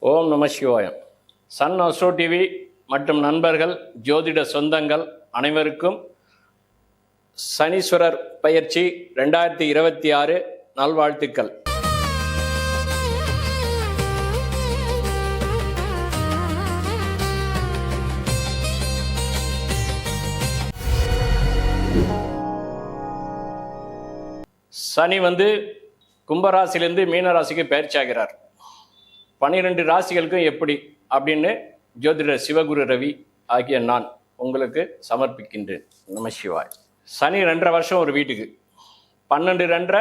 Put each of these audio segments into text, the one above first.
ஓம் நம Sivayam. Sun astro TV மற்றும் நண்பர்கள், ஜோதிட சொந்தங்கள் அனைவருக்கும் சனீஸ்வரர் பயிற்சி 2026 நல்வாழ்த்துக்கள். சனி கும்பராசிலிருந்து மீனராசிக்கு பயிற்சி ஆகிறார். 12 ராசிகளுக்கும் எப்படி அப்படின்னு ஜோதிடர் சிவகுரு ரவி ஆகிய நான் உங்களுக்கு சமர்ப்பிக்கின்றேன். நம சிவாய். சனி 2.5 வருஷம் ஒரு வீட்டுக்கு, 12 2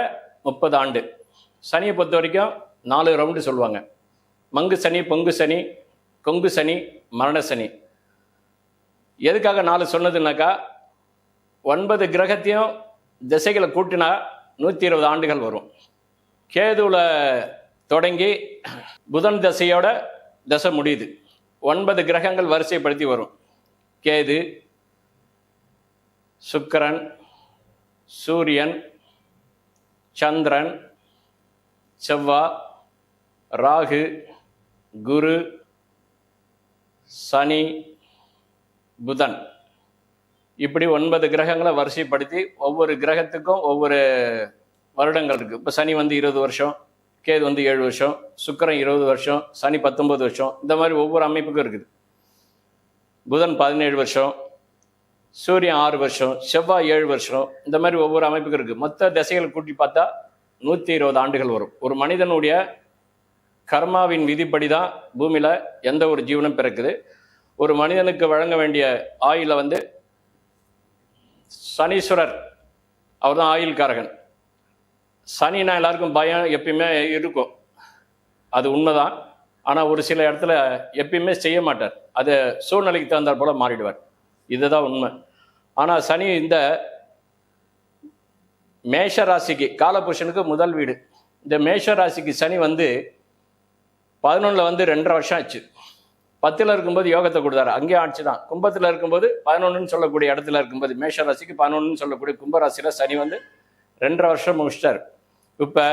30 ஆண்டு. சனியை பொறுத்த வரைக்கும் 4 ரவுண்டு சொல்லுவாங்க. மங்கு சனி, பொங்கு சனி, கொங்கு சனி, மரண சனி. எதுக்காக 4 சொன்னதுனாக்கா, 9 கிரகத்தையும் திசைகளை கூட்டினா 120 ஆண்டுகள் வரும். கேதுவில் தொடங்கி புதன் தசையோட தசை முடியுது. 9 கிரகங்கள் வரிசைப்படுத்தி வரும். கேது, சுக்கிரன், சூரியன், சந்திரன், செவ்வாய், ராகு, குரு, சனி, புதன். இப்படி 9 கிரகங்களை வரிசைப்படுத்தி ஒவ்வொரு கிரகத்துக்கும் ஒவ்வொரு வருடங்கள் இருக்குது. இப்போ சனி 20 வருஷம், கேது 7 வருஷம், சுக்கிரன் 20 வருஷம், சனி 19 வருஷம். இந்த மாதிரி ஒவ்வொரு அமைப்புக்கும் இருக்குது. புதன் 17 வருஷம், சூரியன் 6 வருஷம், செவ்வாய் 7 வருஷம். இந்த மாதிரி ஒவ்வொரு அமைப்புக்கும் இருக்குது. மொத்த திசைகளை கூட்டி பார்த்தா 120 ஆண்டுகள் வரும். ஒரு மனிதனுடைய கர்மாவின் விதிப்படி தான் பூமியில் எந்த ஒரு ஜீவனும் பிறக்குது. ஒரு மனிதனுக்கு வழங்க வேண்டிய ஆயுளை சனீஸ்வரர் அவர் தான் ஆயுள்காரகன். சனினா எல்லாருக்கும் பயம் எப்பயுமே இருக்கும், அது உண்மைதான். ஆனால் ஒரு சில இடத்துல எப்பயுமே செய்ய மாட்டார். அது சூழ்நிலைக்கு தகுந்தாற் போல மாறிடுவார். இதுதான் உண்மை. ஆனால் சனி இந்த மேஷ ராசிக்கு, காலபுருஷனுக்கு முதல் வீடு, இந்த மேஷ ராசிக்கு சனி 11 2.5 வருஷம் ஆச்சு. 10ல் இருக்கும்போது யோகத்தை கொடுத்தாரு, அங்கேயே ஆட்சி தான். கும்பத்தில் இருக்கும்போது 11ன்னு சொல்லக்கூடிய இடத்துல இருக்கும்போது, மேஷ ராசிக்கு 11ன்னு சொல்லக்கூடிய கும்பராசியில் சனி 2.5 வருஷம் முடிச்சிட்டார். இப்போ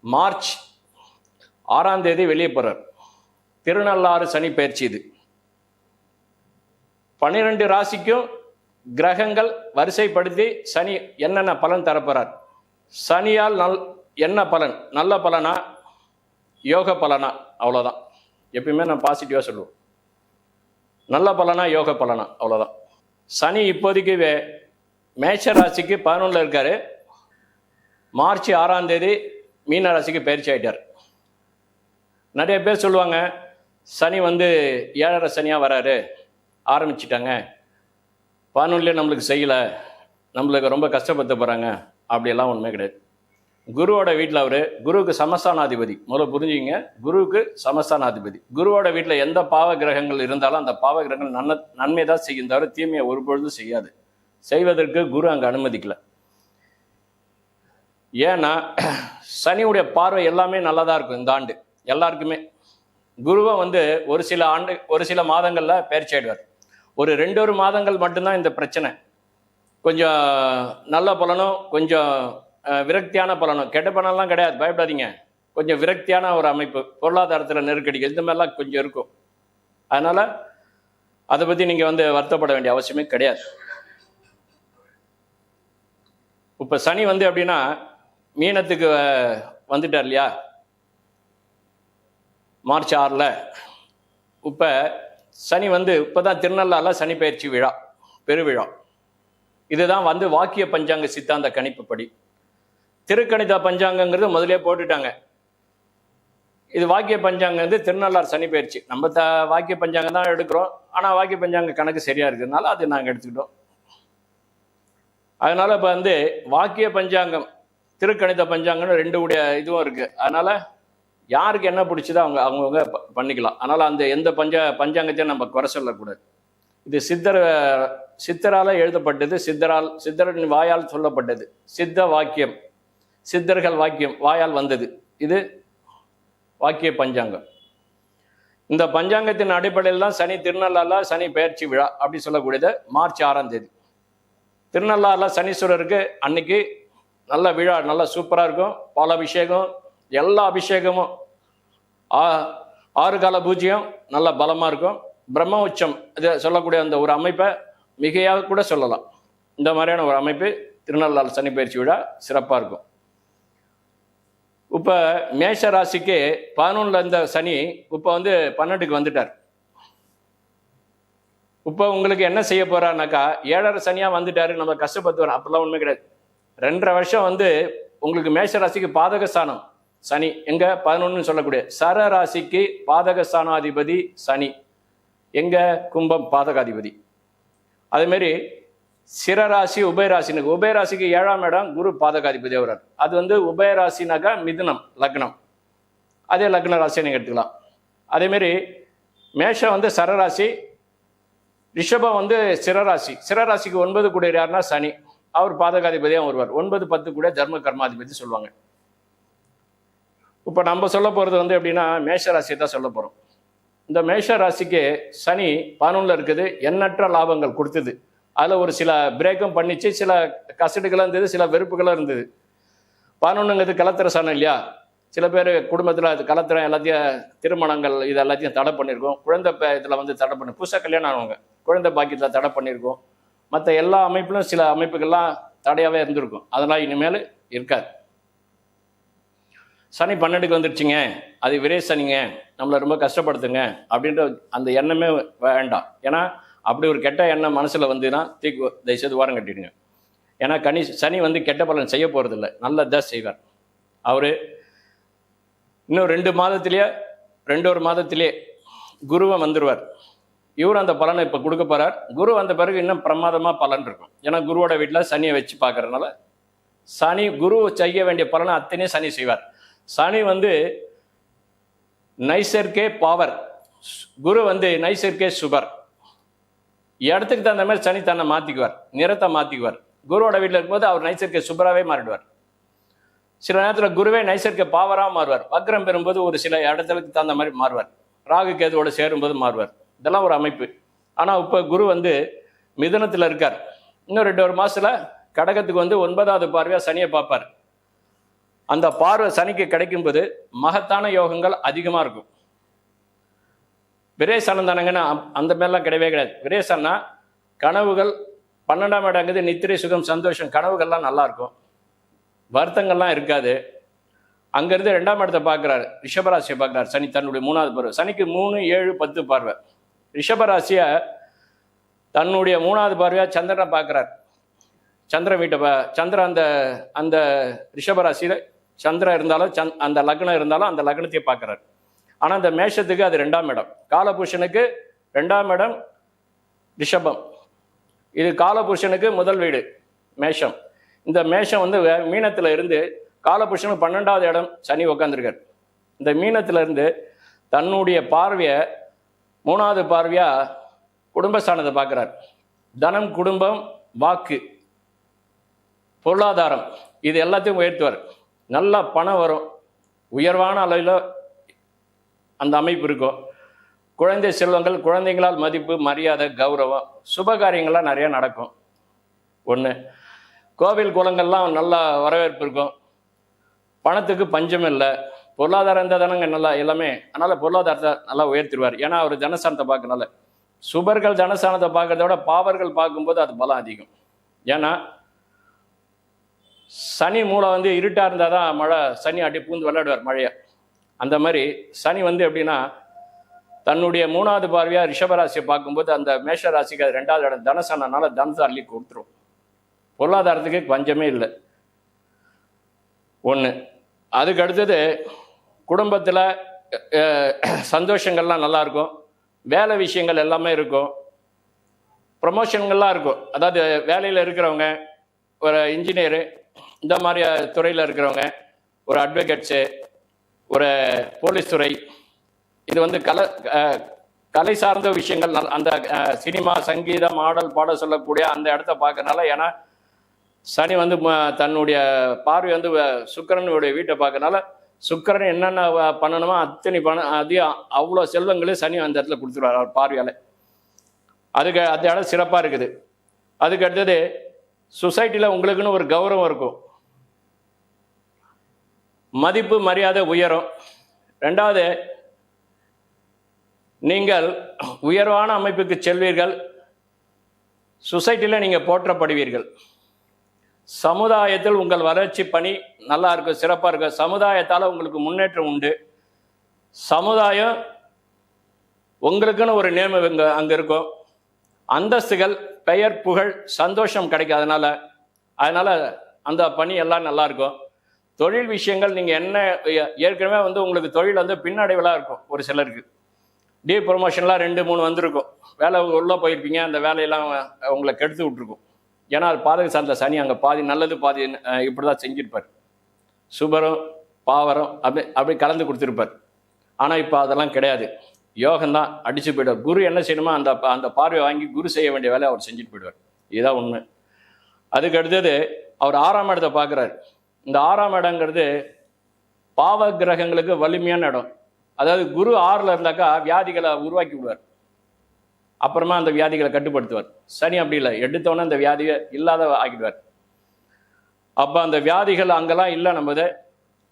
மார்ச் 6ஆம் தேதி வெளியே போகிறார். திருநள்ளாறு சனி பயிற்சி. இது 12 ராசிக்கும் கிரகங்கள் வரிசைப்படுத்தி சனி என்னென்ன பலன் தரப்போறார். சனியால் என்ன பலன்? நல்ல பலனா, யோக பலனா? அவ்வளோதான். எப்பயுமே நான் பாசிட்டிவாக சொல்லுவோம். நல்ல பலனா, யோக பலனா? அவ்வளோதான். சனி இப்போதைக்கு மேஷ ராசிக்கு 11ல் இருக்காரு. மார்ச் 6ஆம் தேதி மீன ராசிக்கு பயிற்சி ஆகிட்டார். நிறைய பேர் சொல்லுவாங்க, சனி 7.5 சனியாக வராரு, ஆரம்பிச்சிட்டாங்க, 11லேயே நம்மளுக்கு செய்யலை, நம்மளுக்கு ரொம்ப கஷ்டப்படுத்த போகிறாங்க. அப்படியெல்லாம் ஒன்றுமே கிடையாது. குருவோட வீட்டில் அவர், குருவுக்கு சமஸ்தானாதிபதி. முதல்ல புரிஞ்சுங்க, குருவுக்கு சமஸ்தானாதிபதி. குருவோட வீட்டில் எந்த பாவ கிரகங்கள் இருந்தாலும் அந்த பாவ கிரகங்கள் நன்மை தான் செய்யும், தவிர தீமையை ஒருபொழுதும் செய்யாது. செய்வதற்கு குரு அங்கே அனுமதிக்கல. ஏன்னா சனியுடைய பார்வை எல்லாமே நல்லதாக இருக்கும். இந்த ஆண்டு எல்லாருக்குமே குருவை ஒரு சில மாதங்களில் பயிற்சி ஆயிடுவார். ஒரு 2 மாதங்கள் மட்டும்தான் இந்த பிரச்சனை. கொஞ்சம் நல்ல பலனும் கொஞ்சம் விரக்தியான பலனும். கெட்ட பலனெல்லாம் கிடையாது, பயப்படாதீங்க. கொஞ்சம் விரக்தியான ஒரு அமைப்பு, பொருளாதாரத்தில் நெருக்கடிகள், இந்த மாதிரிலாம் கொஞ்சம் இருக்கும். அதனால் அதை பற்றி நீங்கள் வருத்தப்பட வேண்டிய அவசியமே கிடையாது. இப்போ சனி அப்படின்னா மீனத்துக்கு வந்துட்டார் இல்லையா, மார்ச் 6ல். இப்போ சனி இப்போ தான் திருநள்ளாறில் சனி பயிற்சி விழா, பெருவிழா. இதுதான் வாக்கிய பஞ்சாங்க சித்தாந்த கணிப்புப்படி. திருக்கணித பஞ்சாங்கங்கிறது முதலே போட்டுட்டாங்க. இது வாக்கிய பஞ்சாங்கம் திருநள்ளாறு சனி பயிற்சி. நம்ம வாக்கிய பஞ்சாங்கம் தான் எடுக்கிறோம், ஆனால் வாக்கிய பஞ்சாங்க கணக்கு சரியாக இருக்கிறதுனால அது நாங்கள் எடுத்துக்கிட்டோம். அதனால் இப்போ வாக்கிய பஞ்சாங்கம், திருக்கணித பஞ்சாங்கம்னு 2 உடைய இதுவும் இருக்குது. அதனால் யாருக்கு என்ன பிடிச்சதோ அவங்கவுங்க பண்ணிக்கலாம். அதனால் அந்த எந்த பஞ்சாங்கத்தையும் நம்ம குறை சொல்லக்கூடாது. இது சித்தரால் எழுதப்பட்டது, சித்தரின் வாயால் சொல்லப்பட்டது. சித்த வாக்கியம், சித்தர்கள் வாக்கியம் வாயால் வந்தது. இது வாக்கிய பஞ்சாங்கம். இந்த பஞ்சாங்கத்தின் அடிப்படையில் தான் சனி திருநள்ளாறில் சனி பயிற்சி விழா அப்படி சொல்லக்கூடியது மார்ச் 6ஆம் தேதி. திருநள்ளாறில் சனீஸ்வரருக்கு அன்னைக்கு நல்ல விழா, நல்லா சூப்பராக இருக்கும். பாலாபிஷேகம், எல்லா அபிஷேகமும் 6 கால பூஜ்யம் நல்ல பலமாக இருக்கும். பிரம்ம உச்சம் இது சொல்லக்கூடிய அந்த ஒரு அமைப்பை மிகையாக கூட சொல்லலாம். இந்த மாதிரியான ஒரு அமைப்பு திருநள்ளாறு சனி பயிற்சி விழா சிறப்பாக இருக்கும். இப்போ மேஷ ராசிக்கு 11ல் இருந்த சனி இப்போ 12க்கு வந்துட்டார். இப்போ உங்களுக்கு என்ன செய்ய போறாருனாக்கா 7.5 சனியாக வந்துட்டாரு, நம்ம கஷ்டப்பட்டு வரோம். அப்படிலாம் உண்மை கிடையாது. 2.5 வருஷம் உங்களுக்கு மேஷ ராசிக்கு பாதக ஸ்தானம் சனி, எங்க 11ன்னு சொல்லக்கூடிய சர ராசிக்கு பாதக ஸ்தானாதிபதி சனி, எங்க கும்பம் பாதகாதிபதி. அதேமாரி சிரராசி உபயராசினுக்கு, உபயராசிக்கு 7ஆம் இடம் குரு பாதகாதிபதி வர்றார். அது உபயராசினாக்கா மிதுனம் லக்னம், அதே லக்ன ராசியை நீங்கள் எடுத்துக்கலாம். அதேமாரி மேஷம் சரராசி, ரிஷபம் சிரராசி. சிரராசிக்கு 9 கூட யாருன்னா சனி, அவர் பாதகாதிபதியாக வருவார். 9, 10 கூட தர்ம கர்மாதிபதி சொல்லுவாங்க. இப்போ நம்ம சொல்ல போகிறது எப்படின்னா மேஷ ராசியை தான் சொல்ல போகிறோம். இந்த மேஷ ராசிக்கு சனி 11ல் இருக்குது, எண்ணற்ற லாபங்கள் கொடுத்தது. அதில் ஒரு சில பிரேக்கும் பண்ணிச்சு, சில கசடுகளாக இருந்தது, சில வெறுப்புகளாக இருந்தது. 11ங்கிறது கலத்திர சனம் இல்லையா? சில பேர் குடும்பத்தில் அது கலத்திரம் எல்லாத்தையும் திருமணங்கள் இது எல்லாத்தையும் தடை பண்ணியிருக்கோம். குழந்தை இதில் தடை பண்ணி புதுசாக கல்யாணம் ஆனவங்க குழந்தை பாக்கியத்தில் தடை பண்ணியிருக்கோம். மற்ற எல்லா அமைப்பிலும் சில அமைப்புகள்லாம் தடையாகவே இருந்திருக்கும். அதெல்லாம் இனிமேல் இருக்காது. சனி 12க்கு வந்துடுச்சிங்க, அது விரை சனிங்க, நம்மளை ரொம்ப கஷ்டப்படுத்துங்க அப்படின்ற அந்த எண்ணமே வேண்டாம். ஏன்னா அப்படி ஒரு கெட்ட எண்ணம் மனசில் வந்துன்னா தயவுசெய்து வாரம் கட்டிடுங்க. ஏன்னா சனி கெட்ட பலன் செய்ய போகிறதில்ல, நல்லதான் செய்வார். அவர் இன்னும் 2 மாதத்திலேயே 2.5 மாதத்திலே குருவை வந்துடுவார். இவர் அந்த பலனை இப்போ கொடுக்க போகிறார். குரு வந்த பிறகு இன்னும் பிரமாதமாக பலன் இருக்கும். ஏன்னா குருவோட வீட்டில் சனியை வச்சு பார்க்கறதுனால சனி குரு செய்ய வேண்டிய பலனை அத்தனையும் சனி செய்வார். சனி நைசர்கே பாவர், குரு நைசர்கே சுபர். இடத்துக்கு தகுந்த மாதிரி சனி தன்னை மாற்றிக்குவார், நிறத்தை மாற்றிக்குவார். குருவோட வீட்டில் இருக்கும்போது அவர் நைசர்கே சுபராகவே மாறிடுவார். சில நேரத்தில் குருவே நைசர்கே பாவராக மாறுவார். வக்ரம் பெறும்போது ஒரு சில இடத்துக்கு தகுந்த மாதிரி மாறுவார். ராகு கேதுவோடு சேரும்போது மாறுவார். இதெல்லாம் ஒரு அமைப்பு. ஆனால் இப்போ குரு மிதுனத்தில் இருக்கார். இன்னும் 2.5 மாதத்தில் கடகத்துக்கு 9வது பார்வையாக சனியை பார்ப்பார். அந்த பார்வை சனிக்கு கிடைக்கும்போது மகத்தான யோகங்கள் அதிகமாக இருக்கும். விரேசனம் தானங்கன்னா அந்த மாதிரிலாம் கிடையவே கிடையாது. விரேசனா கனவுகள் 12ஆம் இடங்குது, நித்திரை சுகம் சந்தோஷம், கனவுகள்லாம் நல்லா இருக்கும், வருத்தங்கள்லாம் இருக்காது. அங்கேருந்து 2ஆம் இடத்தை பார்க்குறாரு, ரிஷபராசியை பார்க்குறாரு சனி தன்னுடைய 3வது பார்வை. சனிக்கு 3, 7, 10 பார்வை. ரிஷபராசியை தன்னுடைய 3வது பார்வையாக சந்திரனை பார்க்குறார். சந்திர வீட்டை சந்திரன் அந்த ரிஷபராசியில் சந்திரன் இருந்தாலும் அந்த லக்னம் இருந்தாலும் அந்த லக்னத்தையே பார்க்குறாரு. ஆனால் அந்த மேஷத்துக்கு அது 2ஆம் இடம். காலபுருஷனுக்கு 2ஆம் இடம் ரிஷபம், இது காலபுருஷனுக்கு முதல் வீடு மேஷம். இந்த மேஷம் மீனத்தில் இருந்து காலபுருஷனுக்கு 12வது இடம் சனி உட்காந்துருக்கார். இந்த மீனத்தில் இருந்து தன்னுடைய பார்வையை 3வது பார்வையாக குடும்பஸ்தானத்தை பார்க்குறார். தனம், குடும்பம், வாக்கு, பொருளாதாரம் இது எல்லாத்தையும் உயர்த்துவார். நல்லா பணம் வரும், உயர்வான அளவில் அந்த அமைப்பு இருக்கும். குழந்தை செல்வங்கள், குழந்தைங்களால் மதிப்பு, மரியாதை, கௌரவம், சுபகாரியங்கள்லாம் நிறையா நடக்கும். ஒன்று, கோவில் குளங்கள்லாம் நல்லா வரவேற்பு இருக்கும். பணத்துக்கு பஞ்சம் இல்லை. பொருளாதாரம் இருந்தால் தானங்க நல்லா எல்லாமே. அதனால் பொருளாதாரத்தை நல்லா உயர்த்திடுவார். ஏன்னா அவர் ஜனஸ்தானத்தை பார்க்கறனால. சுபர்கள் ஜனஸ்தானத்தை பார்க்கறத விட பாவர்கள் பார்க்கும்போது அது பலம் அதிகம். ஏன்னா சனி மூளை இருட்டாக இருந்தால் தான் மழை, சனி அடி பூந்து விளையாடுவார் மழையை. அந்த மாதிரி சனி எப்படின்னா தன்னுடைய 3வது பார்வையாக ரிஷபராசியை பார்க்கும்போது அந்த மேஷ ராசிக்கு அது 2வது இடம் தனசனால தனத்தை அள்ளி கொடுத்துரும். பொருளாதாரத்துக்கு பஞ்சமே இல்லை. ஒன்று. அதுக்கு அடுத்தது குடும்பத்தில் சந்தோஷங்கள்லாம் நல்லாயிருக்கும். வேலை விஷயங்கள் எல்லாமே இருக்கும். ப்ரமோஷன்கள்லாம் இருக்கும். அதாவது வேலையில் இருக்கிறவங்க, ஒரு இன்ஜினியரு, இந்த மாதிரி துறையில் இருக்கிறவங்க, ஒரு அட்வொகேட்ஸு, ஒரு போலீஸ் துறை, இது கலை சார்ந்த விஷயங்கள் அந்த சினிமா, சங்கீதம், ஆடல், பாட சொல்லக்கூடிய அந்த இடத்த பார்க்கறனால. ஏன்னா சனி தன்னுடைய பார்வை சுக்கிரனுடைய வீட்டை பார்க்கறனால சுக்கிரன் என்னென்ன பண்ணணுமோ அத்தனை அதையும் அவ்வளோ செல்வங்களே சனி அந்த இடத்துல கொடுத்துருவார் அவர் பார்வையால். அதுக்கு அந்த இடம் சிறப்பாக இருக்குது. அதுக்கு அடுத்தது சொசைட்டியில் உங்களுக்குன்னு ஒரு கௌரவம் இருக்கும், மதிப்பு மரியாதை உயரும். 2வது நீங்கள் உயர்வான அமைப்புக்கு செல்வீர்கள். சொசைட்டியில் நீங்கள் போற்றப்படுவீர்கள். சமுதாயத்தில் உங்கள் வளர்ச்சி பணி நல்லா இருக்கும், சிறப்பாக இருக்கும். சமுதாயத்தால் உங்களுக்கு முன்னேற்றம் உண்டு. சமுதாயம் உங்களுக்குன்னு ஒரு நேம் அங்கே இருக்கும். அந்தஸ்துகள், பெயர், புகழ், சந்தோஷம் கிடைக்கும். அதனால் அந்த பணி எல்லாம் நல்லா இருக்கும். தொழில் விஷயங்கள் நீங்கள் என்ன ஏற்கனவே உங்களுக்கு தொழில் பின்னடைவலாக இருக்கும். ஒரு சிலருக்கு ப்ரொமோஷன்லாம் 2-3 வந்திருக்கும். வேலை உள்ளே போயிருப்பீங்க, அந்த வேலையெல்லாம் உங்களை கெடுத்து விட்ருக்கும். ஏன்னா அது பாதக சார்ந்த சனி அங்கே பாதி நல்லது பாதி இப்படி தான் செஞ்சிருப்பார். சுபரம் பாவரம் அப்படி கலந்து கொடுத்துருப்பார். ஆனால் இப்போ அதெல்லாம் கிடையாது. யோகம்தான் அடிச்சு போயிடுவார். குரு என்ன செய்யணுமோ அந்த பார்வை வாங்கி குரு செய்ய வேண்டிய வேலையை அவர் செஞ்சுட்டு போயிடுவார். இதுதான் உண்மை. அதுக்கு அடுத்தது அவர் 6ஆம் இடத்தை பார்க்குறாரு. இந்த 6ஆம் இடங்கிறது பாவ கிரகங்களுக்கு வலிமையான இடம். அதாவது குரு 6ல் இருந்தாக்கா வியாதிகளை உருவாக்கி விடுவார். அப்புறமா அந்த வியாதிகளை கட்டுப்படுத்துவார். சனி அப்படி இல்லை, எடுத்தோன்னே அந்த வியாதியை இல்லாத ஆக்கிடுவார். அப்போ அந்த வியாதிகள் அங்கெல்லாம் இல்லை நம்பது.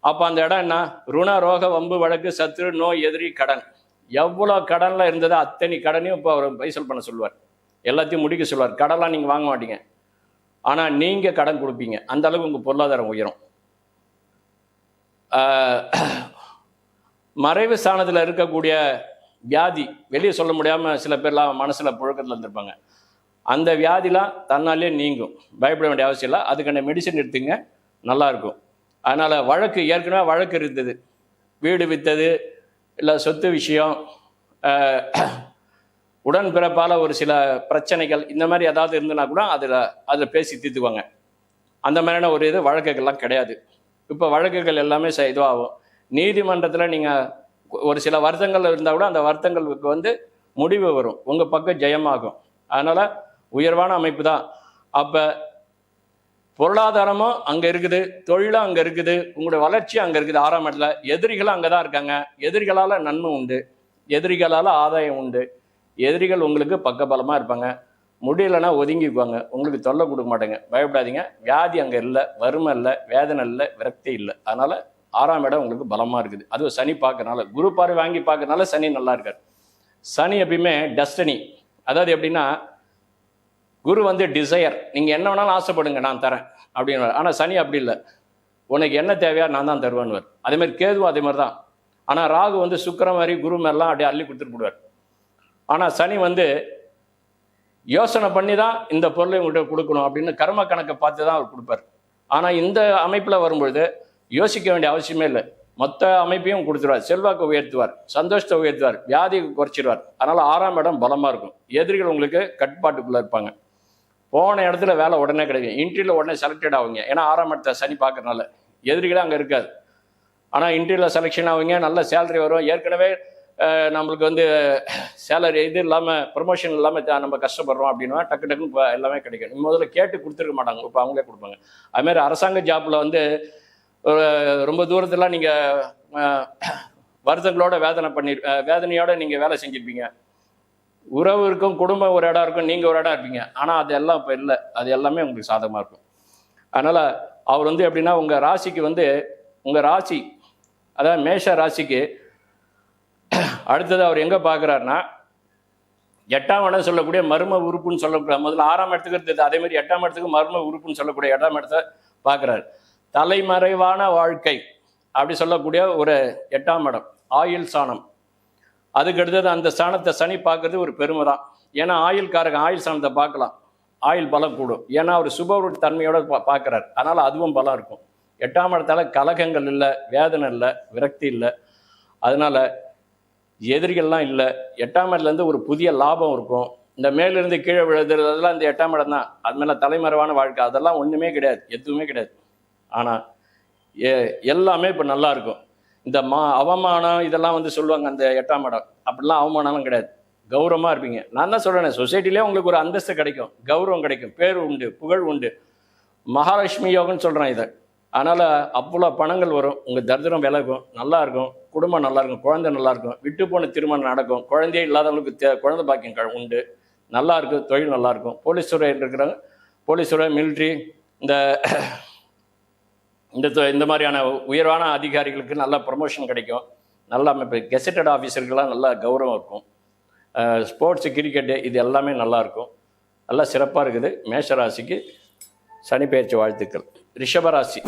அப்போ அந்த இடம் என்ன? ருண, ரோக, வம்பு, வழக்கு, சத்துரு, நோய், எதிரி, கடன். எவ்வளோ கடனில் இருந்ததோ அத்தனை கடனையும் இப்போ அவர் பைசல் பண்ண சொல்லுவார். எல்லாத்தையும் முடிக்க சொல்லுவார். கடன்லாம் நீங்கள் வாங்க மாட்டீங்க, ஆனால் நீங்கள் கடன் கொடுப்பீங்க. அந்த அளவுக்கு உங்கள் பொருளாதாரம் உயரும். மறைவு ஸ்தானத்தில் இருக்கக்கூடிய வியாதி வெளியே சொல்ல முடியாமல் சில பேர்லாம் மனசில் புழக்கத்தில் இருந்திருப்பாங்க. அந்த வியாதிலாம் தன்னாலே நீங்கும். பயப்பட வேண்டிய அவசியம் இல்லை. அதுக்கான மெடிசன் எடுத்துங்க, நல்லாயிருக்கும். அதனால் வழக்கு ஏற்கனவே வழக்கு இருந்தது, வீடு விற்றது இல்லை சொத்து விஷயம், உடன்பிறப்பால் ஒரு சில பிரச்சனைகள், இந்த மாதிரி ஏதாவது இருந்ததுன்னா கூட அதில் பேசி தீர்த்துக்குவாங்க. அந்த மாதிரியான ஒரு வழக்குகள்லாம் கிடையாது. இப்போ வழக்குகள் எல்லாமே இதுவாகும். நீதிமன்றத்தில் நீங்கள் ஒரு சில வருத்தங்கள் இருந்தால் கூட அந்த வருத்தங்களுக்கு முடிவு வரும், உங்கள் பக்கம் ஜெயமாகும். அதனால் உயர்வான அமைப்பு தான். அப்போ பொருளாதாரமும் அங்கே இருக்குது, தொழிலும் அங்கே இருக்குது, உங்களுடைய வளர்ச்சியும் அங்கே இருக்குது. 6ஆம் இடத்துல எதிரிகளும் அங்கே தான் இருக்காங்க. எதிரிகளால் நன்மை உண்டு, எதிரிகளால் ஆதாயம் உண்டு. எதிரிகள் உங்களுக்கு பக்கபலமாக இருப்பாங்க. முடியலைன்னா ஒதுங்கிக்குவாங்க, உங்களுக்கு தொல்லை கொடுக்க மாட்டேங்க. பயப்படாதீங்க. வியாதி அங்கே இல்லை, வறுமை இல்லை, வேதனை இல்லை, விரக்தி இல்லை. அதனால் 6ஆம் இடம் உங்களுக்கு பலமாக இருக்குது. அதுவும் சனி பார்க்கறனால, குரு பார்வை வாங்கி பார்க்கறனால சனி நல்லா இருக்கார். சனி எப்பயுமே டெஸ்டினி. அதாவது எப்படின்னா, குரு டிசையர், நீங்கள் என்ன வேணாலும் ஆசைப்படுங்க, நான் தரேன் அப்படின்னு. ஆனால் சனி அப்படி இல்லை, உனக்கு என்ன தேவையா நான் தான் தருவேன்னுவார். அதேமாதிரி கேதுவும் அதே மாதிரி தான். ஆனால் ராகு சுக்கிரன் மாதிரி குரு மாதிரிலாம் அப்படியே அள்ளி கொடுத்துட்டு போடுவார். ஆனால் சனி யோசனை பண்ணி தான் இந்த பொருளை உங்கள்கிட்ட கொடுக்கணும் அப்படின்னு கர்ம கணக்கை பார்த்து தான் அவர் கொடுப்பார். ஆனால் இந்த அமைப்பில் வரும்பொழுது யோசிக்க வேண்டிய அவசியமே இல்லை. மொத்த அமைப்பையும் கொடுத்துருவார். செல்வாக்கு உயர்த்துவார், சந்தோஷத்தை உயர்த்துவார், வியாதியை குறைச்சிடுவார். அதனால் 6ஆம் இடம் பலமாக இருக்கும். எதிரிகள் உங்களுக்கு கட்டுப்பாட்டுக்குள்ளே இருப்பாங்க. போன இடத்துல வேலை உடனே கிடைக்கும். இன்டர்வியூவில் உடனே செலக்டட் ஆகுங்க. ஏன்னா 6ஆம் இடத்தை சனி பார்க்கறனால எதிரிகளே அங்கே இருக்காது. ஆனால் இன்டர்வியூவில் செலெக்ஷன் ஆகுங்க, நல்ல சேலரி வரும். ஏற்கனவே நம்மளுக்கு சேலரி இது இல்லாமல், ப்ரொமோஷன் இல்லாமல் நம்ம கஷ்டப்படுறோம் அப்படின்னா டக்கு டக்குன்னு எல்லாமே கிடைக்கும். முதல்ல கேட்டு கொடுத்துருக்க மாட்டாங்க, இப்போ அவங்களே கொடுப்பாங்க. அதுமாதிரி அரசாங்க ஜாப்பில் ரொம்ப தூரத்துலாம் நீங்கள் வருத்தங்களோட வேதனையோட நீங்கள் வேலை செஞ்சுருப்பீங்க. உறவு இருக்கும், குடும்பம் ஒரு இடம் இருக்கும், நீங்கள் ஒரு இடம் இருப்பீங்க. ஆனால் அது எல்லாம் இப்போ இல்லை. அது எல்லாமே உங்களுக்கு சாதகமாக இருக்கும். அதனால் அவர் எப்படின்னா, உங்கள் ராசிக்கு உங்கள் ராசி, அதாவது மேஷ ராசிக்கு அடுத்தது அவர் எங்கே பார்க்குறாருன்னா, 8ஆம் இடம் சொல்லக்கூடிய மர்ம உறுப்புன்னு சொல்லக்கூடிய, முதல்ல 6ஆம் இடத்துக்கு இருந்தது, அதேமாதிரி 8ஆம் இடத்துக்கு மர்ம உறுப்புன்னு சொல்லக்கூடிய 8ஆம் இடத்தை பார்க்குறாரு. தலைமறைவான வாழ்க்கை அப்படி சொல்லக்கூடிய ஒரு 8ஆம் இடம், ஆயுள் ஸ்தானம். அதுக்கு அடுத்தது அந்த ஸ்தானத்தை சனி பார்க்கறது ஒரு பெருமை தான். ஏன்னா ஆயுள்காரங்க ஆயுள் ஸ்தானத்தை பார்க்கலாம், ஆயுள் பலம் கூடும். ஏன்னா அவர் சுப தன்மையோட பார்க்குறாரு. அதனால் அதுவும் பலம் இருக்கும். 8ஆம் இடத்தால கலகங்கள் இல்லை, வேதனை இல்லை, விரக்தி இல்லை. அதனால் எதிரிகள்லாம் இல்லை. 8ஆம் இடத்துலேருந்து ஒரு புதிய லாபம் இருக்கும். இந்த மேலிருந்து கீழே விழுதுறதெல்லாம் இந்த 8ஆம் இடம் தான். அது மேலே தலைமறைவான வாழ்க்கை அதெல்லாம் ஒன்றுமே கிடையாது, எதுவுமே கிடையாது. ஆனால் எல்லாமே இப்போ நல்லா இருக்கும். இந்த அவமானம் இதெல்லாம் சொல்லுவாங்க அந்த 8ஆம் இடம். அப்படிலாம் அவமானம்லாம் கிடையாது, கௌரவமாக இருப்பீங்க. நான் தான் சொல்கிறேன், சொசைட்டிலே உங்களுக்கு ஒரு அந்தஸ்து கிடைக்கும், கௌரவம் கிடைக்கும், பேர் உண்டு, புகழ் உண்டு. மகாலட்சுமி யோகம்னு சொல்கிறேன் இதை. அதனால் அவ்வளோ பணங்கள் வரும், உங்கள் தரித்திரம் விலகும், நல்லா இருக்கும், குடும்பம் நல்லா இருக்கும், குழந்தை நல்லா இருக்கும், விட்டு போன திருமணம் நடக்கும், குழந்தையே இல்லாதவங்களுக்கு குழந்தை பாக்கியம் உண்டு, நல்லா இருக்கும், தொழில் நல்லா இருக்கும். போலீஸ் துறை இருக்கிறாங்க, போலீஸ் துறை, மிலிட்ரி, இந்த மாதிரியான உயர்வான அதிகாரிகளுக்கு நல்ல ப்ரமோஷன் கிடைக்கும். நல்ல அமைப்பு, கெசட்டட் ஆஃபீஸருக்கெல்லாம் நல்ல கௌரவம் இருக்கும். ஸ்போர்ட்ஸு, கிரிக்கெட்டு இது எல்லாமே நல்லாயிருக்கும். நல்லா சிறப்பாக இருக்குது. மேஷராசிக்கு சனி பயிற்சி வாழ்த்துக்கள். ரிஷபராசி,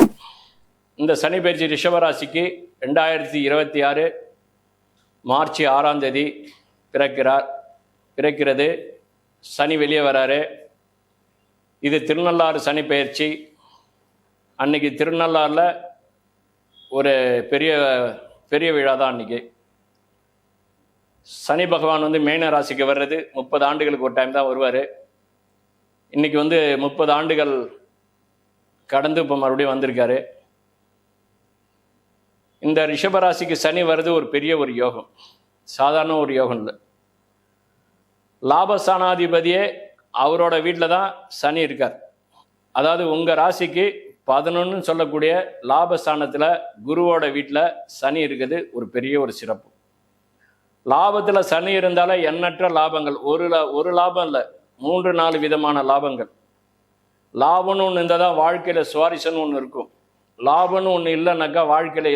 இந்த சனி பயிற்சி ரிஷபராசிக்கு 2026 மார்ச் 6ஆம் தேதி பிறக்கிறது. சனி வெளியே வராரு. இது திருநள்ளாறு சனி பயிற்சி. அன்னைக்கு திருநள்ளாறில் ஒரு பெரிய விழா தான் அன்றைக்கி. சனி பகவான் வந்து மீன ராசிக்கு வர்றது 30 ஆண்டுகளுக்கு ஒரு டைம் தான் வருவார். இன்றைக்கி வந்து 30 ஆண்டுகள் கடந்து இப்போ மறுபடியும் வந்திருக்காரு. இந்த ரிஷபராசிக்கு சனி வர்றது ஒரு பெரிய ஒரு யோகம், சாதாரண ஒரு யோகம் இல்லை. லாபஸ்தானாதிபதியே அவரோட வீட்டில் தான் சனி இருக்கார். அதாவது உங்கள் ராசிக்கு 11 சொல்லக்கூடிய லாபஸ்தானத்தில் குருவோட வீட்டில் சனி இருக்குது. ஒரு பெரிய ஒரு சிறப்பு. லாபத்தில் சனி இருந்தாலே எண்ணற்ற லாபங்கள். ஒரு லாபம் இல்லை, 3-4 விதமான லாபங்கள். லாபம்னு ஒன்று இருந்தால் தான் வாழ்க்கையில் சுவாரஸ்யம்னு ஒன்று இருக்கும். லாபம்னு ஒன்று இல்லைன்னாக்கா வாழ்க்கையில்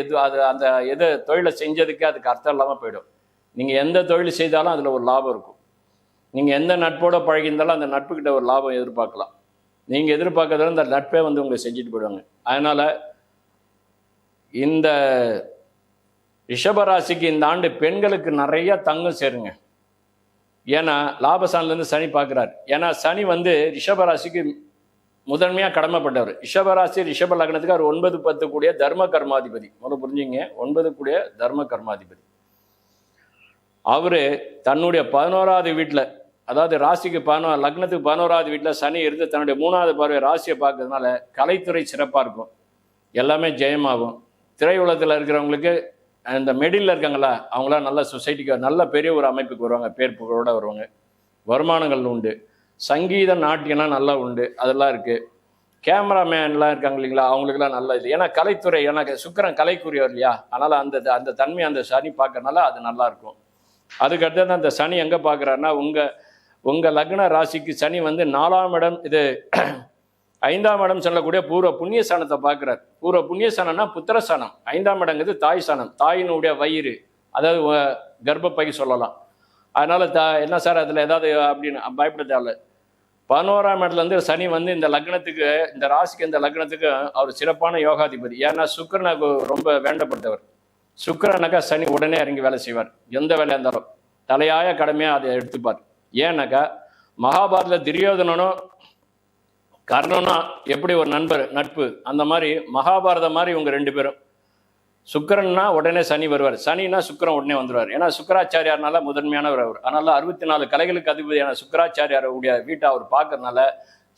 எது தொழிலை செஞ்சதுக்கே அதுக்கு அர்த்தம் இல்லாமல் போயிடும். நீங்கள் எந்த தொழில் செய்தாலும் அதில் ஒரு லாபம் இருக்கும். நீங்கள் எந்த நட்போடு பழகியிருந்தாலும் அந்த நட்புக்கிட்ட ஒரு லாபம் எதிர்பார்க்கலாம். நீங்கள் எதிர்பார்க்கறதால அந்த நட்பே வந்து உங்களை செஞ்சுட்டு போயிடுவாங்க. அதனால் இந்த ரிஷபராசிக்கு இந்த ஆண்டு பெண்களுக்கு நிறைய தங்கம் சேருங்க. ஏன்னா லாபஸ்தானத்துலேருந்து சனி பார்க்குறாரு. ஏன்னா சனி வந்து ரிஷபராசிக்கு முதன்மையாக கடமைப்பட்டவர். ரிஷபராசி ரிஷப லக்னத்துக்கு அவர் 9-10 கூடிய தர்ம கர்மாதிபதி. முதல்ல புரிஞ்சுங்க, 9 கூடிய தர்ம கர்மாதிபதி. அவர் தன்னுடைய 11வது வீட்டில், அதாவது ராசிக்கு லக்னத்துக்கு 11வது வீட்டில் சனி இருந்து தன்னுடைய 3வது பார்வை ராசியை பார்க்கறதுனால கலைத்துறை சிறப்பாக இருக்கும், எல்லாமே ஜெயமாகும். திரையுலகத்தில் இருக்கிறவங்களுக்கு இந்த மெடியில் இருக்காங்களா அவங்களாம் நல்ல சொசைட்டிக்கு நல்ல பெரிய ஒரு அமைப்புக்கு வருவாங்க, பேர் புகழோடு வருவாங்க. வருமானங்கள் உண்டு. சங்கீதம் நாட்டியம்லாம் நல்லா உண்டு, அதெல்லாம் இருக்குது. கேமராமேன்லாம் இருக்காங்க இல்லைங்களா, அவங்களுக்குலாம் நல்ல இது. ஏன்னா கலைத்துறை, எனக்கு சுக்கிரன் கலைக்குரியவர் இல்லையா, அதனால் அந்த தன்மை அந்த சனி பார்க்கறனால அது நல்லாயிருக்கும். அதுக்கடுத்தது அந்த சனி எங்கே பார்க்குறாருன்னா உங்கள் லக்ன ராசிக்கு சனி வந்து 4ஆம் இடம், இது 5ஆம் இடம் சொல்லக்கூடிய பூர்வ புண்ணியஸ்தானத்தை பார்க்குறார். பூர்வ புண்ணியஸ்தானம்னா புத்திரஸ்தானம். 5ஆம் இடங்கிறது தாய் ஸ்தானம், தாயினுடைய வயிறு, அதாவது கர்ப்பப்பை சொல்லலாம். அதனால் என்ன சார் அதில் ஏதாவது அப்படின்னு பயப்பட தேவை. 11ஆம் இடத்துலேருந்து சனி வந்து இந்த லக்னத்துக்கு, இந்த ராசிக்கு, இந்த லக்னத்துக்கு அவர் சிறப்பான யோகாதிபதி. ஏன்னா சுக்கிரனுக்கு ரொம்ப வேண்டப்பட்டவர். சுக்கிரனாக்கா சனி உடனே இறங்கி வேலை செய்வார். எந்த வேலையாக இருந்தாலும் தலையாய கடமையாக அதை எடுத்துப்பார். ஏன்னாக்கா மகாபாரதத்தில் துரியோதனனும் கர்ணனும் எப்படி ஒரு நட்பு, அந்த மாதிரி மகாபாரதம் மாதிரி இவங்க 2 பேரும். சுக்கிரன்னா உடனே சனி வருவார், சனின்னா சுக்கிரன் உடனே வந்துடுவார். ஏன்னா சுக்கராச்சாரியார்னால முதன்மையானவர் அவர். அதனால 64 கலைகளுக்கு அதிபதியான சுக்கராச்சாரியாருடைய வீட்டை அவர் பார்க்கறதுனால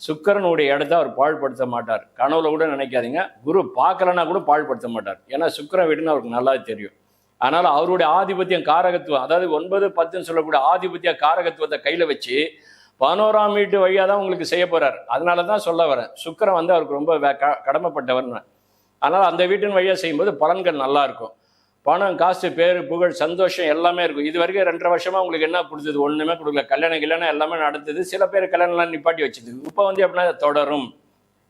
சுக்கிரனுடைய இடத்த அவர் பாழ்படுத்த மாட்டார். கனவுல கூட நினைக்காதீங்க, குரு பார்க்கலன்னா கூட பாழ்படுத்த மாட்டார். ஏன்னா சுக்கிரன் வீடுன்னு அவருக்கு நல்லா தெரியும். அதனால அவருடைய ஆதிபத்தியம் காரகத்துவம், அதாவது 9-10 சொல்லக்கூடிய ஆதிபத்திய காரகத்துவத்தை கையில் வச்சு 11ஆம் வீட்டு வழியாக தான் உங்களுக்கு செய்ய போறார். அதனால தான் சொல்ல வரேன், சுக்கிரன் வந்து அவருக்கு ரொம்ப கடமைப்பட்டவர்னு. அதனால் அந்த வீட்டின் வழியாக செய்யும்போது பலன்கள் நல்லா இருக்கும். பணம், காசு, பேர், புகழ், சந்தோஷம் எல்லாமே இருக்கும். இது வரைக்கும் 2.5 வருஷமா உங்களுக்கு என்ன கொடுத்தது? ஒன்றுமே கொடுக்கல. கல்யாணம் எல்லாமே நடந்தது. சில பேர் கல்யாணம்லாம் நிப்பாட்டி வச்சுது. இப்போ வந்து எப்படின்னா தொடரும்,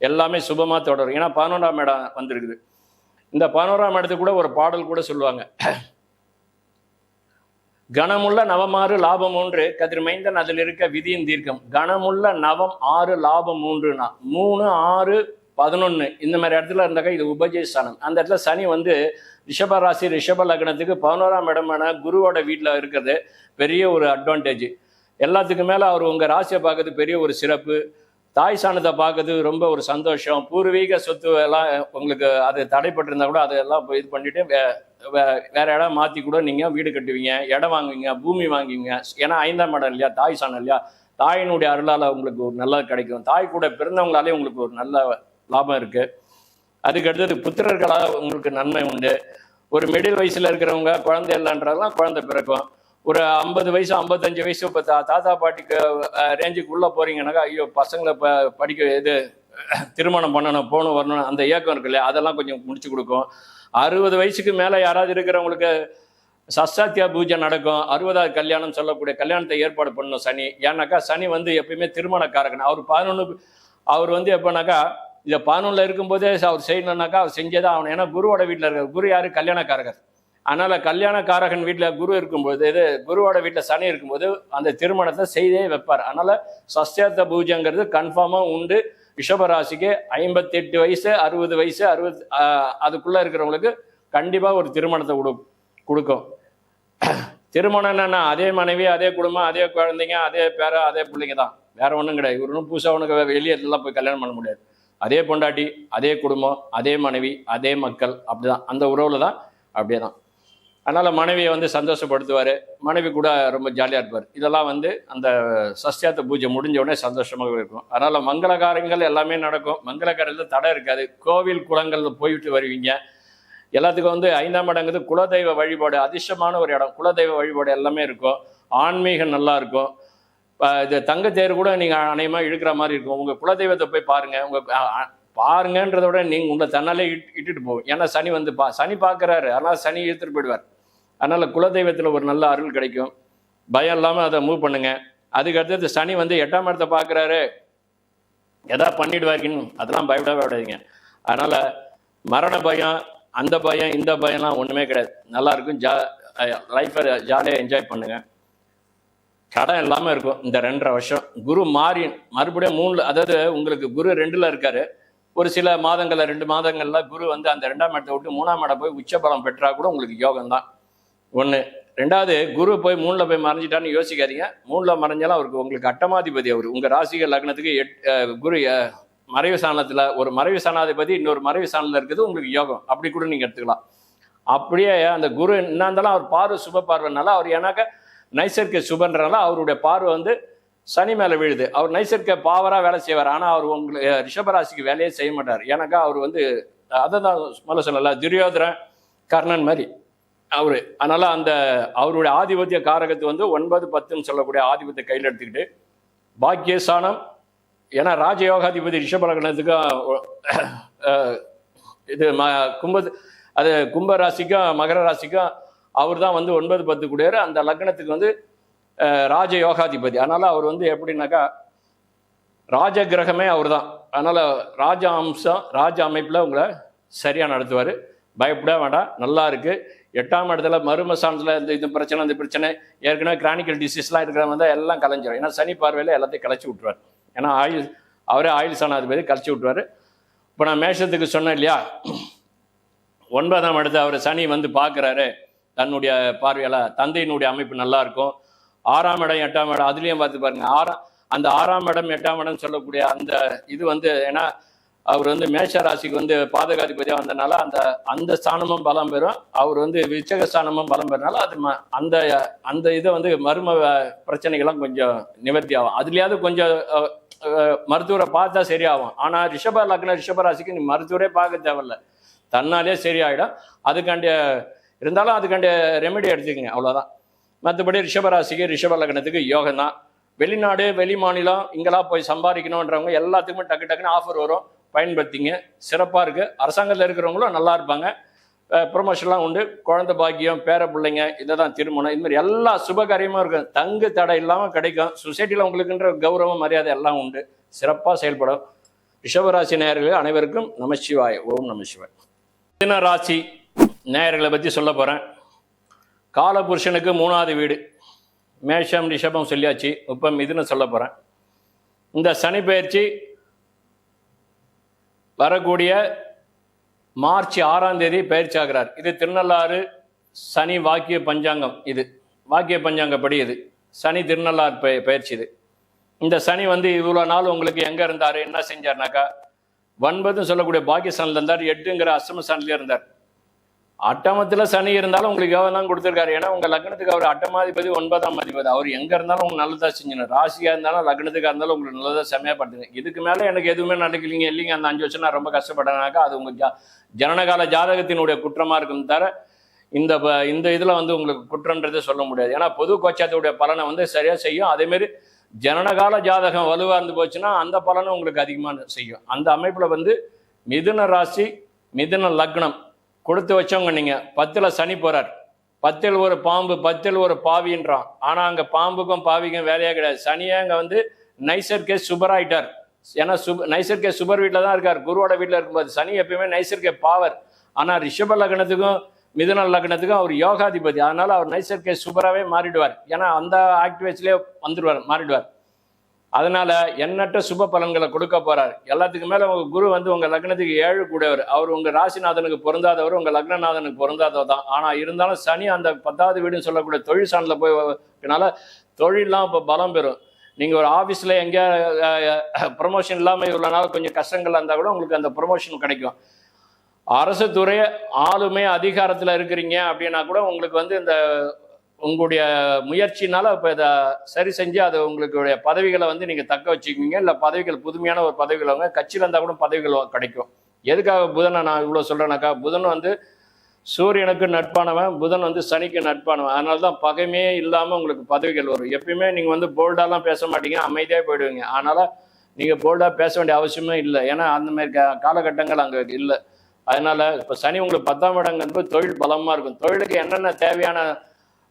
எல்லாமே சுபமாக தொடரும். ஏன்னா 11ஆம் இடம் வந்திருக்குது. இந்த 11ஆம் இடத்துக்கு கூட ஒரு பாடல் கூட சொல்லுவாங்க, கணமுள்ள நவமாறு லாபம் 3 கதிர்மைந்தன் அதில் இருக்க விதியின் தீர்க்கம். கணமுள்ள நவம் 6 லாபம் 3னா 3, 6, 11 இந்த மாதிரி இடத்துல இருந்தாக்கா இது உபஜயஸ்தானம். அந்த இடத்துல சனி வந்து ரிஷபராசி ரிஷப லக்னத்துக்கு 11ஆம் இடமான குருவோட வீட்டில் இருக்கிறது பெரிய ஒரு அட்வான்டேஜ். எல்லாத்துக்கும் மேலே அவர் உங்கள் ராசியை பார்க்கறது பெரிய ஒரு சிறப்பு. தாய் சாணத்தை பார்க்கறது ரொம்ப ஒரு சந்தோஷம். பூர்வீக சொத்து எல்லாம் உங்களுக்கு அது தடைப்பட்டிருந்தா கூட அதெல்லாம் இது பண்ணிட்டு வேற இடம் மாற்றி கூட நீங்கள் வீடு கட்டுவீங்க, இடம் வாங்குவீங்க, பூமி வாங்குவீங்க. ஏன்னா 5ஆம் இடம் இல்லையா, தாய் சாணம் இல்லையா, தாயினுடைய அருளால் உங்களுக்கு ஒரு நல்லது கிடைக்கும். தாய் கூட பிறந்தவங்களாலே உங்களுக்கு ஒரு நல்ல லாபம் இருக்குது. அதுக்கு அடுத்தது புத்திரர்களால் உங்களுக்கு நன்மை உண்டு. ஒரு மிடில் வயசில் இருக்கிறவங்க குழந்தை இல்லைன்றதெல்லாம் குழந்தை பிறக்கும். ஒரு 50 வயசு 55 வயசு இப்போ தாத்தா பாட்டிக்கு ரேஞ்சுக்கு உள்ளே போகிறீங்கன்னாக்கா, ஐயோ பசங்களை படிக்க திருமணம் பண்ணணும், போகணும், வரணும், அந்த ஏக்கம் இருக்கு இல்லையா, அதெல்லாம் கொஞ்சம் முடிச்சு கொடுக்கும். 60 வயசுக்கு மேலே யாராவது இருக்கிறவங்களுக்கு சஷ்டாத்தியா பூஜை நடக்கும். 60வது கல்யாணம் சொல்லக்கூடிய கல்யாணத்தை ஏற்பாடு பண்ணணும் சனி. ஏன்னாக்கா சனி வந்து எப்பயுமே திருமணக்காரகன். அவர் 11 அவர் வந்து எப்போனாக்கா இதை 11 இருக்கும்போதே அவர் செய்யணுன்னாக்கா அவர் செஞ்சதான் ஆகணும். ஏன்னா குருவோட வீட்டில் இருக்கார். குரு யார்? கல்யாணக்காரகர். அதனால கல்யாணக்காரகன் வீட்டில் குரு இருக்கும்போது, இது குருவோட வீட்டில் சனி இருக்கும்போது அந்த திருமணத்தை செய்தே வைப்பார். அதனால சஸ்தியார்த்த பூஜைங்கிறது கன்ஃபார்மாக உண்டு. ரிஷபராசிக்கு 58 வயசு 60 வயசு 60 அதுக்குள்ளே இருக்கிறவங்களுக்கு கண்டிப்பாக ஒரு திருமணத்தை கொடுக்கும். திருமணம் என்னன்னா அதே மனைவி, அதே குடும்பம், அதே குழந்தைங்க, அதே பேர, அதே பிள்ளைங்க தான், வேற ஒன்றும் கிடையாது. இவரு புதுசாக உனக்கு வெளியே எல்லாம் போய் கல்யாணம் பண்ண முடியாது. அதே பொண்டாட்டி, அதே குடும்பம், அதே மனைவி, அதே மக்கள், அப்படிதான் அந்த உறவுல தான் அப்படியே தான். அதனால மனைவியை வந்து சந்தோஷப்படுத்துவார், மனைவி கூட ரொம்ப ஜாலியாக இருப்பார். இதெல்லாம் வந்து அந்த சஸ்தியார்த்த பூஜை முடிஞ்ச உடனே சந்தோஷமாக இருக்கும். அதனால மங்கள காரியங்கள் எல்லாமே நடக்கும். மங்கள காரியத்தில் தடை இருக்காது. கோவில் குளங்கள்ல போயிட்டு வருவீங்க. எல்லாத்துக்கும் வந்து 5ஆம் இடங்கிறது குலதெய்வ வழிபாடு, அதிர்ஷ்டமான ஒரு இடம். குலதெய்வ வழிபாடு எல்லாமே இருக்கும். ஆன்மீகம் நல்லா இருக்கும். இது தங்கத்தேர் கூட நீங்கள் அநேகமாக இழுக்கிற மாதிரி இருக்கும். உங்கள் குலதெய்வத்தை போய் பாருங்கள். பாருங்கன்றத விட நீங்கள் உங்களை தன்னாலே இட்டுட்டு போகும். ஏன்னா சனி வந்து சனி பார்க்குறாரு, அதனால் சனி இழுத்துட்டு போயிடுவார். அதனால் குலதெய்வத்தில் ஒரு நல்ல அருள் கிடைக்கும். பயம் இல்லாமல் அதை மூவ் பண்ணுங்க. அதுக்கு அடுத்தது சனி வந்து 8ஆம் இடத்தை பார்க்குறாரு, எதா பண்ணிடுவாருன்னு அதெல்லாம் பயப்படாதீங்க. அதனால் மரண பயம், அந்த பயம், இந்த பயம்லாம் ஒன்றுமே கிடையாது. நல்லா இருக்கும். லைஃப்பை ஜாலியாக என்ஜாய் பண்ணுங்கள். கடன் இல்லாமல் இருக்கும். இந்த 2.5 வருஷம் குரு மாறி மறுபடியும் 3, அதாவது உங்களுக்கு குரு 2ல் இருக்காரு. ஒரு சில மாதங்கள்ல 2 மாதங்கள்ல குரு வந்து அந்த 2ஆம் இடத்தை விட்டு 3ஆம் இடம் போய் உச்சபலம் பெற்றா கூட உங்களுக்கு யோகம் தான். 1. 2வது, குரு போய் 3ல் போய் மறைஞ்சிட்டான்னு யோசிக்காதீங்க. 3ல் மறைஞ்சாலும் அவருக்கு உங்களுக்கு அட்டமாதிபதி. அவர் உங்கள் ராசிகள் லக்னத்துக்கு குரு மறைவு சாணத்தில் ஒரு மறைவு சாணாதிபதி, இன்னொரு மறைவு சாணத்தில் இருக்குது. உங்களுக்கு யோகம் அப்படி கூட நீங்கள் எடுத்துக்கலாம். அப்படியே அந்த குரு என்ன இருந்தாலும் அவர் பார்வை சுப பார்வைனால அவர் ஏன்னாக்க நைசர்கிக சுபன்றனால அவருடைய பார்வை வந்து சனி மேலே விழுது. அவர் நைசர்கிக பாவராக வேலை செய்வார். ஆனால் அவர் உங்களுக்கு ரிஷபராசிக்கு வேலையே செய்ய மாட்டார். ஏன்னாக்கா அவர் வந்து அதை தான் முதல்ல சொல்லல, துரியோதரன் கர்ணன் மாதிரி அவரு. அதனால அந்த அவருடைய ஆதிபத்திய காரகத்தை வந்து 9, 10ன்னு சொல்லக்கூடிய ஆதிபத்திய கையில் எடுத்துக்கிட்டு பாக்கியஸ்தானம், ஏன்னா ராஜயோகாதிபதி ரிஷபலக்னத்துக்கும் இது அது கும்ப ராசிக்கும் மகர ராசிக்கும் அவர் தான் வந்து 9, 10 கூடியார். அந்த லக்னத்துக்கு வந்து ராஜ யோகாதிபதி. அதனால அவர் வந்து எப்படின்னாக்கா ராஜ கிரகமே அவர் தான். அதனால ராஜ அம்சம், ராஜ அமைப்பில் உங்களை சரியாக நடத்துவார். பயப்பட வேண்டாம், நல்லா இருக்கு. 8ஆம் இடத்துல மருமசானத்தில் இந்த பிரச்சனை, அந்த பிரச்சனை, ஏற்கனவே கிரானிக்கல் டிசீஸ்லாம் இருக்கிறவங்க தான் எல்லாம் கலைஞ்சிடும். ஏன்னா சனி பார்வையில் எல்லாத்தையும் கலைச்சி விட்டுருவார். ஏன்னா அவரே ஆயுள் சாணாதிபதி கலைச்சி விட்டுருவார். இப்போ நான் மேஷத்துக்கு சொன்னேன் இல்லையா, 9ஆம் இடத்தை அவர் சனி வந்து பார்க்குறாரு. தன்னுடைய பார்வையால் தந்தையினுடைய அமைப்பு நல்லா இருக்கும். 6ஆம் இடம் 8ஆம் இடம் அதுலேயும் பார்த்து பாருங்க. அந்த 6ஆம் இடம் 8ஆம் இடம் சொல்லக்கூடிய அந்த இது வந்து, ஏன்னா அவர் வந்து மேஷ ராசிக்கு வந்து பாதகாதிபதியாக வந்ததுனால அந்த ஸ்தானமும் பலம் பெறும். அவர் வந்து விச்சக ஸ்தானமும் பலம் பெறனால அது அந்த இதை வந்து மர்ம பிரச்சனைகள்லாம் கொஞ்சம் நிவர்த்தி ஆகும். அதுலேயாவது கொஞ்சம் மருத்துவரை பார்த்தா சரியாகும். ஆனால் ரிஷப லக்ன ரிஷபராசிக்கு நீ மருத்துவரே பார்க்க தேவையில்ல, தன்னாலே சரியாயிடும். அதுக்காண்டிய இருந்தாலும் அதுக்காண்டிய ரெமெடி எடுத்துக்கங்க, அவ்வளோதான். மற்றபடி ரிஷபராசிக்கு ரிஷப லக்னத்துக்கு யோகம் தான். வெளிநாடு வெளி மாநிலம் இங்கெல்லாம் போய் சம்பாதிக்கணுன்றவங்க எல்லாத்துக்குமே டக்குன்னு ஆஃபர் வரும், பயன்படுத்திங்க. சிறப்பாக இருக்குது. அரசாங்கத்தில் இருக்கிறவங்களும் நல்லா இருப்பாங்க. ப்ரொமோஷன்லாம் உண்டு. குழந்தை பாக்கியம், பேர பிள்ளைங்க, இதை தான் திருமணம், இது மாதிரி எல்லா சுபகாரியமும் இருக்கும். தங்கு தடை இல்லாமல் கிடைக்கும். சொசைட்டியில் உங்களுக்குன்ற கௌரவம் மரியாதை எல்லாம் உண்டு. சிறப்பாக செயல்படும். ரிஷபராசி நேயர்கள் அனைவருக்கும் நமசிவாய். ஓம் நமசிவாய். மிதுன ராசி நேயர்களை பற்றி சொல்ல போகிறேன். காலபுருஷனுக்கு 3வது வீடு. மேஷம் ரிஷபம் சொல்லியாச்சு. இப்போ மிதுனம் சொல்ல போகிறேன். இந்த சனி பயிற்சி வரக்கூடிய மார்ச் 6ஆம் தேதி பயிற்சி ஆகிறார். இது திருநள்ளாறு சனி வாக்கிய பஞ்சாங்கம். இது வாக்கிய பஞ்சாங்கப்படி இது சனி திருநள்ளாறு பயிற்சி. இது இந்த சனி வந்து இவ்வளோ நாள் உங்களுக்கு எங்கே இருந்தார், என்ன செஞ்சார்னாக்கா 9 சொல்லக்கூடிய பாக்கியஸ்தானில் இருந்தார். 8ங்கிற அஷ்டமஸ்தானத்திலே இருந்தார். அட்டமத்தில் சனி இருந்தாலும் உங்களுக்கு யோகம் தான் கொடுத்துருக்காரு. ஏன்னா உங்கள் லக்னத்துக்கு அவர் அட்டமாதிபதி 9ஆம் அதிபதி. அவர் எங்கே இருந்தாலும் உங்களுக்கு நல்லதாக செஞ்சுக்கணும். ராசியாக இருந்தாலும் லக்னத்துக்காக இருந்தாலும் உங்களுக்கு நல்லதாக செம்மையாகப்படுத்துங்க. இதுக்கு மேலே எனக்கு எதுவுமே நடக்கலைங்க இல்லைங்க, அந்த 5 வருஷம் நான் ரொம்ப கஷ்டப்பட்டேனாக்கா அது உங்கள் ஜனனகால ஜாதகத்தினுடைய குற்றமாக இருக்கும் தவிர இந்த இதில் வந்து உங்களுக்கு குற்றன்றதே சொல்ல முடியாது. ஏன்னா பொது கோச்சாரத்துடைய பலனை வந்து சரியாக செய்யும். அதேமாரி ஜனனகால ஜாதகம் வலுவாக இருந்து போச்சுன்னா அந்த பலனும் உங்களுக்கு அதிகமாக செய்யும். அந்த அமைப்பில் வந்து மிதுன ராசி மிதுன லக்னம் கொடுத்து வச்சவங்க. நீங்கள் 10ல் சனி போகிறார். 10ல் ஒரு பாம்பு 10ல் ஒரு பாவின்றான். ஆனால் அங்கே பாம்புக்கும் பாவிக்கும் வேலையே கிடையாது. சனியே அங்கே வந்து நைசர்கே சுபராயிட்டார். ஏன்னா நைசர்கே சுபர் வீட்டில் தான் இருக்கார். குருவோட வீட்டில் இருக்கும்போது சனி எப்பயுமே நைசர்கே பாவர். ஆனால் ரிஷப லக்னத்துக்கும் மிதுன லக்னத்துக்கு அவர் யோகாதிபதி. அதனால அவர் நைசர்கே சுபராகவே மாறிடுவார். ஏன்னா அந்த ஆக்டிவேட்ஸ்லேயே வந்துடுவார், மாறிடுவார். அதனால எண்ணற்ற சுப பலன்களை கொடுக்க போறார். எல்லாத்துக்கு மேல உங்க குரு வந்து உங்க லக்னத்துக்கு 7 கூடவர். அவர் உங்க ராசிநாதனுக்கு பொருந்தாதவர், உங்க லக்னநாதனுக்கு பொருந்தாதவர் தான். ஆனா இருந்தாலும் சனி அந்த 10வது வீடுன்னு சொல்லக்கூடிய தொழில் சார்ந்த போய்னால தொழிலெலாம் இப்போ பலம் பெறும். நீங்க ஒரு ஆஃபீஸ்ல எங்கேயா ப்ரொமோஷன் இல்லாமல் இவ்வளோ நாள் கொஞ்சம் கஷ்டங்கள் இருந்தால் கூட உங்களுக்கு அந்த ப்ரொமோஷன் கிடைக்கும். அரசு துறை ஆளுமை அதிகாரத்தில் இருக்கிறீங்க அப்படின்னா கூட உங்களுக்கு வந்து இந்த உங்களுடைய முயற்சினால இப்போ இதை சரி செஞ்சு அது உங்களுடைய பதவிகளை வந்து நீங்கள் தக்க வச்சுக்குவீங்க. இல்லை பதவிகள் புதுமையான ஒரு பதவிகள் வாங்க, கட்சியில் இருந்தால் கூட பதவிகள் கிடைக்கும். எதுக்காக புதனை நான் இவ்வளோ சொல்கிறேன்னாக்கா, புதன் வந்து சூரியனுக்கு நட்பானவன், புதன் வந்து சனிக்கு நட்பானவன். அதனால தான் பகைமே இல்லாமல் உங்களுக்கு பதவிகள் வரும். எப்பயுமே நீங்கள் வந்து போல்டாலாம் பேச மாட்டீங்க, அமைதியாக போயிடுவீங்க. அதனால் நீங்கள் போல்டாக பேச வேண்டிய அவசியமே இல்லை. ஏன்னா அந்த மாதிரி காலகட்டங்கள் அங்கே இல்லை. அதனால் இப்போ சனி உங்களுக்கு 10ஆம் இடங்கிறது தொழில் பலமாக இருக்கும். தொழிலுக்கு என்னென்ன தேவையான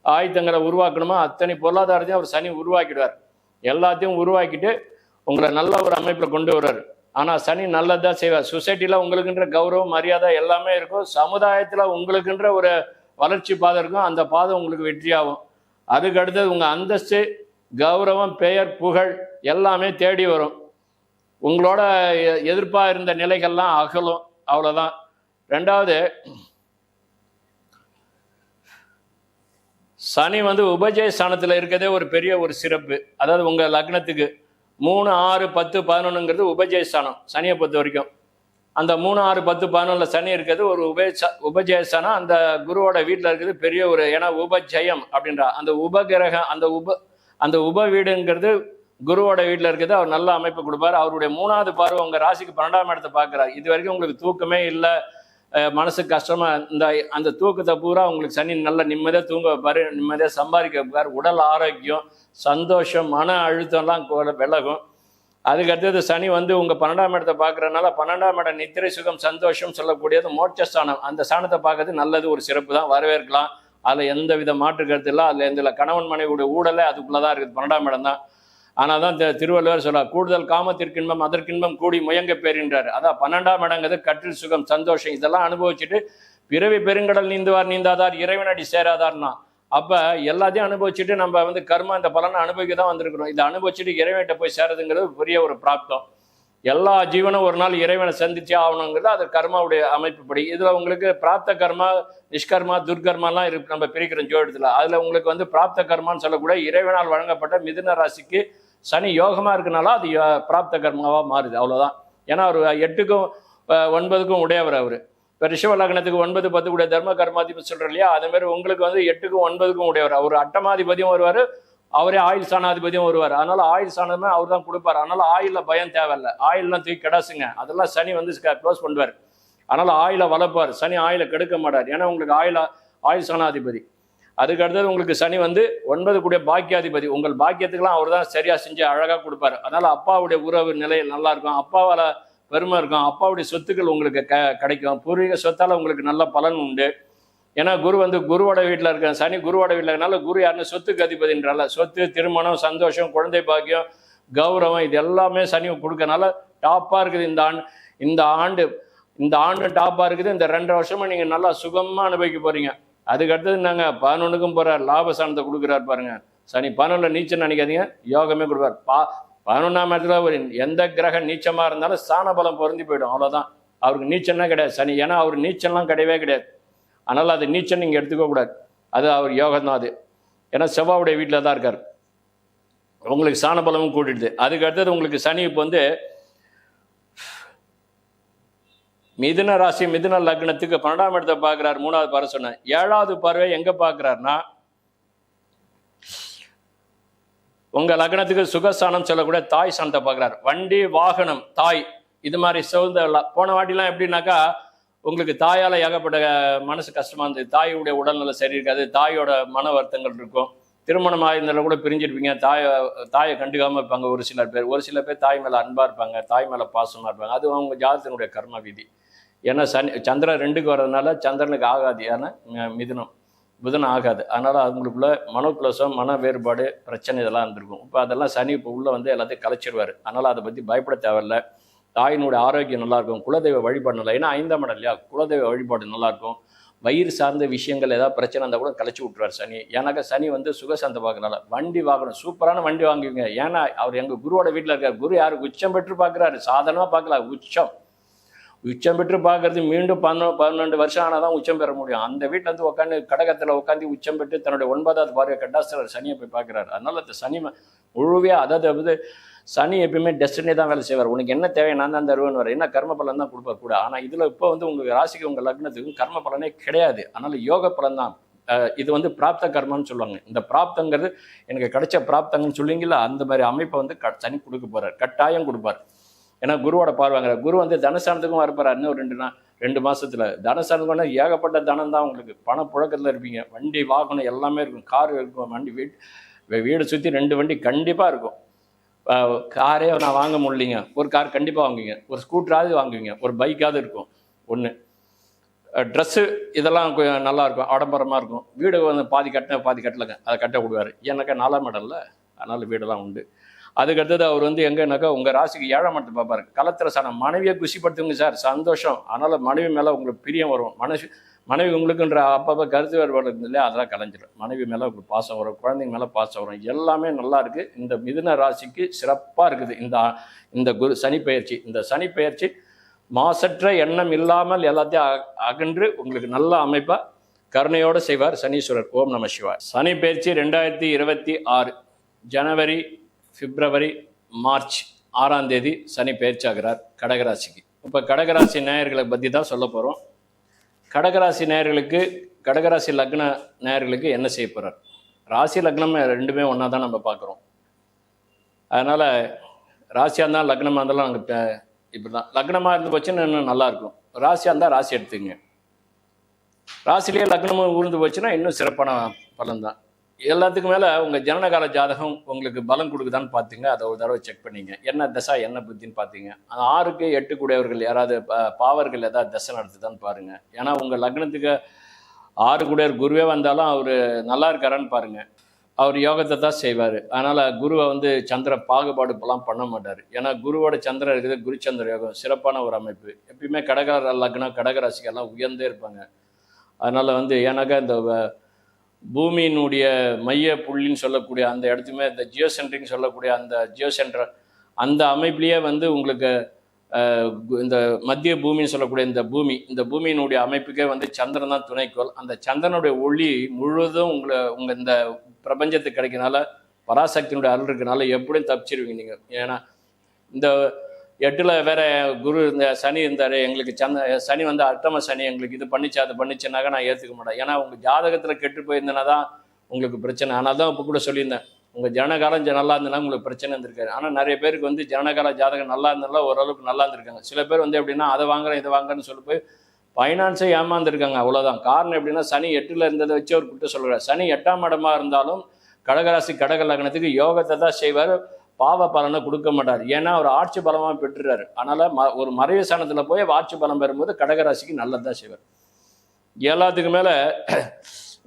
ஆயுதங்களை உருவாக்கணுமோ அத்தனை பொருளாதாரத்தையும் அவர் சனி உருவாக்கிடுவார். எல்லாத்தையும் உருவாக்கிட்டு உங்களை நல்ல ஒரு அமைப்பில் கொண்டு வர்றாரு. ஆனால் சனி நல்லதான் செய்வார். சொசைட்டியில் உங்களுக்குன்ற கௌரவம், மரியாதை எல்லாமே இருக்கும். சமுதாயத்தில் உங்களுக்குன்ற ஒரு வளர்ச்சி பாதை இருக்கும். அந்த பாதை உங்களுக்கு வெற்றியாகும். அதுக்கு அடுத்தது உங்கள் அந்தஸ்து, கௌரவம், பெயர், புகழ் எல்லாமே தேடி வரும். உங்களோட எதிர்ப்பாக இருந்த நிலைகள்லாம் அகலும். அவ்வளோதான். ரெண்டாவது, சனி வந்து உபஜய ஸ்தானத்தில் இருக்கிறதே ஒரு பெரிய ஒரு சிறப்பு. அதாவது உங்கள் லக்னத்துக்கு 3, 6, 10, 11ங்கிறது உபஜய ஸ்தானம் சனியை பொறுத்த வரைக்கும். அந்த 3, 6, 10, 11 சனி இருக்கிறது ஒரு உபஜய ஸ்தானம். அந்த குருவோட வீட்டில் இருக்கிறது பெரிய ஒரு, ஏன்னா உபஜயம் அப்படின்றா அந்த உபகிரகம், அந்த உப வீடுங்கிறது குருவோட வீட்டில் இருக்கிறது. அவர் நல்ல அமைப்பு கொடுப்பார். அவருடைய 3வது பார்வை உங்கள் ராசிக்கு 12ஆம் இடத்தை பார்க்குறாரு. இது வரைக்கும் உங்களுக்கு தூக்கமே இல்லை, மனசுக்கு கஷ்டமா அந்த தூக்கத்தை பூரா உங்களுக்கு சனி நல்ல நிம்மதியாக தூங்க வைப்பார், நிம்மதியாக சம்பாதிக்க வைப்பார். உடல் ஆரோக்கியம், சந்தோஷம், மன அழுத்தம்லாம் விலகும். அதுக்கடுத்தது சனி வந்து உங்கள் 12ஆம் இடத்தை பார்க்குறதுனால 12ஆம் இடம் நித்திரை, சுகம், சந்தோஷம் சொல்லக்கூடியது மோட்சஸ்தானம். அந்த ஸ்தானத்தை பார்க்கறது நல்லது, ஒரு சிறப்பு தான், வரவேற்கலாம். அதில் எந்த வித மாற்று கருத்து இல்லை. அதில் எந்த கணவன் மனைவியுடைய ஊடலே அதுக்குள்ளே தான் இருக்குது, 12ஆம் இடம் தான். ஆனால் தான் திருவள்ளுவர் சொல்றார், கூடுதல் காமத்திற்கின்பம் அதற்கின்பம் கூடி முயங்க பேரின்றார். அதான் 12ஆம் இடங்கிறது கற்றில் சுகம், சந்தோஷம் இதெல்லாம் அனுபவிச்சுட்டு பிறவி பெருங்கடல் நீந்துவார் நீந்தாதார் இறைவனடி சேராதார்னா. அப்போ எல்லாத்தையும் அனுபவிச்சுட்டு நம்ம வந்து கர்மா இந்த பலனை அனுபவிக்க தான் வந்திருக்கிறோம். இதை அனுபவிச்சுட்டு இறைவன்கிட்ட போய் சேரதுங்கிறது பெரிய ஒரு பிராப்தம். எல்லா ஜீவனும் ஒரு நாள் இறைவனை சந்திச்சே ஆகணுங்கிறது அது கர்மாவுடைய அமைப்புப்படி. இதில் உங்களுக்கு பிராப்த கர்மா, நிஷ்கர்மா, துர்கர்மாலாம் இருக்கு, நம்ம பிரிக்கிறோம் ஜோடத்தில். அதில் உங்களுக்கு வந்து பிராப்த கர்மான்னு சொல்லக்கூடிய இறைவனால் வழங்கப்பட்ட மிதுன ராசிக்கு சனி யோகமாக இருக்கனால அது பிராப்த கர்மாவாக மாறுது. அவ்வளோதான். ஏன்னா அவர் 8க்கும் 9க்கும் உடையவர். அவர் இப்போ ரிஷப லக்னத்துக்கு 9, 10 கூடிய தர்ம கர்மாதிபதி சொல்கிறோம் இல்லையா, அதேமாதிரி உங்களுக்கு வந்து 8க்கும் 9க்கும் உடையவர். அவர் அட்டமாதிபதியும் வருவார், அவரே ஆயுள் சாணாதிபதியும் வருவார். அதனால ஆயுள் சாணமே அவர் தான் கொடுப்பார். அதனால ஆயில பயம் தேவையில்லை. ஆயிலெலாம் தூக்கி கிடாசுங்க, அதெல்லாம் சனி வந்து க்ளோஸ் பண்ணுவார். அதனால ஆயில வளர்ப்பார். சனி ஆயில கெடுக்க மாட்டார். ஏன்னா உங்களுக்கு ஆயுள் சாணாதிபதி. அதுக்கு அடுத்தது உங்களுக்கு சனி வந்து 9 கூடிய பாக்கியாதிபதி. உங்கள் பாக்கியத்துக்கெல்லாம் அவர் தான் சரியாக செஞ்சு அழகாக கொடுப்பார். அதனால அப்பாவுடைய உறவு நிலை நல்லா இருக்கும், அப்பாவால் பெருமை இருக்கும், அப்பாவுடைய சொத்துக்கள் உங்களுக்கு கிடைக்கும், பூர்வீக சொத்தால் உங்களுக்கு நல்ல பலன் உண்டு. ஏன்னா குரு வந்து குருவோட வீட்டில் இருக்க, சனி குருவோட வீட்டில் இருக்கனால குரு யாருன்னு சொத்துக்கு அதிபதின்றால சொத்து, திருமணம், சந்தோஷம், குழந்தை பாக்கியம், கௌரவம் இது எல்லாமே சனி கொடுக்கறனால டாப்பாக இருக்குது இந்த ஆண்டு டாப்பாக இருக்குது. இந்த 2.5 வருஷமா நீங்கள் நல்லா சுகமாக அனுபவிக்க போகிறீங்க. அதுக்கடுத்தது நாங்கள் 11க்கும் போகிறார், லாபஸ்தானத்தை கொடுக்குறாரு பாருங்க சனி. 11ல் நீச்சம் நினைக்காதீங்க, யோகமே கொடுப்பார். 11ஆம் இடத்துல ஒரு எந்த கிரகம் நீச்சமாக இருந்தாலும் ஸ்தான பலம் பொருந்தி போயிடும். அவ்வளோதான். அவருக்கு நீச்சம்னா கிடையாது சனி. ஏன்னா அவர் நீச்சம்லாம் கிடையவே கிடையாது. அதனால் அது நீச்சல் நீங்கள் எடுத்துக்க கூடாது. அது அவர் யோகம் தான் அது. ஏன்னா செவ்வாவுடைய வீட்டில் தான் இருக்கார். உங்களுக்கு ஸ்தான பலமும் கூட்டிடுது. அதுக்கு அடுத்தது உங்களுக்கு சனி இப்போ வந்து மிதுன ராசி, மிதுன லக்னத்துக்கு 12ஆம் இடத்தை பார்க்குறாரு. 3வது பார்வை சொன்னேன். 7வது பார்வை எங்கே பார்க்குறாருன்னா உங்கள் லக்னத்துக்கு சுகஸ்தானம் சொல்லக்கூடிய தாய் ஸ்தானத்தை பார்க்குறாரு. வண்டி, வாகனம், தாய் இது மாதிரி போன வாட்டிலாம் எப்படின்னாக்கா உங்களுக்கு தாயால் ஏகப்பட்ட மனசு கஷ்டமாக இருந்தது. தாயுடைய உடல்நல சரி இருக்காது, தாயோட மன வருத்தங்கள் இருக்கும். திருமணம் ஆயிருந்தாலும் கூட பிரிஞ்சிருப்பீங்க, தாயை கண்டுக்காமல் இருப்பாங்க ஒரு சில பேர் தாய் மேலே அன்பாக இருப்பாங்க, தாய் மேலே பாசமாக இருப்பாங்க. அது அவங்க ஜாதகத்தினுடைய கர்ம விதி. ஏன்னா சந்திரன் 2க்கு வர்றதுனால சந்திரனுக்கு ஆகாது, ஏன்னா மிதுனம், புதன் ஆகாது. அதனால் அவங்களுக்குள்ள மனோக்லோசம், மன வேறுபாடு, பிரச்சனை இதெல்லாம் இருந்திருக்கும். இப்போ அதெல்லாம் சனி இப்போ உள்ளே வந்து எல்லாத்தையும் கலைச்சிடுவார். அதனால் அதை பற்றி பயப்பட தேவையில்லை. தாயினுடைய ஆரோக்கியம் நல்லாயிருக்கும், குலதெய்வ வழிபாடு நல்லா, ஏன்னா 5ஆம் இடம் இல்லையா, குலதெய்வ வழிபாடு நல்லாயிருக்கும். வயிறு சார்ந்த விஷயங்கள் ஏதாவது பிரச்சனை இருந்தால் கூட கழிச்சு விட்டுருவார் சனி. ஏன்னாக்கா சனி வந்து சுகசாந்த பார்க்கறனால. வண்டி வாங்கணும், சூப்பரான வண்டி வாங்குவீங்க. ஏன்னா அவர் எங்கள் குருவோட வீட்டில் இருக்கார். குரு யாருக்கு உச்சம் பெற்று பார்க்குறாரு, சாதாரணமாக பார்க்கல, உச்சம் பெற்று பார்க்கறது மீண்டும் 12 வருஷம் ஆனால் தான் உச்சம் பெற முடியும். அந்த வீட்டில் வந்து உட்காந்து கடகத்தில் உட்காந்து உச்சம் பெற்று தன்னுடைய 9வது பார்வையை கட்டாஸ்தர் சனியை போய் பார்க்குறாரு. அதனால அந்த சனி முழுவையாக, அதாவது சனி எப்பயுமே டெஸ்டினி தான் வேலை செய்வார். உனக்கு என்ன தேவை நான் தான் தருவேன்னு வர, என்ன கர்ம பலன் தான் கொடுப்பார் கூட. ஆனால் இதில் இப்போ வந்து உங்கள் ராசிக்கு உங்கள் லக்னத்துக்கும் கர்ம பலனே கிடையாது. அதனால யோக பலன் தான். இது வந்து பிராப்த கர்மம்னு சொல்லுவாங்க. இந்த பிராப்தங்கிறது எனக்கு கிடைச்ச பிராப்தங்கன்னு சொல்லுவீங்களா, அந்த மாதிரி அமைப்பை வந்து சனி கொடுக்க போறார், கட்டாயம் கொடுப்பார். ஏன்னா குருவோட பார்வாங்க. குரு வந்து தனஸ்தானத்துக்கும் வரப்போறாரு இன்னும் 2 மாசத்துல. தனஸ்தானத்துக்கு ஏகப்பட்ட தனம் தான் உங்களுக்கு. பண புழக்கத்தில் இருப்பீங்க. வண்டி வாகனம் எல்லாமே இருக்கும். கார் இருக்கும், வண்டி வீடு சுற்றி 2 வண்டி கண்டிப்பாக இருக்கும். காரே நான் வாங்க முடியலைங்க, ஒரு கார் கண்டிப்பாக வாங்குவீங்க. ஒரு ஸ்கூட்டராவது வாங்குவீங்க, ஒரு பைக்காவது இருக்கும். ஒன்று ட்ரெஸ்ஸு இதெல்லாம் நல்லாயிருக்கும், ஆடம்பரமாக இருக்கும். வீடு வந்து பாதி கட்டலைங்க, அதை கட்ட விடுவார். ஏன்னாக்கா 4ஆம் இடம்ல, அதனால் வீடெல்லாம் உண்டு. அதுக்கடுத்தது அவர் வந்து எங்கன்னாக்கா உங்கள் ராசிக்கு 7ஆம் இடத்தை பார்ப்பார். கலத்திர சனம். மனைவியை குஷிப்படுத்துங்க சார், சந்தோஷம். அதனால் மனைவி மேலே உங்களுக்கு பிரியம் வரும். மனைவி உங்களுக்குன்ற அப்பப்போ கருத்து வேறுபாடு இருக்குது இல்லையா, அதெல்லாம் கலைஞ்சிடும். மனைவி மேலே உங்களுக்கு பாசம் வரும், குழந்தைங்க மேலே பாசம் வரும். எல்லாமே நல்லா இருக்குது. இந்த மிதுன ராசிக்கு சிறப்பாக இருக்குது இந்த சனி பெயர்ச்சி. இந்த சனி பெயர்ச்சி மாசற்ற எண்ணம் இல்லாமல் எல்லாத்தையும் அகன்று உங்களுக்கு நல்ல அமைப்பாக கருணையோடு செய்வார் சனீஸ்வரர். ஓம் நம சிவாய். சனி பெயர்ச்சி 2026 ஜனவரி, பிப்ரவரி, மார்ச் 6ஆம் தேதி சனி பெயர்ச்சாகிறார் கடகராசிக்கு. இப்போ கடகராசி நேயர்களை பற்றி தான் சொல்ல போகிறோம். கடகராசி நேயர்களுக்கு, கடகராசி லக்ன நேயர்களுக்கு என்ன செய்ய போகிறார்? ராசி லக்னம் ரெண்டுமே ஒன்றா தான் நம்ம பார்க்குறோம். அதனால் ராசியாக இருந்தால் லக்னமாக இருந்தாலும் அங்கே இப்படி தான். லக்னமாக இருந்து போச்சுன்னா இன்னும் நல்லாயிருக்கும். ராசியாக இருந்தால் ராசி எடுத்துங்க. ராசிலேயே லக்னமும் ஊர்ந்து போச்சுன்னா இன்னும் சிறப்பான பலன் தான். எல்லாத்துக்கும் மேலே உங்கள் ஜனனகால ஜாதகம் உங்களுக்கு பலம் கொடுக்குதான்னு பார்த்துங்க. அதை ஒரு தடவை செக் பண்ணிங்க. என்ன தசா என்ன புத்தின்னு பார்த்தீங்க. அந்த 6க்கு 8 கூடியவர்கள் யாராவது பாவர்கள் ஏதாவது தசை நடத்துதான்னு பாருங்கள். ஏன்னா உங்கள் லக்னத்துக்கு 6 கூடியவர் குருவே வந்தாலும் அவர் நல்லா இருக்காரான்னு பாருங்கள். அவர் யோகத்தை தான் செய்வார். அதனால் குருவை வந்து சந்திர பாகுபாடு இப்போலாம் பண்ண மாட்டார். ஏன்னா குருவோட சந்திரன் இருக்குது. குருச்சந்திர யோகம் சிறப்பான ஒரு அமைப்பு. எப்பயுமே லக்னம் கடகராசிக்கெல்லாம் உயர்ந்தே இருப்பாங்க. அதனால் வந்து ஏன்னாக்கா இந்த பூமியினுடைய மைய புள்ளின்னு சொல்லக்கூடிய அந்த இடத்துமே இந்த ஜியோ சென்ட்ரின்னு சொல்லக்கூடிய அந்த ஜியோ சென்டர் அந்த அமைப்புலேயே வந்து உங்களுக்கு இந்த மத்திய பூமின்னு சொல்லக்கூடிய இந்த பூமியினுடைய அமைப்புக்கே வந்து சந்திரன் தான் துணைக்கோள். அந்த சந்திரனுடைய ஒளி முழுவதும் உங்கள் இந்த பிரபஞ்சத்துக்கு கிடைக்கிறனால, பராசக்தியினுடைய அருள் இருக்கனால எப்படியும் தப்பிச்சிருவீங்க நீங்கள். ஏன்னா இந்த 8ல் வேற குரு இந்த சனி இருந்தார். எங்களுக்கு சனி வந்து அஷ்டம சனி எங்களுக்கு இது பண்ணிச்சு அது பண்ணிச்சுனாக்கா நான் ஏற்றுக்க மாட்டேன். ஏன்னா உங்கள் ஜாதகத்தில் கெட்டு போயிருந்தேன்னா தான் உங்களுக்கு பிரச்சனை. ஆனால் தான் இப்போ கூட சொல்லியிருந்தேன், உங்கள் ஜனகாலம் நல்லா இருந்ததுனா உங்களுக்கு பிரச்சனை இருந்திருக்காரு. ஆனால் நிறைய பேருக்கு வந்து ஜனகால ஜாதகம் நல்லா இருந்தாலும் ஓரளவுக்கு நல்லா இருந்திருக்காங்க. சில பேர் வந்து எப்படின்னா அதை வாங்குறேன் இதை வாங்குறேன்னு சொல்லி போய் ஃபைனான்ஸை ஏமாந்துருக்காங்க. அவ்வளோதான். காரணம் எப்படின்னா சனி 8ல் இருந்ததை வச்சு அவர் கிட்ட சொல்கிறார். சனி 8ஆம் இடமா இருந்தாலும் கடகராசி கடக லக்னத்துக்கு யோகத்தை தான் செய்வார், பாவ பலனை கொடுக்க மாட்டார். ஏன்னா அவர் ஆட்சி பலமாக பெற்றுறாரு. அதனால் ஒரு மறைவு ஸ்தானத்தில் போய் ஆட்சி பலம் பெறும்போது கடகராசிக்கு நல்லதான் செய்வார். எல்லாத்துக்கு மேலே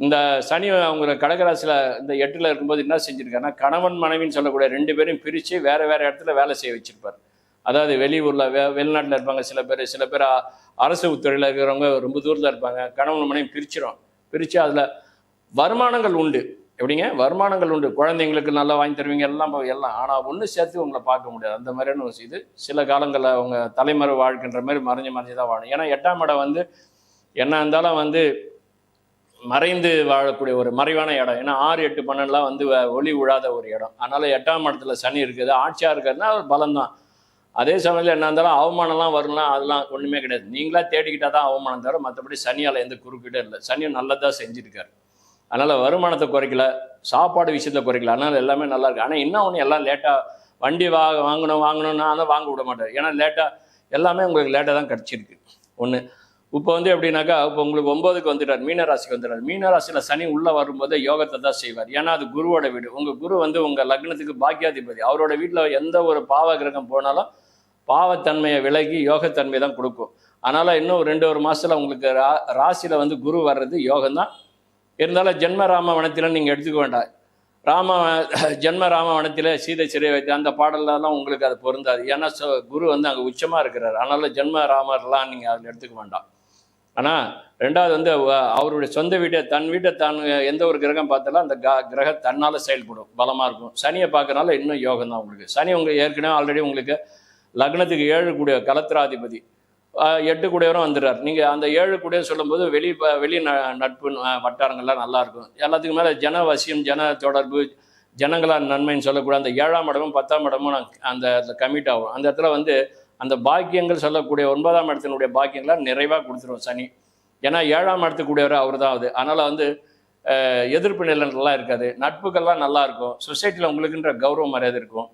இந்த சனி அவங்க கடகராசியில் இந்த 8ல் இருக்கும்போது என்ன செஞ்சுருக்காருன்னா, கணவன் மனைவின்னு சொல்லக்கூடிய 2 பேரையும் பிரித்து வேறு இடத்துல வேலை செய்ய வச்சுருப்பார். அதாவது வெளியூரில் வெளிநாட்டில் இருப்பாங்க சில பேர் அரசு துறையில் இருக்கிறவங்க ரொம்ப தூரத்தில் இருப்பாங்க. கணவன் மனைவி பிரித்து அதில் வருமானங்கள் உண்டு. எப்படிங்க வருமானங்கள் உண்டு. குழந்தைங்களுக்கு நல்லா வாங்கி தருவீங்க எல்லாம். ஆனால் ஒன்று சேர்த்து உங்களை பார்க்க முடியாது. அந்த மாதிரியான ஒரு இது சில காலங்களில் அவங்க தலைமறை வாழ்க்கின்ற மாதிரி மறைஞ்சு தான் வாழணும். ஏன்னா 8ஆம் இடம் வந்து என்ன இருந்தாலும் வந்து மறைந்து வாழக்கூடிய ஒரு மறைவான இடம். ஏன்னா 6, 8, 12 வந்து ஒளி விழாத ஒரு இடம். அதனால் 8ஆம் இடத்துல சனி இருக்குது, ஆட்சியாக இருக்கிறதுனா அது பலம் தான். அதே சமயத்தில் என்ன இருந்தாலும் அவமானம்லாம் வரலாம், அதெல்லாம் ஒன்றுமே கிடையாது. நீங்களா தேடிக்கிட்டால் தான் அவமானம் தவிர மற்றபடி சனியால் எந்த குறுக்கிட்டே இல்லை. சனியும் நல்லதாக செஞ்சுருக்காரு. அதனால் வருமானத்தை குறைக்கல, சாப்பாடு விஷயத்தில் குறைக்கல. அதனால் எல்லாமே நல்லா இருக்குது. ஆனால் இன்னும் ஒன்று எல்லாம் லேட்டாக வண்டி வாங்கணும்னா அதை வாங்க விட மாட்டார். ஏன்னா லேட்டாக எல்லாமே உங்களுக்கு லேட்டாக தான் கிடச்சிருக்கு. ஒன்று இப்போ வந்து எப்படின்னாக்கா, இப்போ உங்களுக்கு 9க்கு வந்துட்டார், மீனராசிக்கு வந்துட்டார். மீனராசியில் சனி உள்ளே வரும்போது யோகத்தை தான் செய்வார். ஏன்னா அது குருவோட வீடு. உங்கள் குரு வந்து உங்கள் லக்னத்துக்கு பாக்கியாதிபதி. அவரோட வீட்டில் எந்த ஒரு பாவ கிரகம் போனாலும் பாவத்தன்மையை விலகி யோகத்தன்மை தான் கொடுக்கும். அதனால் இன்னும் 2 மாதத்தில் உங்களுக்கு ராசியில் வந்து குரு வர்றது யோகம்தான். இருந்தாலும் ஜென்ம ராம வனத்தில் நீங்கள் எடுத்துக்க வேண்டாம். ஜென்ம ராம வனத்தில் சீதை சிறை வைத்து அந்த பாடலெல்லாம் உங்களுக்கு அது பொருந்தாது. ஏன்னா குரு வந்து அங்கே உச்சமாக இருக்கிறார். அதனால் ஜென்ம ராமர்லாம் நீங்கள் அதில் எடுத்துக்க வேண்டாம். ஆனால் ரெண்டாவது வந்து அவருடைய சொந்த வீட்டை தன் வீட்டை தான் எந்த ஒரு கிரகம் பார்த்தாலும் அந்த கிரகம் தன்னால் செயல்படும், பலமாக இருக்கும். சனியை பார்க்கறனால இன்னும் யோகம் தான் உங்களுக்கு. சனி உங்களுக்கு ஏற்கனவே ஆல்ரெடி உங்களுக்கு லக்னத்துக்கு 7 கூடிய கலத்திராதிபதி, 8 கூடியவரும் வந்துடுறார். நீங்கள் அந்த 7 கூடிய சொல்லும்போது வெளி நட்பு வட்டாரங்கள்லாம் நல்லாயிருக்கும். எல்லாத்துக்கும் மேலே ஜன வசியம், ஜன தொடர்பு, ஜனங்களால் நன்மைன்னு சொல்லக்கூடிய அந்த 7ஆம் இடமும் 10ஆம் இடமும் அந்த கமிட் ஆகும். அந்த இடத்துல வந்து அந்த பாக்கியங்கள் சொல்லக்கூடிய 9ஆம் இடத்தினுடைய பாக்கியங்களாக நிறைவாக கொடுத்துருவோம் சனி. ஏன்னா 7ஆம் இடத்துக்கூடியவர் அவர் தான் ஆகுது. அதனால் வந்து எதிர்ப்பு நிலைலாம் இருக்காது, நட்புகள்லாம் நல்லா இருக்கும், சொசைட்டியில் உங்களுக்குன்ற கௌரவ மரியாதை இருக்கும்,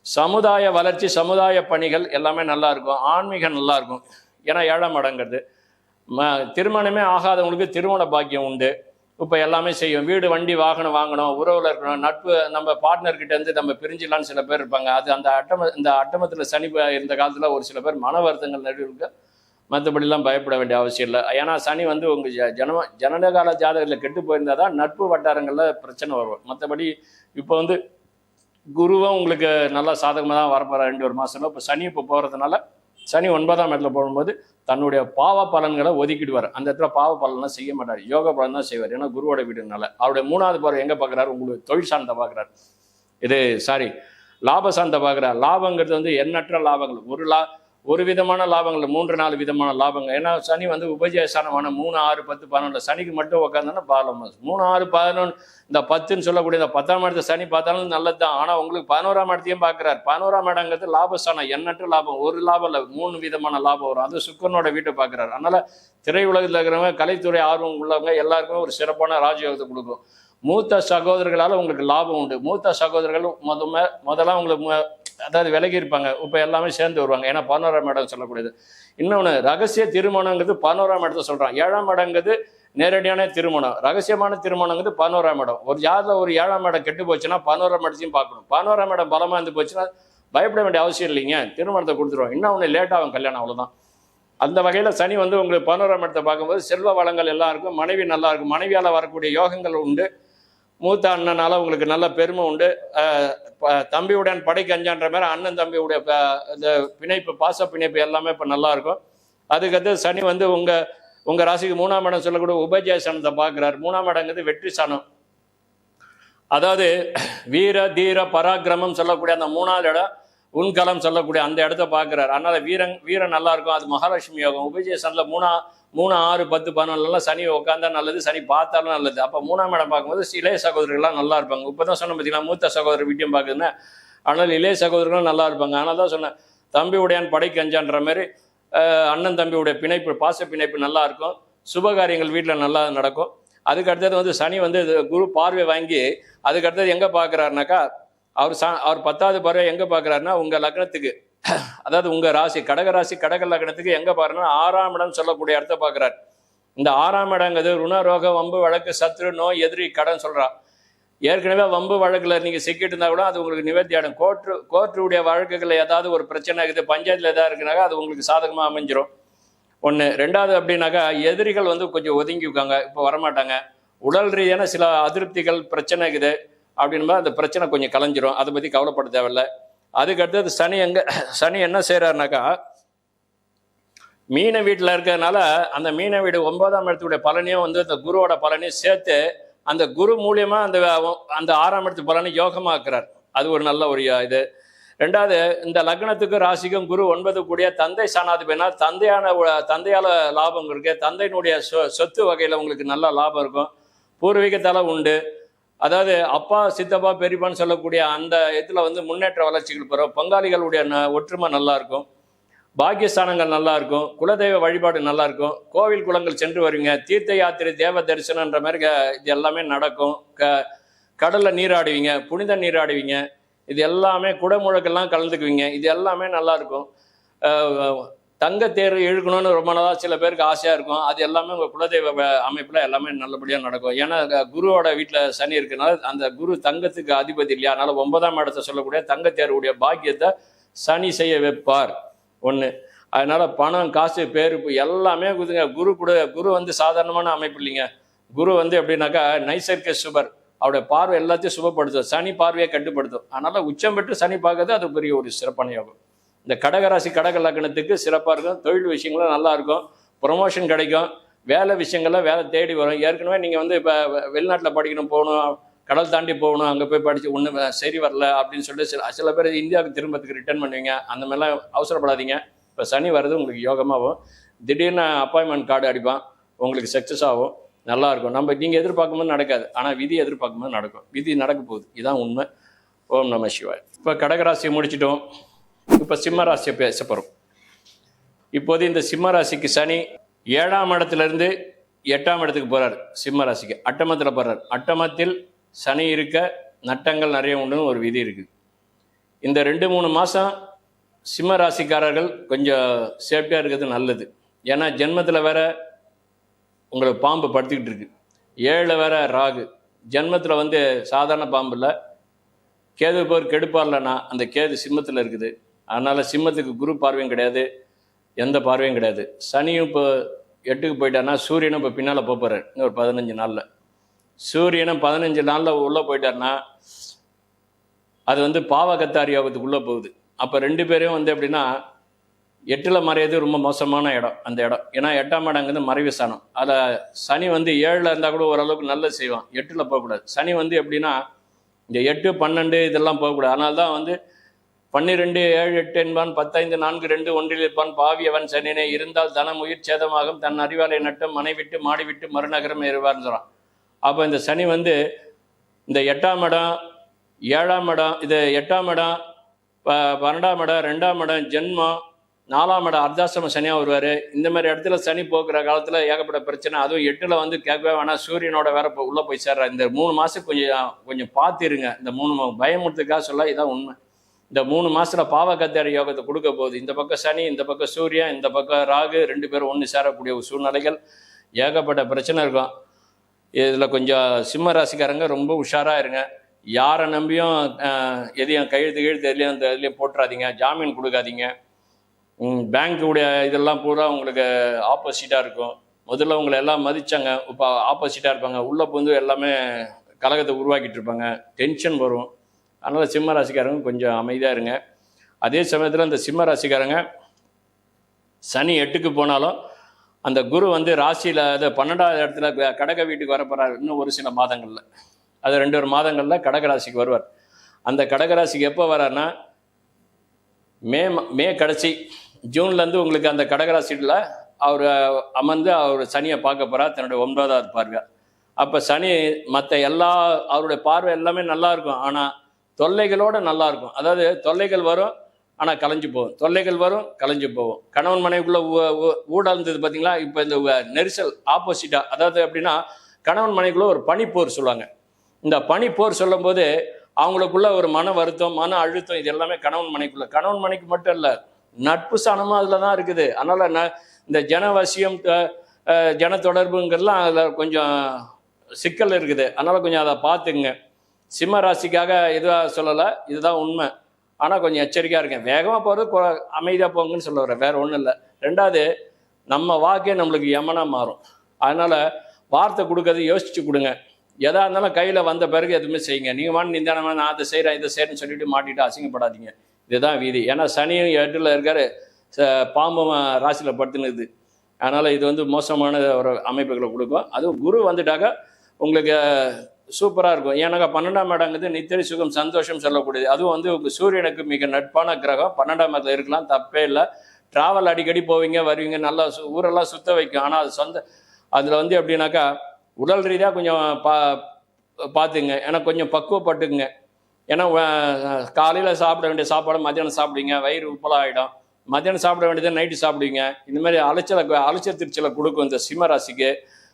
சமுதாய வளர்ச்சி, சமுதாய பணிகள் எல்லாமே நல்லா இருக்கும், ஆன்மீகம் நல்லா இருக்கும். ஏன்னா 7ஆம் இடங்கிறது திருமணமே ஆகாதவங்களுக்கு திருமண பாக்கியம் உண்டு. இப்போ எல்லாமே செய்யும், வீடு வண்டி வாகனம் வாங்கணும், உறவில் இருக்கணும், நட்பு, நம்ம பார்ட்னர்கிட்ட இருந்து நம்ம பிரிஞ்சிடலான்னு சில பேர் இருப்பாங்க. அது அந்த இந்த அட்டமத்தில் சனி இந்த காலத்தில் ஒரு சில பேர் மன வருத்தங்கள் நடுவில், மற்றபடிலாம் பயப்பட வேண்டிய அவசியம் இல்லை. ஏன்னா சனி வந்து உங்கள் ஜனனகால ஜாதகத்தில் கெட்டு போயிருந்தால் தான் நட்பு வட்டாரங்களில் பிரச்சனை வரும். மற்றபடி இப்போ வந்து குருவும் உங்களுக்கு நல்லா சாதகமாக தான் வரப்போகிற 2 மாதம். இப்போ சனி இப்போ போகிறதுனால சனி 9ஆம் இடத்துல போகும்போது தன்னுடைய பாவ பலன்களை ஒதுக்கிடுவார். அந்த இடத்துல பாவ பலன்லாம் செய்ய மாட்டார், யோக பலன் தான் செய்வார். ஏன்னா குருவோட வீடுனால அவருடைய 3வது பார்வை எங்கே பார்க்குறாரு, உங்களுக்கு தொழில் சார்ந்த பார்க்குறாரு. லாப சார்ந்த பார்க்குறார். லாபங்கிறது வந்து எண்ணற்ற லாபங்கள், ஒரு விதமான லாபங்கள், 3-4 விதமான லாபங்கள். ஏன்னா சனி வந்து உபஜயசானமான 3, 6, 10, 11 சனிக்கு மட்டும் உட்காந்தோன்னா பாலம் 3, 6, 11 இந்த 10ன்னு சொல்லக்கூடிய இந்த 10ஆம் இடத்தை சனி பார்த்தாலும் நல்லது தான். ஆனால் உங்களுக்கு 11ஆம் இடத்தையும் பார்க்குறாரு. 11ஆம் இடங்கிறது லாபஸ்தானம், எண்ணற்ற லாபம், ஒரு லாபம் இல்லை, 3 விதமான லாபம் வரும். அது சுக்கரனோட வீட்டை பார்க்குறாரு. அதனால திரையுலகத்தில் இருக்கிறவங்க, கலைத்துறை ஆர்வம் உள்ளவங்க எல்லாருக்குமே ஒரு சிறப்பான ராஜயோகத்தை கொடுக்கும். மூத்த சகோதரர்களால் உங்களுக்கு லாபம் உண்டு. மூத்த சகோதரர்கள் முதல்ல உங்களுக்கு அதாவது விலகி இருப்பாங்க, இப்போ எல்லாமே சேர்ந்து வருவாங்க. ஏன்னா 11ஆம் இடம் சொல்லக்கூடியது. இன்னொன்று ரகசிய திருமணங்கிறது 11ஆம் இடத்தை சொல்கிறான். 7ஆம் இடங்கிறது நேரடியான திருமணம், ரகசியமான திருமணங்கிறது 11ஆம் இடம். ஒரு ஜாதகம் ஒரு 7ஆம் இடம் கெட்டு போச்சுன்னா 11ஆம் இடத்தையும் பார்க்கணும். 11ஆம் இடம் பலமாக இருந்து போச்சுன்னா பயப்பட வேண்டிய அவசியம் இல்லைங்க, திருமணத்தை கொடுத்துருவோம். இன்னும் ஒன்று லேட்டாகும் கல்யாணம், அவ்வளோதான். அந்த வகையில் சனி வந்து உங்களுக்கு 11ஆம் இடத்தை பார்க்கும்போது செல்வ வளங்கள் எல்லாம் இருக்கும், மனைவி நல்லா இருக்கும், மனைவியால் வரக்கூடிய யோகங்கள் உண்டு, மூத்த அண்ணனால உங்களுக்கு நல்ல பெருமை உண்டு. தம்பியுடன் படைக்கு அஞ்சான்ற மாதிரி அண்ணன் தம்பியுடைய இந்த பிணைப்பு, பாச பிணைப்பு எல்லாமே இப்போ நல்லா இருக்கும். அதுக்கடுத்து சனி வந்து உங்கள் ராசிக்கு 3ஆம் இடம் சொல்லக்கூடிய உபஜய சனத்தை பார்க்குறாரு. 3ஆம் இடங்கிறது வெற்றி சனம், அதாவது வீர தீர பராக்கிரமம் சொல்லக்கூடிய அந்த 3வது இடம், உண்கலம் சொல்லக்கூடிய அந்த இடத்த பார்க்குறாரு. அதனால வீரன் நல்லா இருக்கும். அது மகாலட்சுமி யோகம். உபஜய சனில் 3, 6, 10, 11 சனி உட்காந்தா நல்லது, சனி பார்த்தாலும் நல்லது. அப்போ 3ஆம் இடம் பார்க்கும்போது இளைய சகோதரர்கள்லாம் நல்லா இருப்பாங்க. இப்போ தான் சொன்ன பார்த்தீங்கன்னா மூத்த சகோதரர் வீட்டையும் பார்க்குதுன்னா, ஆனால் இளைய சகோதரர்களும் நல்லா இருப்பாங்க. ஆனால் தான் சொன்னேன், தம்பி உடையான் படைக்கு அஞ்சான்ற மாதிரி அண்ணன் தம்பியுடைய பிணைப்பு, பாச பிணைப்பு நல்லா இருக்கும். சுபகாரியங்கள் வீட்டில் நல்லா நடக்கும். அதுக்கு அடுத்தது வந்து சனி வந்து குரு பார்வை வாங்கி அதுக்கு அடுத்தது எங்கே பார்க்குறாருனாக்கா, அவர் 10வது பார்வை எங்கே பார்க்குறாருன்னா உங்கள் லக்னத்துக்கு, அதாவது உங்கள் ராசி கடக லக்னத்துக்கு எங்கே பாருன்னா 6ஆம் இடம் சொல்லக்கூடிய இடத்த பார்க்குறாரு. இந்த 6ஆம் இடங்கிறது ருணரோக, வம்பு வழக்கு, சத்ரு, நோய், எதிரி, கடன் சொல்கிறா. ஏற்கனவே வம்பு வழக்கில் நீங்கள் சிக்கிட்டு இருந்தால் கூட அது உங்களுக்கு நிவர்த்தி ஆகிடும். கோர்ட்டுடைய வழக்குகளில் ஏதாவது ஒரு பிரச்சனை இருக்குது, பஞ்சாயத்தில் எதாவது இருக்குனாக்கா அது உங்களுக்கு சாதகமாக அமைஞ்சிரும். ஒன்று. ரெண்டாவது அப்படின்னாக்கா எதிரிகள் வந்து கொஞ்சம் ஒதுங்கிக்குவாங்க, இப்போ வரமாட்டாங்க. உடல் ரீதியான சில அதிருப்திகள் பிரச்சனை இருக்குது அப்படின்பா அந்த பிரச்சனை கொஞ்சம் கலைஞ்சிரும், அதை பற்றி கவலைப்பட தேவையில்லை. அதுக்கடுத்தது சனி என்ன செய்கிறாருனாக்கா, மீன வீட்டில் இருக்கிறதுனால அந்த மீன வீடு 9ஆம் இடத்துடைய பலனையும் வந்து அந்த குருவோட பலனையும் சேர்த்து அந்த குரு மூலியமாக அந்த 6ஆம் இடத்து பலனை யோகமாக்குறார். அது ஒரு நல்ல ஒரு இது. ரெண்டாவது, இந்த லக்னத்துக்கும் ராசிக்கும் குரு 9 கூடிய தந்தை சாணாதிபதினா தந்தையால் லாபம் இருக்கு. தந்தையினுடைய சொத்து வகையில் உங்களுக்கு நல்ல லாபம் இருக்கும். பூர்வீகத்தால் உண்டு. அதாவது அப்பா, சித்தப்பா, பெரியப்பான்னு சொல்லக்கூடிய அந்த இதில் வந்து முன்னேற்ற வளர்ச்சிகள் பெறும். பங்காளிகளுடைய ஒற்றுமை நல்லா இருக்கும். பாக்கியஸ்தானங்கள் நல்லா இருக்கும். குலதெய்வ வழிபாடு நல்லா இருக்கும். கோவில் குளங்கள் சென்று வருவீங்க. தீர்த்த யாத்திரை, தேவ தரிசனன்ற மாதிரி இது எல்லாமே நடக்கும். கடலில் நீராடுவீங்க, புனித நீராடுவீங்க. இது எல்லாமே குடமுழக்கெல்லாம் கலந்துக்குவீங்க. இது எல்லாமே நல்லா இருக்கும். தங்கத்தேர் இழுக்கணும்னு ரொம்ப நாளாக சில பேருக்கு ஆசையாக இருக்கும். அது எல்லாமே உங்கள் குலதெய்வ அமைப்பில் எல்லாமே நல்லபடியாக நடக்கும். ஏன்னா குருவோட வீட்டில் சனி இருக்குனால அந்த குரு தங்கத்துக்கு அதிபதி இல்லையா, அதனால் 9ஆம் இடத்தை சொல்லக்கூடிய தங்கத்தேருடைய பாக்கியத்தை சனி செய்ய வைப்பார். ஒன்று. அதனால் பணம், காசு, பேரு எல்லாமே குரு வந்து சாதாரணமான அமைப்பு இல்லைங்க. குரு வந்து எப்படின்னாக்கா நைசர்க சுபர், அவருடைய பார்வை எல்லாத்தையும் சுபப்படுத்தும். சனி பார்வையை கட்டுப்படுத்தும். அதனால் உச்சம் பெற்று சனி பார்க்கறது அது பெரிய ஒரு சிறப்பான யோகம். இந்த கடகராசி கடக லக்னத்துக்கு சிறப்பாக இருக்கும். தொழில் விஷயங்களும் நல்லா இருக்கும். ப்ரொமோஷன் கிடைக்கும், வேலை விஷயங்கள்லாம் வேலை தேடி வரும். ஏற்கனவே நீங்கள் வந்து இப்போ வெளிநாட்டில் படிக்கணும், போகணும், கடல் தாண்டி போகணும், அங்கே போய் படித்து ஒன்றும் சரி வரல அப்படின்னு சொல்லிட்டு சில பேர் இந்தியாவுக்கு திரும்பத்துக்கு ரிட்டர்ன் பண்ணுவீங்க. அந்த மாதிரிலாம் அவசரப்படாதீங்க. இப்போ சனி வர்றது உங்களுக்கு யோகமாகும். திடீர்னு அப்பாயின்மெண்ட் கார்டு அடிப்பான், உங்களுக்கு சக்ஸஸ் ஆகும், நல்லாயிருக்கும். நீங்கள் எதிர்பார்க்கும்போது நடக்காது, ஆனால் விதி எதிர்பார்க்கும்போது நடக்கும். விதி நடக்க போகுது, இதுதான் உண்மை. ஓம் நம சிவாய். இப்போ கடகராசியை முடிச்சிட்டோம். இப்போ சிம்ம ராசியை பேச போகிறோம். இப்போது இந்த சிம்ம ராசிக்கு சனி 7ஆம் இடத்துலேருந்து 8ஆம் இடத்துக்கு போகிறார். சிம்ம ராசிக்கு அட்டமத்தில் போகிறார். அட்டமத்தில் சனி இருக்க நட்டங்கள் நிறைய உண்டுன்னு ஒரு விதி இருக்குது. இந்த 2-3 மாதம் சிம்ம ராசிக்காரர்கள் கொஞ்சம் சேஃப்டியாக இருக்கிறது நல்லது. ஏன்னா ஜென்மத்தில் வேற உங்களுக்கு பாம்பு படுத்திக்கிட்டு இருக்கு, 7 வேற ராகு. ஜென்மத்தில் வந்து சாதாரண பாம்பு இல்லை, கேது போர் கெடுப்பார்லன்னா அந்த கேது சிம்மத்தில் இருக்குது. அதனால் சிம்மத்துக்கு குரு பார்வையும் கிடையாது, எந்த பார்வையும் கிடையாது. சனியும் இப்போ 8க்கு போயிட்டார்னா சூரியனும் இப்போ பின்னால் போகிறார். இன்னும் ஒரு 15 நாளில் சூரியனும் 15 நாளில் உள்ளே போயிட்டார்னா அது வந்து பாவகத்தாரி யோகத்துக்குள்ளே போகுது. அப்போ 2 பேரையும் வந்து எப்படின்னா 8ல் மறையாது ரொம்ப மோசமான இடம் அந்த இடம். ஏன்னா 8ஆம் இடங்கிறது மறைவு ஸ்தானம். அதில் சனி வந்து 7ல் இருந்தால் கூட ஓரளவுக்கு நல்லது செய்வான், 8ல் போகக்கூடாது. சனி வந்து எப்படின்னா இந்த 8, 12 இதெல்லாம் போகக்கூடாது. அதனால தான் வந்து 12, 7, 8 என்பான், 10, 5, 4, 2 ஒன்றில் இருப்பான், பாவியவன் சனினே இருந்தால் தனம் உயிர் சேதமாகும், தன் அறிவாலை நட்டம் மனை விட்டு மாடி விட்டு மறுநகரம் ஏறுவார்னு சொல்கிறான். அப்போ இந்த சனி வந்து இந்த 8ஆம் இடம், 7ஆம் இடம், இது 8ஆம் இடம், 12ஆம் இடம், 2ஆம் இடம் ஜென்மம், 4ஆம் இடம் அர்த்தாசிரம சனியாக வருவார். இந்த மாதிரி இடத்துல சனி போக்குற காலத்தில் ஏகப்பட்ட பிரச்சனை. அதுவும் 8ல் வந்து கேட்கவே வேணாம், சூரியனோட வேற உள்ளே போய் சேர்றார். இந்த 3 மாதம் கொஞ்சம் பார்த்துருங்க. இந்த 3 பயமுறுத்துக்காக சொல்ல இதான் உண்மை. இந்த 3 மாதத்தில் பாவகத்தாரி யோகத்தை கொடுக்க போகுது. இந்த பக்கம் சனி, இந்த பக்கம் சூரியன், இந்த பக்கம் ராகு, 2 பேரும் ஒன்று சேரக்கூடிய ஒரு சூழ்நிலைகள், ஏகப்பட்ட பிரச்சனை இருக்கும். இதில் கொஞ்சம் சிம்ம ராசிக்காரங்க ரொம்ப உஷாராக இருங்க. யாரை நம்பியும் எதையும் கையெழுத்து எதுலேயும் போட்டுறாதீங்க, ஜாமீன் கொடுக்காதீங்க. பேங்க்குடைய இதெல்லாம் பூரா உங்களுக்கு ஆப்போசிட்டாக இருக்கும். முதல்ல உங்களை எல்லாம் மதித்தாங்க, இப்போ ஆப்போசிட்டாக இருப்பாங்க. உள்ளே வந்து எல்லாமே கலகத்தை உருவாக்கிட்டு இருப்பாங்க, டென்ஷன் வரும். அதனால் சிம்ம ராசிக்காரங்க கொஞ்சம் அமைதியாக இருங்க. அதே சமயத்தில் இந்த சிம்ம ராசிக்காரங்க சனி 8க்கு போனாலும் அந்த குரு வந்து ராசியில் அது 12ஆவது இடத்துல கடக வீட்டுக்கு வரப்போகிறார். இன்னும் ஒரு சில மாதங்களில், அது 2 மாதங்களில் கடகராசிக்கு வருவார். அந்த கடகராசிக்கு எப்போ வர்றாருன்னா மே கடைசி ஜூன்லேருந்து உங்களுக்கு அந்த கடகராசியில் அவர் அமர்ந்து அவர் சனியை பார்க்க போகிறார், தன்னுடைய 9வது பார்வை. அப்போ சனி மற்ற அவருடைய பார்வை எல்லாமே நல்லா இருக்கும், ஆனால் தொல்லைகளோடு நல்லாயிருக்கும். அதாவது தொல்லைகள் வரும் ஆனால் கலைஞ்சு போகும், தொல்லைகள் வரும் கலைஞ்சு போகும். கணவன் மனைவிக்குள்ளே ஊடல் இருந்தது பார்த்தீங்களா, இப்போ இந்த நெரிசல் ஆப்போசிட்டாக. அதாவது எப்படின்னா கணவன் மனைவிக்குள்ளே ஒரு பனிப்போர் சொல்லுவாங்க. இந்த பனிப்போர் சொல்லும்போது அவங்களுக்குள்ள ஒரு மன வருத்தம், மன அழுத்தம், இது எல்லாமே கணவன் மனைக்கு மட்டும் இல்லை, நட்பு ஸ்தானமும் அதில் தான் இருக்குது. அதனால் இந்த ஜனவசியம் ஜன தொடர்புங்கிறதுலாம் அதில் கொஞ்சம் சிக்கல் இருக்குது. அதனால் கொஞ்சம் அதை பார்த்துக்குங்க. சிம்ம ராசிக்காக எதுவாக சொல்லலை, இதுதான் உண்மை. ஆனால் கொஞ்சம் எச்சரிக்கையாக இருக்கேன். வேகமாக போகிறது அமைதியாக போங்கன்னு சொல்ல வரேன், வேறு ஒன்றும் இல்லை. 2வது, நம்ம வாக்கே நம்மளுக்கு யமனாக மாறும். அதனால் வார்த்தை கொடுக்கறது யோசித்து கொடுங்க. எதாக இருந்தாலும் கையில் வந்த பிறகு எதுவுமே செய்யுங்க. நீங்கள் நிதானமாக நான் அதை செய்கிறேன் இதை செய்கிறேன்னு சொல்லிட்டு மாட்டிட்டு அசிங்கப்படாதீங்க. இதுதான் வீதி. ஏன்னா சனியும் 8ல் இருக்கார், பாம்பும் ராசியில் படுத்துனுது. அதனால் இது வந்து மோசமான ஒரு அமைப்புகளை கொடுக்கும். அதுவும் குரு வந்துட்டாக்க உங்களுக்கு சூப்பராக இருக்கும். ஏன்னாக்கா 12ஆம் இடங்கிறது நித்திரை சுகம் சந்தோஷம் சொல்லக்கூடியது. அதுவும் வந்து உங்கள் சூரியனுக்கு மிக நட்பான கிரகம். 12ஆம் இடத்துல இருக்கலாம், தப்பே இல்லை. ட்ராவல் அடிக்கடி போவீங்க வருவீங்க, நல்லா ஊரெல்லாம் சுத்த வைக்கும். ஆனால் அது அதில் வந்து எப்படின்னாக்கா உடல் ரீதியாக கொஞ்சம் பார்த்துங்க. ஏன்னா கொஞ்சம் பக்குவப்பட்டுக்குங்க. ஏன்னா காலையில் சாப்பிட வேண்டிய சாப்பாடு மத்தியானம் சாப்பிடுவீங்க, வயிறு உப்பலாக ஆகிடும். மத்தியானம் சாப்பிட வேண்டியதை நைட்டு சாப்பிடுவீங்க. இந்த மாதிரி அலைச்சல் திருச்சலை கொடுக்கும் இந்த சிம்ம ராசிக்கு.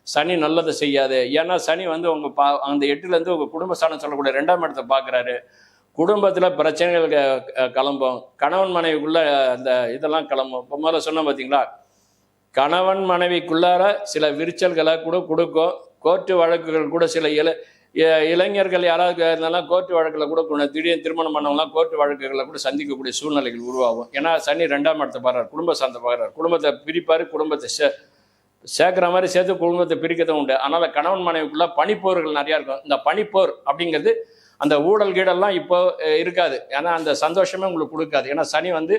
சனி நல்லதை செய்யாது. ஏன்னா சனி வந்து உங்கள் அந்த 8லேருந்து உங்கள் குடும்பஸ்தானம் சொல்லக்கூடிய 2ஆம் இடத்தை பார்க்குறாரு. குடும்பத்தில் பிரச்சனைகள் கிளம்பும், கணவன் மனைவிக்குள்ளே அந்த இதெல்லாம் கிளம்பும். இப்போ முதல்ல சொன்னோம் பார்த்தீங்களா, கணவன் மனைவிக்குள்ளார சில விரிச்சல்களை கூட கொடுக்கும். கோர்ட்டு வழக்குகள் கூட சில இளைஞர்கள் யாராவது இருந்தாலும் கோர்ட்டு வழக்கில் கூட திடீர்னு திருமணம் பண்ணவங்களாம் கோர்ட்டு வழக்குகளை கூட சந்திக்கக்கூடிய சூழ்நிலைகள் உருவாகும். ஏன்னா சனி 2ஆம் இடத்தை பார்க்குறாரு, குடும்ப சார்ந்த பார்க்குறாரு. குடும்பத்தை பிரிப்பார், குடும்பத்தை சேர்க்குற மாதிரி சேர்த்து குடும்பத்தை பிரிக்கதான் உண்டு. அதனால் கணவன் மனைவிக்குள்ள பனிப்போர்கள் நிறையா இருக்கும். இந்த பனிப்போர் அப்படிங்கிறது அந்த ஊழல் கீடெல்லாம் இப்போ இருக்காது. ஏன்னா அந்த சந்தோஷமே உங்களுக்கு கொடுக்காது. ஏன்னா சனி வந்து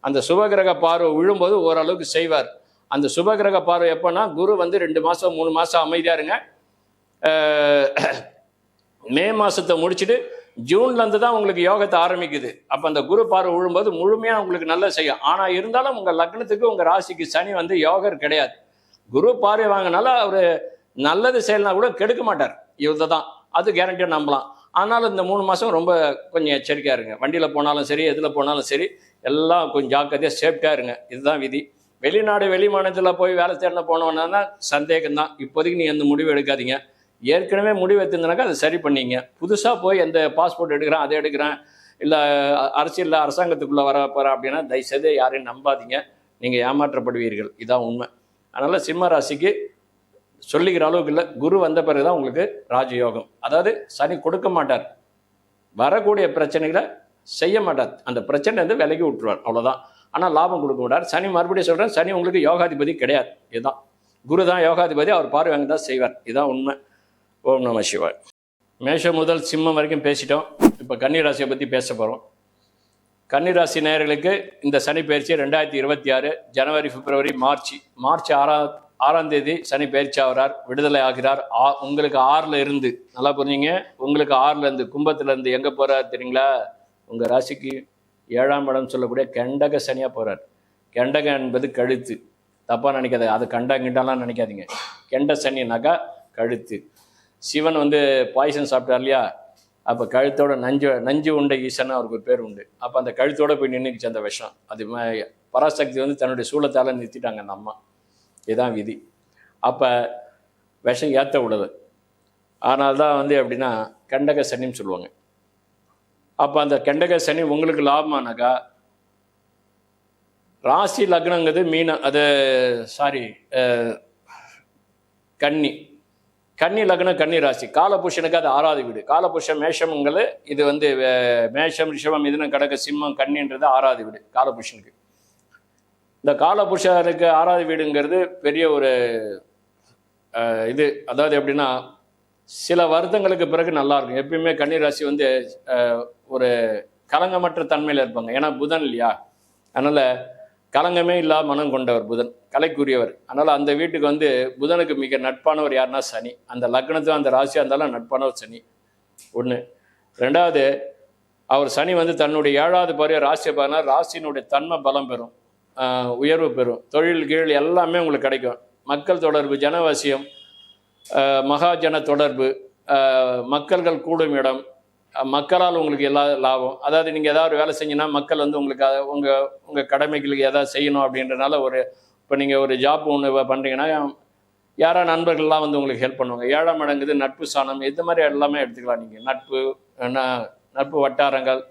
அந்த சுபகிரக பார்வை விழும்போது ஓரளவுக்கு செய்வார். அந்த சுபகிரக பார்வை எப்போன்னா குரு வந்து 2 மாதம் 3 மாதம் அமைதியாக இருங்க. மே மாதத்தை முடிச்சுட்டு ஜூன்லேருந்து தான் உங்களுக்கு யோகத்தை ஆரம்பிக்குது. அப்போ அந்த குரு பார்வை விழும்போது முழுமையாக உங்களுக்கு நல்லது செய்யும். ஆனால் இருந்தாலும் உங்கள் லக்னத்துக்கு உங்கள் ராசிக்கு சனி வந்து யோகர் கிடையாது. குரு பார்வை வாங்கினால அவர் நல்லது செய்யலனா கூட கெடுக்க மாட்டார். இவ்வளோ தான், அது கேரண்டியாக நம்பலாம். ஆனாலும் இந்த 3 மாதம் ரொம்ப கொஞ்சம் எச்சரிக்கையாக இருங்க. வண்டியில் போனாலும் சரி, எதில் போனாலும் சரி, எல்லாம் கொஞ்சம் ஜாக்கிரதையாக சேஃப்டியாக இருங்க. இதுதான் விதி. வெளிநாடு வெளி மாநிலத்தில் போய் வேலை தேட போனோன்னா சந்தேகம் தான். இப்போதைக்கு நீ எந்த முடிவு எடுக்காதீங்க. ஏற்கனவே முடிவு எடுத்திருந்தனாக்கா அதை சரி பண்ணிங்க. புதுசாக போய் எந்த பாஸ்போர்ட் எடுக்கிறேன் அதை எடுக்கிறேன் இல்லை அரசியலில் அரசாங்கத்துக்குள்ளே வர போகிறேன் அப்படின்னா தயவுசெய்து யாரையும் நம்பாதீங்க. நீங்கள் ஏமாற்றப்படுவீர்கள். இதான் உண்மை. அதனால் சிம்ம ராசிக்கு சொல்லிக்கிற அளவுக்கு இல்லை. குரு வந்த பிறகு தான் உங்களுக்கு ராஜயோகம். அதாவது சனி கொடுக்க மாட்டார், வரக்கூடிய பிரச்சனைகளை செய்ய மாட்டார், அந்த பிரச்சனை வந்து விலகி விட்டுருவார், அவ்வளோதான். ஆனால் லாபம் கொடுக்க மாட்டார். சனி மறுபடியும் சொல்கிறேன், சனி உங்களுக்கு யோகாதிபதி கிடையாது. இதுதான், குரு தான் யோகாதிபதி. அவர் பார்வை வாங்கி தான் செய்வார். இதுதான் உண்மை. ஓம் நம சிவாய். மேஷம் முதல் சிம்மம் வரைக்கும் பேசிட்டோம். இப்போ கன்னிராசியை பற்றி பேச போகிறோம். கன்னிராசி நேயர்களுக்கு இந்த சனி பயிற்சி 2026 ஜனவரி பிப்ரவரி மார்ச் 6ஆம் தேதி சனி பயிற்சி ஆகிறார், விடுதலை ஆகிறார். உங்களுக்கு 6ல் இருந்து, நல்லா புரிஞ்சுங்க, உங்களுக்கு 6ல் இருந்து கும்பத்தில் இருந்து எங்கே போகிறார் தெரியுங்களா? உங்கள் ராசிக்கு 7ஆம் இடம் சொல்லக்கூடிய கெண்டக சனியாக போகிறார். கெண்டகம் என்பது கழுத்து, தப்பாக நினைக்காது. அது கண்டங்கிட்டாலாம் நினைக்காதீங்க. கெண்ட சனினாக்கா கழுத்து. சிவன் வந்து பாய்சன் சாப்பிட்டார் இல்லையா? அப்போ கழுத்தோட நஞ்சு உண்டை ஈசன் அவருக்கு ஒரு பேர் உண்டு. அப்போ அந்த கழுத்தோட போய் நின்றுக்குச்சு அந்த விஷம். அது பராசக்தி வந்து தன்னுடைய சூளத்தால் நிறுத்திட்டாங்க அந்த அம்மா. இதுதான் விதி. அப்போ விஷம் ஏற்ற விடுது. ஆனால் தான் வந்து எப்படின்னா கண்டக சனின்னு சொல்லுவாங்க. அப்போ அந்த கண்டக சனி உங்களுக்கு லாபமானாக்கா, ராசி லக்னங்கிறது மீன, அது கன்னி லக்னம், கன்னி ராசி. காலபுருஷனுக்கு அது 6வது வீடு. காலபுருஷன் மேஷம்ங்கிறது இது வந்து மேஷம், ரிஷபம், மிதுனம், கடக, சிம்மம், கன்னின்றது 6வது வீடு காலபுருஷனுக்கு. இந்த காலபுருஷனுக்கு 6வது வீடுங்கிறது பெரிய ஒரு இது. அதாவது எப்படின்னா சில வருடங்களுக்கு பிறகு நல்லா இருக்கும். எப்பயுமே கன்னிராசி வந்து ஒரு கலங்கமற்ற தன்மையில் இருப்பாங்க. ஏன்னா புதன் இல்லையா? அதனால் கலங்கமே இல்லாத மனம் கொண்டவர் புதன், கலைக்குரியவர். அதனால் அந்த வீட்டுக்கு வந்து புதனுக்கு மிக நட்பானவர் யாருன்னா சனி. அந்த லக்னத்தும் அந்த ராசியாக இருந்தாலும் நட்பானவர் சனி. ஒன்று. 2வது, அவர் சனி வந்து தன்னுடைய 7வது பார்வை ராசியை பார்த்தா ராசியினுடைய தன்மை பலம் பெறும், உயர்வு பெறும், தொழில் கீழ் எல்லாமே உங்களுக்கு கிடைக்கும். மக்கள் தொடர்பு, ஜனவசியம், மகாஜன தொடர்பு, மக்கள்கள் கூடும் இடம், மக்களால் உங்களுக்கு எல்லா லாபம். அதாவது நீங்கள் ஏதாவது ஒரு வேலை செஞ்சீங்கன்னா மக்கள் வந்து உங்களுக்கு உங்கள் கடமைகளுக்கு ஏதாவது செய்யணும் அப்படின்றனால இப்போ நீங்கள் ஒரு ஜாப் ஒன்று பண்ணுறீங்கன்னா யாரா நண்பர்கள்லாம் வந்து உங்களுக்கு ஹெல்ப் பண்ணுவாங்க. 7ஆம் இடங்குது நட்பு ஸ்தானம். இந்த மாதிரி எல்லாமே எடுத்துக்கலாம். நீங்கள் நட்பு வட்டாரங்கள்,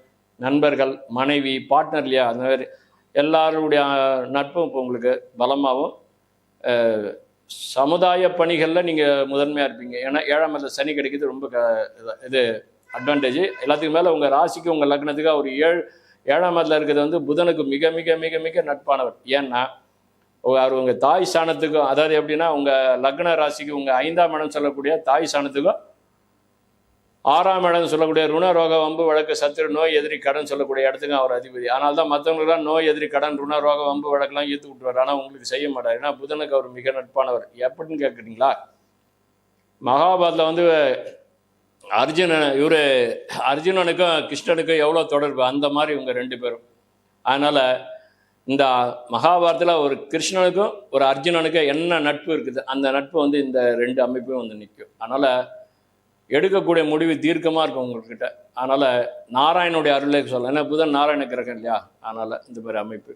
நண்பர்கள், மனைவி, பார்ட்னர் இல்லையா? அந்த மாதிரி எல்லாருடைய நட்பும் இப்போ உங்களுக்கு பலமாகவும், சமுதாய பணிகளில் நீங்கள் முதன்மையாக இருப்பீங்க. ஏன்னா 7ஆம் இடத்துல சனி கிடைக்கிறது ரொம்ப இது அட்வான்டேஜ். எல்லாத்துக்கும் மேலே உங்கள் ராசிக்கு உங்கள் லக்னத்துக்கு அவர் 7ஆம் இடத்துல இருக்கிறது வந்து புதனுக்கு மிக மிக மிக மிக நட்பானவர். ஏன்னா அவர் உங்கள் தாய் ஸ்தானத்துக்கும், அதாவது எப்படின்னா உங்கள் லக்ன ராசிக்கு உங்கள் 5ஆம் இடம் சொல்லக்கூடிய தாய் ஸ்தானத்துக்கும் 6ஆம் இடம் சொல்லக்கூடிய ருண ரோக வம்பு வழக்கு சத்துரு நோய் எதிரி கடன் சொல்லக்கூடிய இடத்துக்கும் அவர் அதிபதி. அதனால தான் மற்றவங்களுக்குலாம் நோய் எதிரி கடன் ருண ரோக வம்பு வழக்கெல்லாம் ஈர்த்து விட்டுருவார். ஆனால் உங்களுக்கு செய்ய மாட்டார். ஏன்னா புதனுக்கு அவர் மிக நட்பானவர். எப்படின்னு கேட்குறீங்களா? மகாபாரத்தில் வந்து அர்ஜுனனுக்கும் கிருஷ்ணனுக்கும் எவ்வளோ தொடர்பு, அந்த மாதிரி இவங்க 2 பேரும். அதனால் இந்த மகாபாரதத்தில் ஒரு கிருஷ்ணனுக்கும் ஒரு அர்ஜுனனுக்கும் என்ன நட்பு இருக்குது, அந்த நட்பு வந்து இந்த 2 அமைப்பும் வந்து நிற்கும். அதனால் எடுக்கக்கூடிய முடிவு தீர்க்கமாக இருக்கும் உங்கள்கிட்ட. அதனால் நாராயணனுடைய அருளை சொல்லலாம். ஏன்னா புதன் நாராயண கிரகம் இல்லையா? அதனால் இந்த மாதிரி அமைப்பு.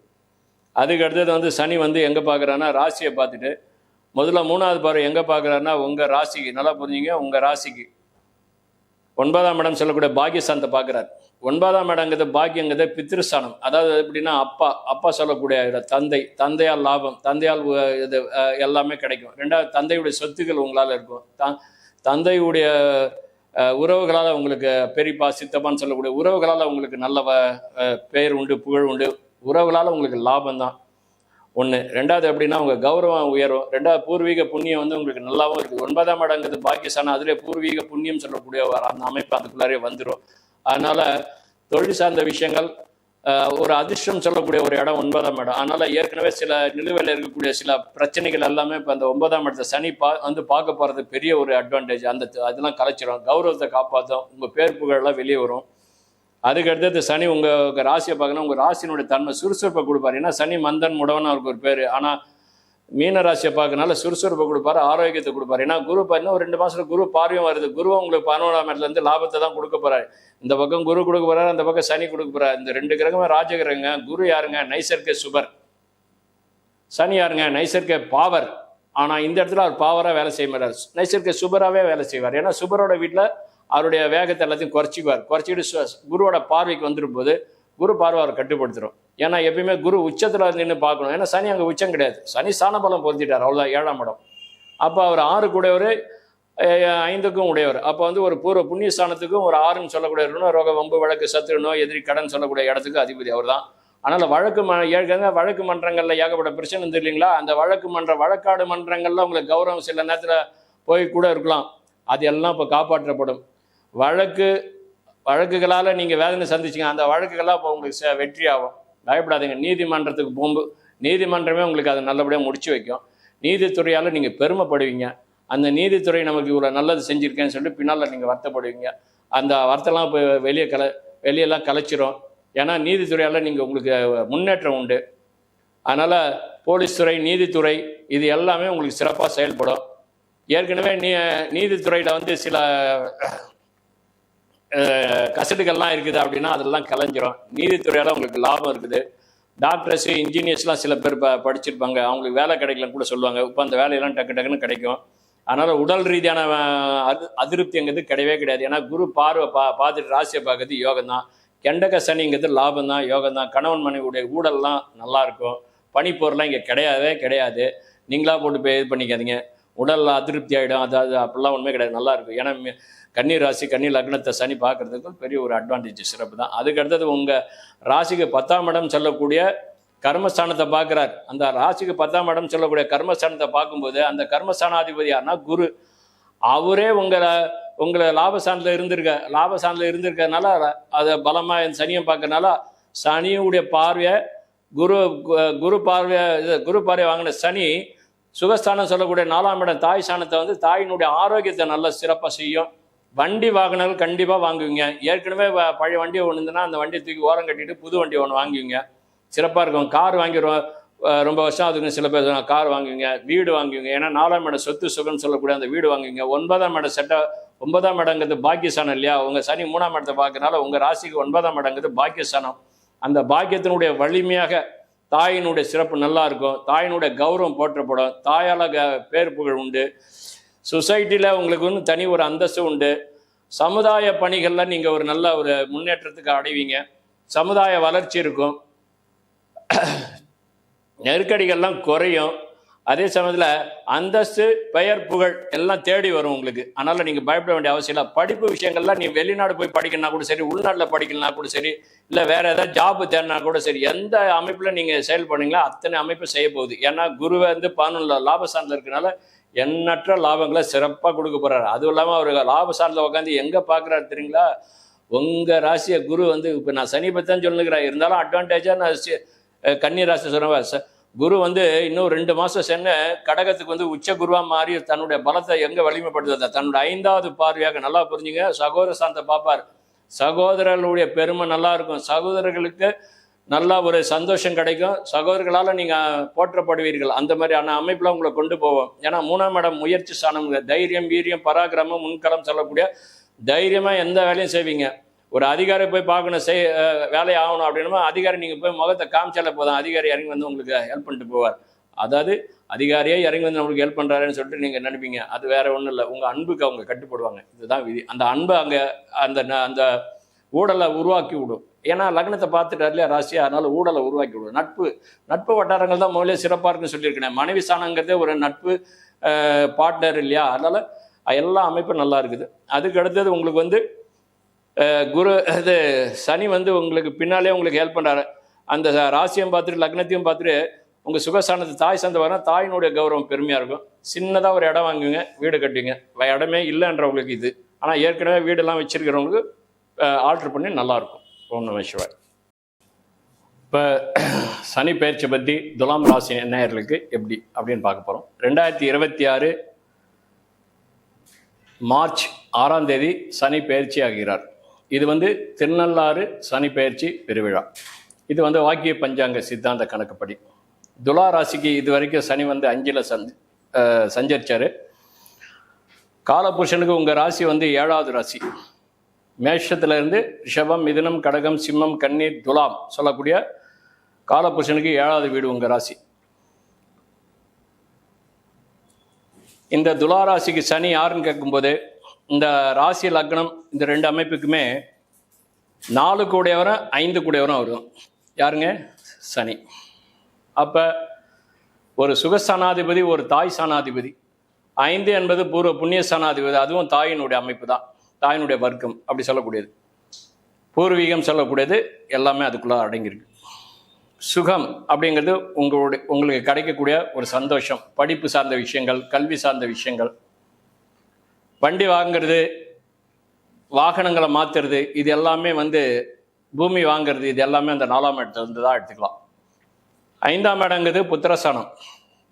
அதுக்கு அடுத்தது வந்து சனி வந்து எங்கே பார்க்குறாருன்னா ராசியை பார்த்துட்டு முதல்ல 3வது பார்வை எங்கே பார்க்குறாருன்னா உங்கள் ராசிக்கு, நல்லா புரிஞ்சுங்க, உங்கள் ராசிக்கு 9ஆம் இடம் சொல்லக்கூடிய பாக்கியஸ்தானத்தை பார்க்குறாரு. 9ஆம் இடங்கிறது பாக்கியங்கிறது பித்ருஸ்தானம். அதாவது எப்படின்னா அப்பா சொல்லக்கூடிய தந்தையால் லாபம், தந்தையால் இது எல்லாமே கிடைக்கும். 2வது, தந்தையுடைய சொத்துக்கள் உங்களால் இருக்கும். தந்தையுடைய உறவுகளால் உங்களுக்கு பெரியப்பா சித்தப்பான்னு சொல்லக்கூடிய உறவுகளால் உங்களுக்கு நல்ல பெயர் உண்டு, புகழ் உண்டு. உறவுகளால் உங்களுக்கு லாபம் தான் ஒன்று. 2வது எப்படின்னா உங்கள் கௌரவம் உயரும். 2வது பூர்வீக புண்ணியம் வந்து உங்களுக்கு நல்லாவும் இருக்குது. 9ஆம் இடங்கிறது பாக்கியஸ்தானம். அதிலே பூர்வீக புண்ணியம் சொல்லக்கூடிய அந்த அமைப்பு அதுக்குள்ளாரே வந்துடும். அதனால் தொழில் சார்ந்த விஷயங்கள், ஒரு அதிர்ஷ்டம் சொல்லக்கூடிய ஒரு இடம் 9ஆம் இடம். அதனால ஏற்கனவே சில நிலுவையில் இருக்கக்கூடிய சில பிரச்சனைகள் எல்லாமே இப்போ அந்த 9ஆம் இடத்தை சனி வந்து பார்க்க போகிறது பெரிய ஒரு அட்வான்டேஜ். அதெல்லாம் கலைச்சிடும், கௌரவத்தை காப்பாற்றும், உங்கள் பேர் புகழெல்லாம் வெளியே வரும். அதுக்கு அடுத்தது சனி உங்கள் ராசியை பார்க்கணும், உங்கள் ராசியினுடைய தன்மை சுறுசுறுப்பை கொடுப்பாரு. ஏன்னா சனி மந்தன் முடவன் அவருக்கு ஒரு பேர். ஆனால் மீன ராசியை பார்க்கறனால சுறுசுறுப்பை கொடுப்பாரு, ஆரோக்கியத்தை கொடுப்பாரு. ஏன்னா குரு பார்த்தீங்கன்னா ஒரு 2 மாதத்துல குரு பார்வையும் வருது. குரு உங்களுக்கு 11ஆம் இடத்துலேருந்து லாபத்தை தான் கொடுக்க போறாரு. இந்த பக்கம் குரு கொடுக்க போறாரு, அந்த பக்கம் சனி கொடுக்க போறாரு. இந்த 2 கிரகமே ராஜகிரகங்க. குரு யாருங்க? நைசர்க சுபர். சனி யாருங்க? நைசர்க பாவர். ஆனால் இந்த இடத்துல அவர் பாவராக வேலை செய்ய மாட்டார், நைசர்க சுபராகவே வேலை செய்வார். ஏன்னா சுபரோட வீட்டில் அவருடைய வேகத்தை எல்லாத்தையும் குறைச்சிக்கிட்டு குருவோட பார்வைக்கு வந்துடும் போது குரு பார்வை அவர் கட்டுப்படுத்துகிறோம். ஏன்னா எப்பயுமே குரு உச்சத்தில் நின்று பார்க்கணும். ஏன்னா சனி அங்கே உச்சம் கிடையாது, சனி சாணபலம் பொருத்திட்டார், அவ்வளோதான் 7ஆம் இடம். அப்போ அவர் 6 கூடையவர், 5க்கும் உடையவர். அப்போ வந்து ஒரு பூர்வ புண்ணிய ஸ்தானத்துக்கும் ஒரு 6ன்னு சொல்லக்கூடிய ரோக வம்பு வழக்கு சத்துரு நோய் எதிரி கடன் சொல்லக்கூடிய இடத்துக்கு அதிபதி அவர் தான். அதனால் வழக்கு மன்றங்களில் ஏகப்பட்ட பிரச்சனை இருந்து இல்லைங்களா, அந்த வழக்காடு மன்றங்களில் உங்களுக்கு கௌரவம் சில நேரத்தில் போய் கூட இருக்கலாம். அது எல்லாம் இப்போ காப்பாற்றப்படும். வழக்குகளால் நீங்கள் வேதனை சந்திச்சிங்க, அந்த வழக்குகளாக இப்போ உங்களுக்கு வெற்றி ஆகும். பயப்படாதீங்க. நீதிமன்றத்துக்கு போகும்போது நீதிமன்றமே உங்களுக்கு அதை நல்லபடியாக முடிச்சு வைக்கும். நீதித்துறையால் நீங்கள் பெருமைப்படுவீங்க. அந்த நீதித்துறை நமக்கு இவ்வளோ நல்லது செஞ்சுருக்கேன்னு சொல்லிட்டு பின்னால் நீங்கள் வருத்தப்படுவீங்க. அந்த வருத்தம்லாம் இப்போ வெளியெல்லாம் கலைச்சிரும். ஏன்னா நீதித்துறையால் நீங்கள் உங்களுக்கு முன்னேற்றம் உண்டு. அதனால் போலீஸ் துறை, நீதித்துறை இது எல்லாமே உங்களுக்கு சிறப்பாக செயல்படும். ஏற்கனவே நீதித்துறையில் வந்து சில கசடுகள்லாம் இருக்குது அப்படின்னா அதெல்லாம் கலைஞ்சிரும். நீதித்துறையால் உங்களுக்கு லாபம் இருக்குது. டாக்டர்ஸு, இன்ஜினியர்ஸ்லாம் சில பேர் படிச்சிருப்பாங்க, அவங்களுக்கு வேலை கிடைக்கலன்னு கூட சொல்லுவாங்க. இப்போ அந்த வேலையெல்லாம் டக்குன்னு கிடைக்கும். அதனால் உடல் ரீதியான அதிருப்திங்கிறது கிடையவே கிடையாது. ஏன்னா குரு பார்வை பார்த்துட்டு ராசியை பார்க்கறது யோகம் தான். கெண்டக சனிங்கிறது லாபம் தான், யோகம் தான். கணவன் மனைவியுடைய ஊடல்லாம் நல்லாயிருக்கும். பனிப்போர்லாம் இங்கே கிடையாது. நீங்களாக போட்டு இது பண்ணிக்காதீங்க, உடலில் அதிருப்தி ஆகிடும். அது அப்படிலாம் ஒன்றுமே கிடையாது, நல்லாயிருக்கும். ஏன்னா கன்னி ராசி, கன்னி லக்னத்தை சனி பார்க்குறதுக்கு பெரிய ஒரு அட்வான்டேஜ், சிறப்பு தான். அதுக்கு அடுத்தது உங்கள் ராசிக்கு 10ஆம் இடம் சொல்லக்கூடிய கர்மஸ்தானத்தை பார்க்குறார். அந்த ராசிக்கு 10ஆம் இடம் சொல்லக்கூடிய கர்மஸ்தானத்தை பார்க்கும்போது அந்த கர்மஸ்தானாதிபதி யாருன்னா குரு. அவரே உங்களை லாபஸ்தானத்தில் இருந்திருக்கிறதுனால அதை பலமாக சனியை பார்க்கறதுனால சனியுடைய பார்வையை குரு பார்வை வாங்கின சனி சுகஸ்தானம் சொல்லக்கூடிய 4ஆம் இடம் தாய் ஸ்தானத்தை வந்து தாயினுடைய ஆரோக்கியத்தை நல்லா சிறப்பாக செய்யும். வண்டி வாகனங்கள் கண்டிப்பாக வாங்குவீங்க. ஏற்கனவே பழைய வண்டி ஒன்று இருந்ததுன்னா அந்த வண்டியை தூக்கி ஓரம் கட்டிட்டு புது வண்டி ஒன்று வாங்குவீங்க, சிறப்பாக இருக்கும். கார் வாங்கிடுவோம், ரொம்ப வருஷம் அதுக்கு சில பேர் கார் வாங்குவீங்க. வீடு வாங்குவீங்க, ஏன்னா 4ஆம் இடம் சொத்து சுகம்னு சொல்லக்கூடிய அந்த வீடு வாங்குவீங்க. 9ஆம் இடம் 9ஆம் இடங்கிறது பாக்கியஸ்தானம் இல்லையா, உங்கள் சனி 3ஆம் இடத்தை பார்க்கறதுனால உங்கள் ராசிக்கு 9ஆம் இடங்கிறது பாக்கியஸ்தானம். அந்த பாக்கியத்தினுடைய வலிமையாக தாயினுடைய சிறப்பு நல்லா இருக்கும். தாயினுடைய கௌரவம் போற்றப்படும். தாயால் பேர் புகழ் உண்டு. சொசைட்டியில் உங்களுக்கு வந்து தனி ஒரு அந்தஸ்து உண்டு. சமுதாய பணிகளில் நீங்கள் ஒரு நல்ல ஒரு முன்னேற்றத்துக்கு அடைவீங்க. சமுதாய வளர்ச்சி இருக்கும். நெருக்கடிகள்லாம் குறையும். அதே சமயத்தில் அந்தஸ்து, பெயர், புகழ் எல்லாம் தேடி வரும் உங்களுக்கு. அதனால் நீங்கள் பயப்பட வேண்டிய அவசியம் இல்லை. படிப்பு விஷயங்கள்லாம் நீ வெளிநாடு போய் படிக்கணும்னா கூட சரி, உள்நாட்டில் படிக்கணும்னா கூட சரி, இல்லை வேறு ஏதாவது ஜாப்பு தேடினா கூட சரி, எந்த அமைப்பில் நீங்கள் செயல்படுறீங்களோ அத்தனை அமைப்பு செய்ய போகுது. ஏன்னா குருவை வந்து 11 லாபஸ்தானத்தில் இருக்கனால எண்ணற்ற லாபங்களை சிறப்பாக கொடுக்க போகிறாரு. அதுவும் இல்லாமல் அவர் லாபஸ்தானத்தில் உட்காந்து எங்கே பார்க்குறாரு தெரியுங்களா, உங்கள் ராசியை குரு வந்து இப்போ நான் சனி பற்றி தான் சொல்லுங்கிறேன், இருந்தாலும் அட்வான்டேஜாக நான் கன்னி ராசி சொல்லுவேன். குரு வந்து இன்னும் 2 மாதம் சென்று கடகத்துக்கு வந்து உச்ச குருவாக மாறி தன்னுடைய பலத்தை எங்கே வலிமைப்படுத்துறத தன்னுடைய 5வது பார்வையாக நல்லா புரிஞ்சுங்க. சகோதர சாந்தத்தை பார்ப்பார். சகோதரர்களுடைய பெருமை நல்லா இருக்கும். சகோதரர்களுக்கு நல்லா ஒரு சந்தோஷம் கிடைக்கும். சகோதரர்களால் நீங்கள் போற்றப்படுவீர்கள். அந்த மாதிரியான அமைப்பில் உங்களை கொண்டு போவோம். ஏன்னா 3ஆம் இடம் முயற்சி ஸ்தானம். தைரியம், வீரியம், பராக்கிரமம், முன்களம் சொல்லக்கூடிய தைரியமாக எந்த வேலையும் செய்வீங்க. ஒரு அதிகாரி போய் பார்க்கணும், வேலை ஆகணும் அப்படின்னா அதிகாரி நீங்கள் போய் முகத்தை காமிச்சாலே போதும், அதிகாரி இறங்கி வந்து உங்களுக்கு ஹெல்ப் பண்ணிட்டு போவார். அதாவது அதிகாரியே இறங்கி வந்து நம்மளுக்கு ஹெல்ப் பண்ணுறாருன்னு சொல்லிட்டு நீங்கள் நினைப்பீங்க. அது வேற ஒன்றும் இல்லை, உங்கள் அன்புக்கு அவங்க கட்டுப்படுவாங்க. இதுதான் விதி. அந்த அன்பை அங்கே அந்த ஊடலை உருவாக்கி விடும். ஏன்னா லக்னத்தை பார்த்துட்டார் இல்லையா ராசியா, அதனால ஊடலை உருவாக்கி விடும். நட்பு வட்டாரங்கள் தான் முதலே சிறப்பாக இருக்குன்னு சொல்லியிருக்கேன். மனைவி ஸ்தானங்கிறதே ஒரு நட்பு பார்ட்னர் இல்லையா, அதனால எல்லா அமைப்பும் நல்லா இருக்குது. அதுக்கு அடுத்தது உங்களுக்கு வந்து குரு இது சனி வந்து உங்களுக்கு பின்னாலே உங்களுக்கு ஹெல்ப் பண்ணுறாரு. அந்த ராசியும் பார்த்துட்டு லக்னத்தையும் பார்த்துட்டு உங்கள் சுகஸ்தானத்தை தாய் சந்தை வர தாயினுடைய கௌரவம் பெருமையாக இருக்கும். சின்னதாக ஒரு இடம் வாங்குவீங்க, வீடு கட்டுவீங்க. இடமே இல்லைன்றவங்களுக்கு இது. ஆனால் ஏற்கனவே வீடெல்லாம் வச்சிருக்கிறவங்களுக்கு ஆல்ட்ரு பண்ணி நல்லாயிருக்கும். ஓம் நம சிவாய். இப்போ சனி பயிற்சி பற்றி துலாம் ராசி நேயர்களுக்கு எப்படி அப்படின்னு பார்க்க போகிறோம். 2026 மார்ச் 6ஆம் தேதி சனி பயிற்சி ஆகிறார். இது திருநள்ளாறு சனி பயிற்சி பெருவிழா. இது வாக்கிய பஞ்சாங்க சித்தாந்த கணக்குப்படி துலா ராசிக்கு இது வரைக்கும் சனி 5ல் சஞ்சரிச்சார். காலபுருஷனுக்கு உங்கள் ராசி 7வது ராசி. மேஷத்திலிருந்து ரிஷபம், மிதுனம், கடகம், சிம்மம், கன்னி, துலாம் சொல்லக்கூடிய காலபுருஷனுக்கு 7வது வீடு உங்கள் ராசி. இந்த துலா ராசிக்கு சனி யாருன்னு கேட்கும்போது இந்த ராசி லக்னம் இந்த 2 அமைப்புக்குமே 4 கூடையவரும் 5 கூடையவரும் வரும். யாருங்க? சனி. அப்போ ஒரு சுகஸ்தானாதிபதி, ஒரு தாய் ஸ்தானாதிபதி. 5 என்பது பூர்வ புண்ணிய ஸ்தானாதிபதி, அதுவும் தாயினுடைய அமைப்பு தான், தாயினுடைய வர்க்கம் அப்படி சொல்லக்கூடியது. பூர்வீகம் சொல்லக்கூடியது எல்லாமே அதுக்குள்ளே அடங்கியிருக்கு. சுகம் அப்படிங்கிறது உங்களுக்கு கிடைக்கக்கூடிய ஒரு சந்தோஷம், படிப்பு சார்ந்த விஷயங்கள், கல்வி சார்ந்த விஷயங்கள், வண்டி வாங்கிறது, வாகனங்களை மாற்றுறது, இது எல்லாமே பூமி வாங்கிறது, இது எல்லாமே அந்த 4ஆம் இடத்துல தான் எடுத்துக்கலாம். 5ஆம் இடங்கிறது புத்திரஸ்தானம்,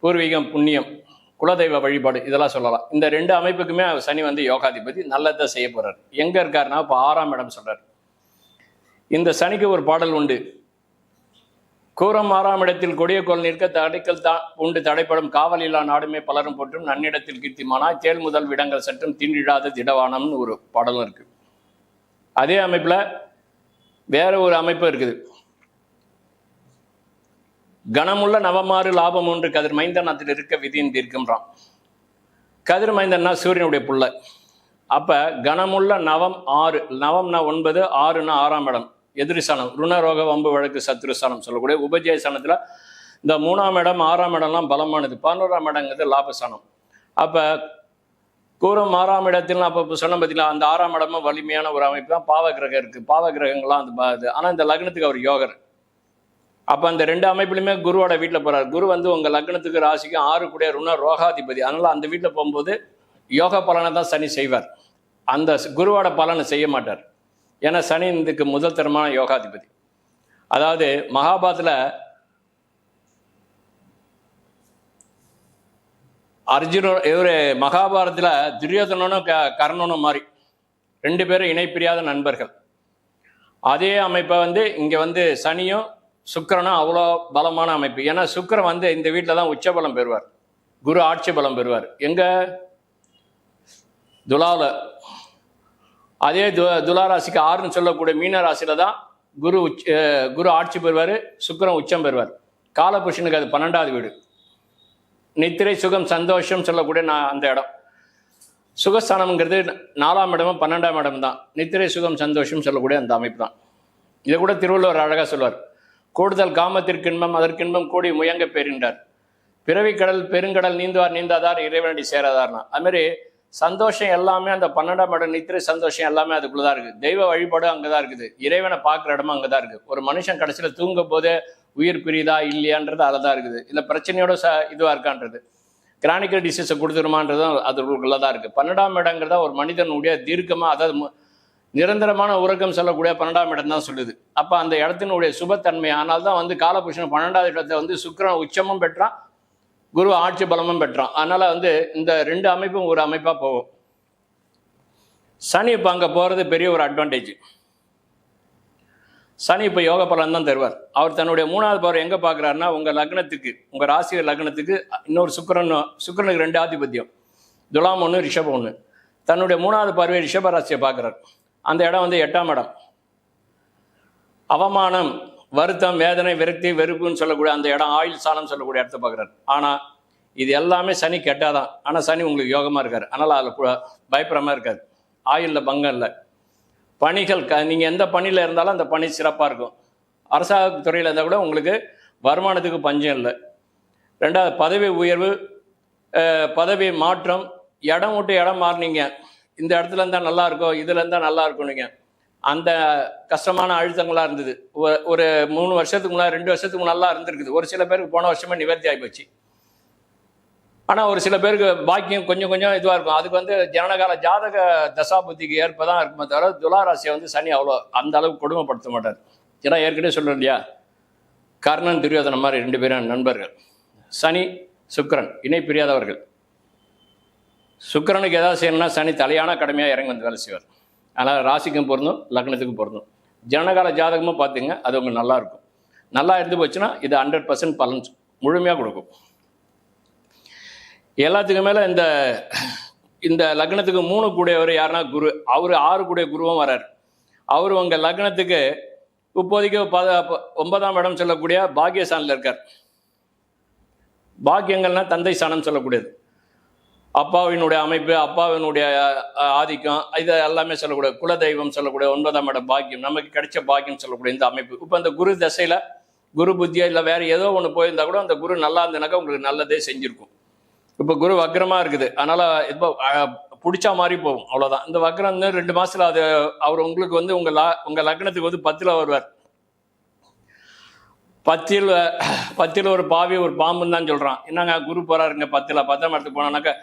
பூர்வீகம், புண்ணியம், குலதெய்வ வழிபாடு, இதெல்லாம் சொல்லலாம். இந்த 2 அமைப்புக்குமே சனி யோகாதிபதி, நல்லதை செய்ய போகிறார். எங்கே இருக்காருன்னா இப்போ 6ஆம் இடம் சொல்கிறார். இந்த சனிக்கு ஒரு பாடல் உண்டு. கூறம் 6ஆம் இடத்தில் கொடிய கோல் நிற்க தடைக்கல் உண்டு தடைப்படும் காவலில்லா நாடுமே பலரும் போற்றும் நன்னிடத்தில் கீர்த்திமானா தேல் முதல் விடங்கள் சற்றும் தீண்டிடாத திடவானம்னு ஒரு பாடலும் இருக்கு. அதே அமைப்பில் வேற ஒரு அமைப்பு இருக்குது. கனமுள்ள நவமாறு லாபம் ஒன்று கதிர் மைந்தன் அதில் இருக்க விதியின் தீர்க்கின்றான். கதிர் மைந்தன்னா சூரியனுடைய புள்ள. அப்ப கனமுள்ள நவம் 6, நவம்னா 9, 6னா 6ஆம் இடம், எதிரிஸ்தானம், ருணரோக வம்பு வழக்கு சத்ருஸ்தானம் சொல்லக்கூடிய உபஜயஸ்தானத்தில் இந்த 3ஆம் இடம் 6ஆம் இடம்லாம் பலமானது. 11ஆம் இடங்கிறது லாபஸ்தானம். அப்போ கூறம் 6ஆம் இடத்தில் அப்போ சொன்ன பார்த்தீங்களா, அந்த 6ஆம் இடமும் வலிமையான ஒரு அமைப்பு தான். பாவ கிரகம் இருக்குது, பாவ கிரகங்கள்லாம் ஆனால் இந்த லக்னத்துக்கு அவர் யோகர். அப்போ அந்த 2 அமைப்புலையுமே குருவோட வீட்டில் போகிறார். குரு உங்கள் லக்னத்துக்கு ராசிக்கு 6 கூடிய ருண ரோகாதிபதி. அதனால் அந்த வீட்டில் போகும்போது யோக பலனை தான் சனி செய்வார், அந்த குருவோட பலனை செய்ய மாட்டார். ஏன்னா சனி இதுக்கு முதல் தரமான யோகாதிபதி. அதாவது மகாபாரத்தில் மகாபாரத்தில் துரியோதனனும் கர்ணனும் மாதிரி 2 பேரும் இணைப்பிரியாத நண்பர்கள். அதே அமைப்பை இங்கே சனியும் சுக்கிரனும் அவ்வளோ பலமான அமைப்பு. ஏன்னா சுக்கிரன் இந்த வீட்டில் தான் உச்ச பலம் பெறுவார், குரு ஆட்சி பலம் பெறுவார். எங்க? துலாவில். அதே துலாராசிக்கு 6ன்னு சொல்லக்கூடிய மீன ராசியில தான் குரு ஆட்சி பெறுவார், சுக்கிரன் உச்சம் பெறுவார். காலபுருஷனுக்கு அது 12வது வீடு. நித்திரை சுகம் சந்தோஷம் சொல்லக்கூடிய அந்த இடம். சுகஸ்தானம்ங்கிறது 4ஆம் இடமும் 12ஆம் இடம் தான். நித்திரை சுகம் சந்தோஷம் சொல்லக்கூடிய அந்த அமைப்பு தான். இதை கூட திருவள்ளுவர் அழகா சொல்வார். கூடுதல் காமத்திற்கின்பம் அதற்கின்பம் கூடி முயங்க பெறுகின்றார். பிறவிக்கடல் பெருங்கடல் நீந்துவார் நீந்தாதார் இறைவனடி சேராதார்னா. அதுமாதிரி சந்தோஷம் எல்லாமே அந்த 12ஆம் இடம், நித்திரை சந்தோஷம் எல்லாமே அதுக்குள்ளதான் இருக்குது. தெய்வ வழிபாடு அங்கதான் இருக்குது, இறைவனை பார்க்குற இடமும் அங்கதான் இருக்குது. ஒரு மனுஷன் கடைசியில் தூங்கும் போதே உயிர் பிரியுதா இல்லையான்றது அதுதான் இருக்குது. இல்லை பிரச்சனையோட இதுவாக இருக்கான்றது, கிரானிக்கல் டிசீஸை கொடுத்துருமான்றதும் அதுக்குள்ளதான் இருக்குது. 12ஆம் இடங்கிறதா ஒரு மனிதனுடைய தீர்க்கமாக, அதாவது நிரந்தரமான உறக்கம் சொல்லக்கூடிய 12ஆம் இடம் தான் சொல்லுது. அப்போ அந்த இடத்தினுடைய சுபத்தன்மை. ஆனால் தான் காலபுருஷன் 12வது இடத்தை சுக்கிரன் உச்சமும் பெற்றான், குரு ஆட்சி பலமும் பெற்றான். அதனால இந்த 2 அமைப்பும் ஒரு அமைப்பா போகும். சனி இப்போ அங்கே போகிறது பெரிய ஒரு அட்வான்டேஜ். சனி இப்போ யோக பலன் தான் தருவார். அவர் தன்னுடைய 3வது பவர் எங்கே பார்க்குறாருன்னா உங்கள் லக்னத்துக்கு, உங்கள் ராசி லக்னத்துக்கு இன்னொரு சுக்கிரனுக்கு 2 ஆதிபத்தியம், துலாம் 1 ரிஷபம் 1. தன்னுடைய 3வது பார்வை ரிஷப ராசியை பார்க்குறார். அந்த இடம் 8ஆம் இடம். அவமானம், வருத்தம், வேதனை, விரக்தி, வெறுப்புன்னு சொல்லக்கூடிய அந்த இடம், ஆயுள் சாலம் சொல்லக்கூடிய இடத்த பார்க்குறாரு. ஆனால் இது எல்லாமே சனி கெட்டாதான். ஆனால் சனி உங்களுக்கு யோகமாக இருக்கார். அதனால் அதில் பயப்படாமல் இருக்காது. ஆயுளில் பங்கம் இல்லை. பணிகள் நீங்கள் எந்த பணியில் இருந்தாலும் அந்த பணி சிறப்பாக இருக்கும். அரசாங்க துறையில் இருந்தால் கூட உங்களுக்கு வருமானத்துக்கு பஞ்சம் இல்லை. 2வது பதவி உயர்வு, பதவி மாற்றம், இடம் விட்டு இடம் மாறினீங்க, இந்த இடத்துல இருந்தால் நல்லா இருக்கும், இதில் இருந்தால் நல்லா இருக்கும். நீங்கள் அந்த கஷ்டமான அழுத்தங்களாக இருந்தது. ஒரு 3 வருஷத்துக்கு முன்னாடி, 2 வருஷத்துக்கு நல்லா இருந்திருக்குது. ஒரு சில பேருக்கு போன வருஷமே நிவர்த்தி ஆகி போச்சு. ஆனால் ஒரு சில பேருக்கு பாக்கியம் கொஞ்சம் கொஞ்சம் இதுவாக இருக்கும். அதுக்கு ஜனனகால ஜாதக தசாபுத்திக்கு ஏற்ப தான் இருக்குமே தவிர துலா ராசியை சனி அவ்வளோ அந்த அளவுக்கு கொடுமைப்படுத்த மாட்டார். ஏன்னா ஏற்கனவே சொல்கிறேன் இல்லையா, கர்ணன் துரியோதன மாதிரி 2 பேரும் நண்பர்கள். சனி சுக்கிரன் இணை பிரியாதவர்கள். சுக்கிரனுக்கு ஏதாவது செய்யணும்னா சனி தலையான கடமையாக இறங்கி வந்து வேலை செய்வார். அதனால் ராசிக்கும் பொருந்தும், லக்னத்துக்கும் பொருந்தும். ஜனகால ஜாதகமும் பார்த்துங்க, அது உங்களுக்கு நல்லாயிருக்கும். நல்லா இருந்து போச்சுன்னா இது 100% பலன் முழுமையாக கொடுக்கும். எல்லாத்துக்கும் மேலே இந்த லக்னத்துக்கு 3 கூடியவர் யாருன்னா குரு. அவர் 6 கூடிய குருவும் வரார். அவர் உங்கள் லக்னத்துக்கு இப்போதைக்கு 9ஆம் இடம் சொல்லக்கூடிய பாக்கியஸ்தானத்தில் இருக்கார். பாக்கியங்கள்னா தந்தை ஸ்தானம் சொல்லக்கூடியது. அப்பாவினுடைய அமைப்பு, அப்பாவினுடைய ஆதிக்கம், இது எல்லாமே சொல்லக்கூடிய குலதெய்வம் சொல்லக்கூடிய 9ஆம் இடம் பாக்கியம், நமக்கு கிடைச்ச பாக்கியம் சொல்லக்கூடிய இந்த அமைப்பு. இப்போ அந்த குரு தசையில் குரு புத்தியா இல்லை வேற ஏதோ ஒன்று போயிருந்தா கூட அந்த குரு நல்லா இருந்தனாக்கா உங்களுக்கு நல்லதே செஞ்சுருக்கும். இப்போ குரு வக்ரமாக இருக்குது, அதனால் இப்போ பிடிச்சா மாதிரி போகும், அவ்வளோதான். இந்த வக்ரம் 2 மாதத்தில் அது அவர் உங்களுக்கு வந்து உங்கள் லக்னத்துக்கு வந்து 10ல் வருவார். 10ல் ஒரு பாவி ஒரு பாம்புன்னு தான் சொல்கிறான். என்னங்க குரு போகிறாருங்க 10ஆம் இடத்துக்கு போனானாக்கா